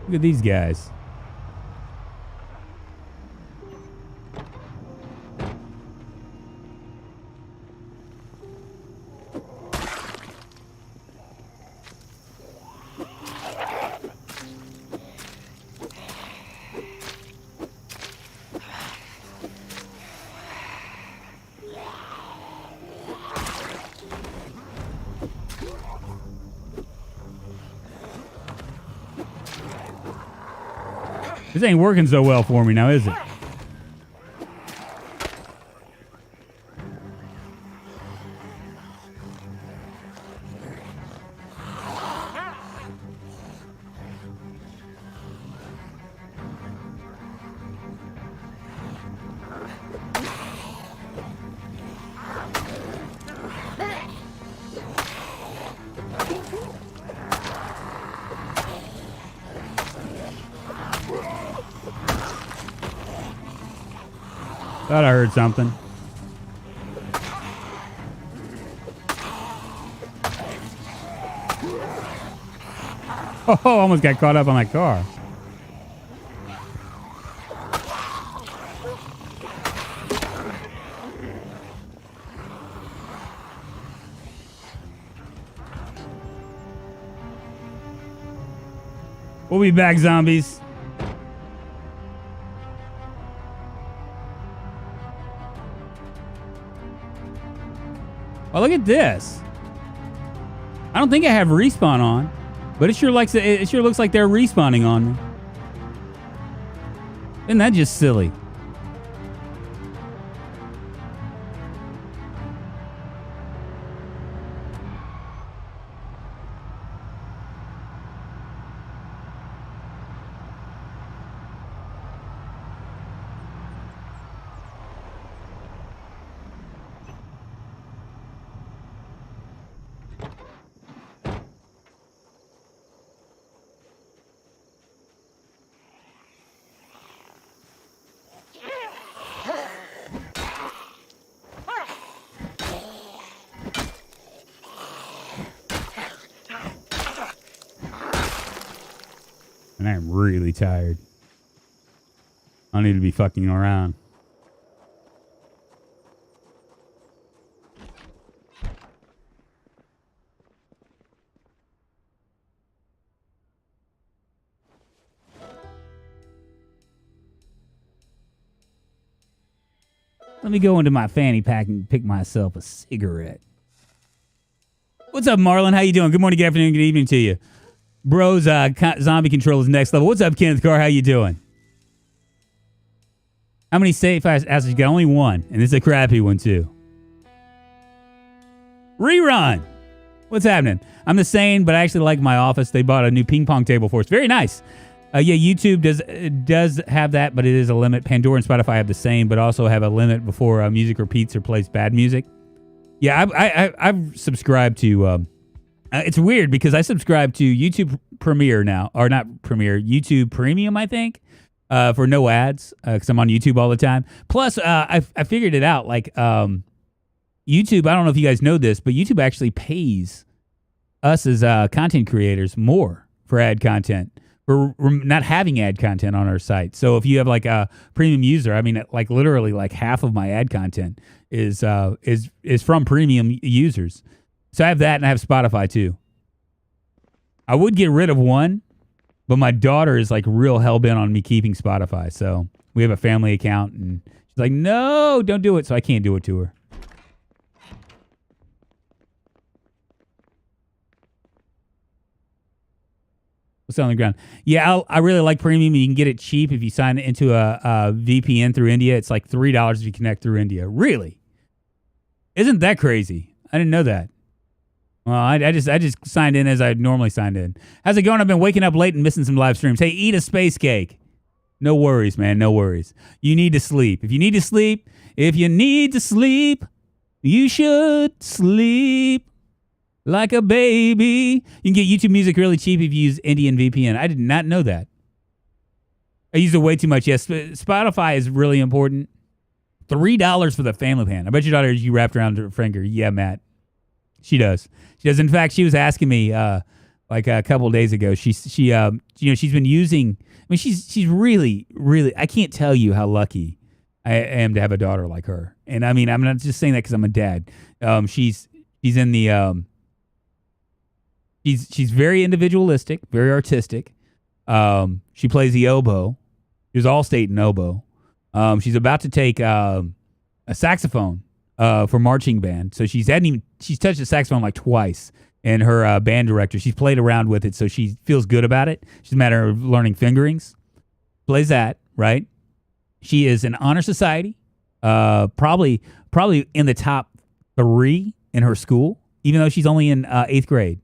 Look at these guys. This ain't working so well for me now, is it? Thought I heard something. Oh, almost got caught up on my car. We'll be back, zombies. Oh, look at this. I don't think I have respawn on, but it sure looks like they're respawning on me. Isn't that just silly? And I'm really tired. I don't need to be fucking around. Let me go into my fanny pack and pick myself a cigarette. What's up, Marlon? How you doing? Good morning, good afternoon, good evening to you. Bros, zombie control is next level. What's up, Kenneth Carr? How you doing? How many safe assets you got? Only one, and this is a crappy one, too. Rerun! What's happening? I'm the same, but I actually like my office. They bought a new ping pong table for us. Very nice. Yeah, YouTube does have that, but it is a limit. Pandora and Spotify have the same, but also have a limit before music repeats or plays bad music. Yeah, I've subscribed to... it's weird because I subscribe to YouTube Premiere now, or not Premiere, YouTube Premium, I think. for no ads because I'm on YouTube all the time. Plus, I figured it out. Like YouTube, I don't know if you guys know this, but YouTube actually pays us as content creators more for ad content. For not having ad content on our site. So if you have like a premium user, I mean, like literally like half of my ad content is from premium users. So I have that and I have Spotify too. I would get rid of one, but my daughter is like real hell-bent on me keeping Spotify. So we have a family account and she's like, no, don't do it. So I can't do it to her. What's on the ground? Yeah, I really like premium. You can get it cheap if you sign into a VPN through India. It's like $3 if you connect through India. Really? Isn't that crazy? I didn't know that. Well, I just signed in as I normally signed in. How's it going? I've been waking up late and missing some live streams. Hey, eat a space cake. No worries, man. No worries. You need to sleep. If you need to sleep, you should sleep. Like a baby. You can get YouTube music really cheap if you use Indian VPN. I did not know that. I use it way too much. Yes, Spotify is really important. $3 for the family plan. I bet your daughter you wrapped around her finger. Yeah, Matt. She does. She does. In fact, she was asking me like a couple of days ago. She's been using. I mean, she's really, really. I can't tell you how lucky I am to have a daughter like her. And I mean, I'm not just saying that because I'm a dad. She's in the. She's very individualistic, very artistic. She plays the oboe. She was all-state in oboe. She's about to take a saxophone for marching band. So she's touched the saxophone like twice. And her band director, she's played around with it, so she feels good about it. She's a matter of learning fingerings. Plays that, right? She is an honor society, probably in the top 3 in her school, even though she's only in 8th grade.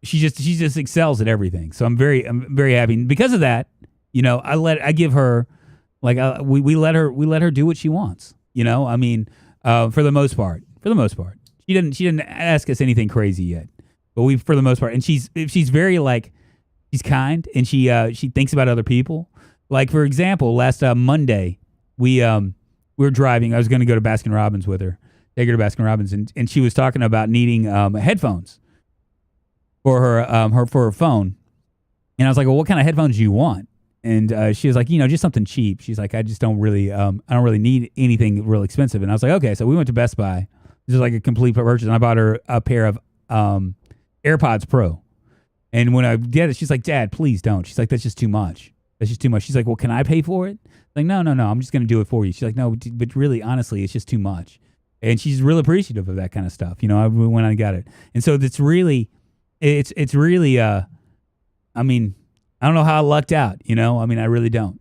She just excels at everything. So I'm very happy. And because of that, I give her like we let her do what she wants. I mean, for the most part, she didn't ask us anything crazy yet, but for the most part, and she's very like, she's kind and she thinks about other people. Like for example, last Monday we were driving. I was going to go to Baskin Robbins with her, take her to Baskin Robbins, and she was talking about needing headphones for her phone. And I was like, well, what kind of headphones do you want? And she was like, just something cheap. She's like, I don't really need anything real expensive. And I was like, okay. So we went to Best Buy. This is like a complete purchase. And I bought her a pair of AirPods Pro. And when I did it, she's like, Dad, please don't. She's like, that's just too much. She's like, well, can I pay for it? Like, no. I'm just going to do it for you. She's like, no, but really, honestly, it's just too much. And she's really appreciative of that kind of stuff. When I got it. And so it's really, I mean, I don't know how I lucked out, I mean, I really don't.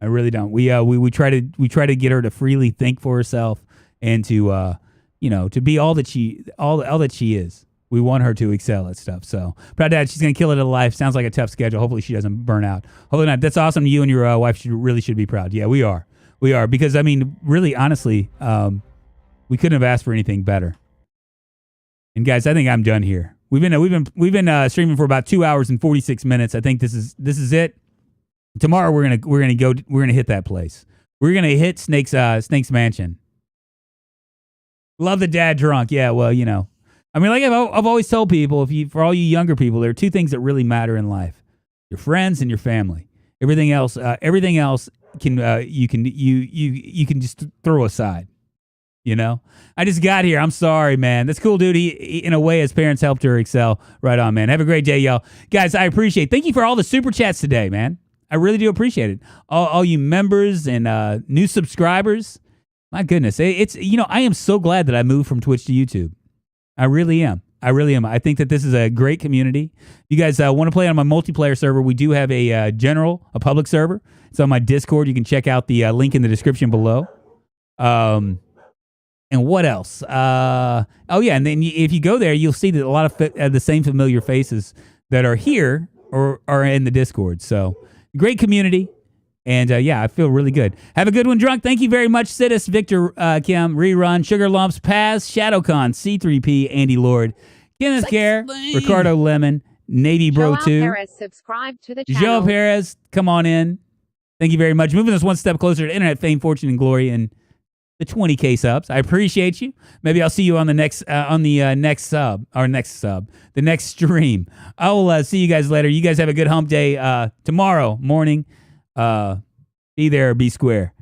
We try to get her to freely think for herself and to, to be all that she is. We want her to excel at stuff. So, proud dad, she's going to kill it at life. Sounds like a tough schedule. Hopefully she doesn't burn out. Hopefully not. That's awesome. You and your wife should be proud. Yeah, we are. Because I mean, really, honestly, we couldn't have asked for anything better. And guys, I think I'm done here. We've been streaming for about 2 hours and 46 minutes. I think this is it. Tomorrow we're gonna hit that place. We're gonna hit Snake's mansion. Love the dad drunk. Yeah, well, I mean, like I've always told people, for all you younger people, there are 2 things that really matter in life: your friends and your family. Everything else can you can just throw aside. I just got here. I'm sorry, man. That's cool, dude. He, in a way, his parents helped her excel. Right on, man. Have a great day, y'all. Guys, I appreciate it. Thank you for all the super chats today, man. I really do appreciate it. All you members and new subscribers. My goodness. It's I am so glad that I moved from Twitch to YouTube. I really am. I think that this is a great community. If you guys want to play on my multiplayer server, we do have a public server. It's on my Discord. You can check out the link in the description below. And what else? And then if you go there, you'll see that a lot of the same familiar faces that are here or are in the Discord. So, great community. And I feel really good. Have a good one, Drunk. Thank you very much, Sidus, Victor, Kim, Rerun, Sugar Lumps, Paz, ShadowCon, C3P, Andy Lord, Kenneth Gare, Ricardo Lemon, Navy Bro Joao 2. Perez subscribe to the Joe channel. Perez, come on in. Thank you very much. Moving us one step closer to internet fame, fortune, and glory, and the 20K subs. I appreciate you. Maybe I'll see you on the next the next stream. I will see you guys later. You guys have a good hump day tomorrow morning. Be there, be square.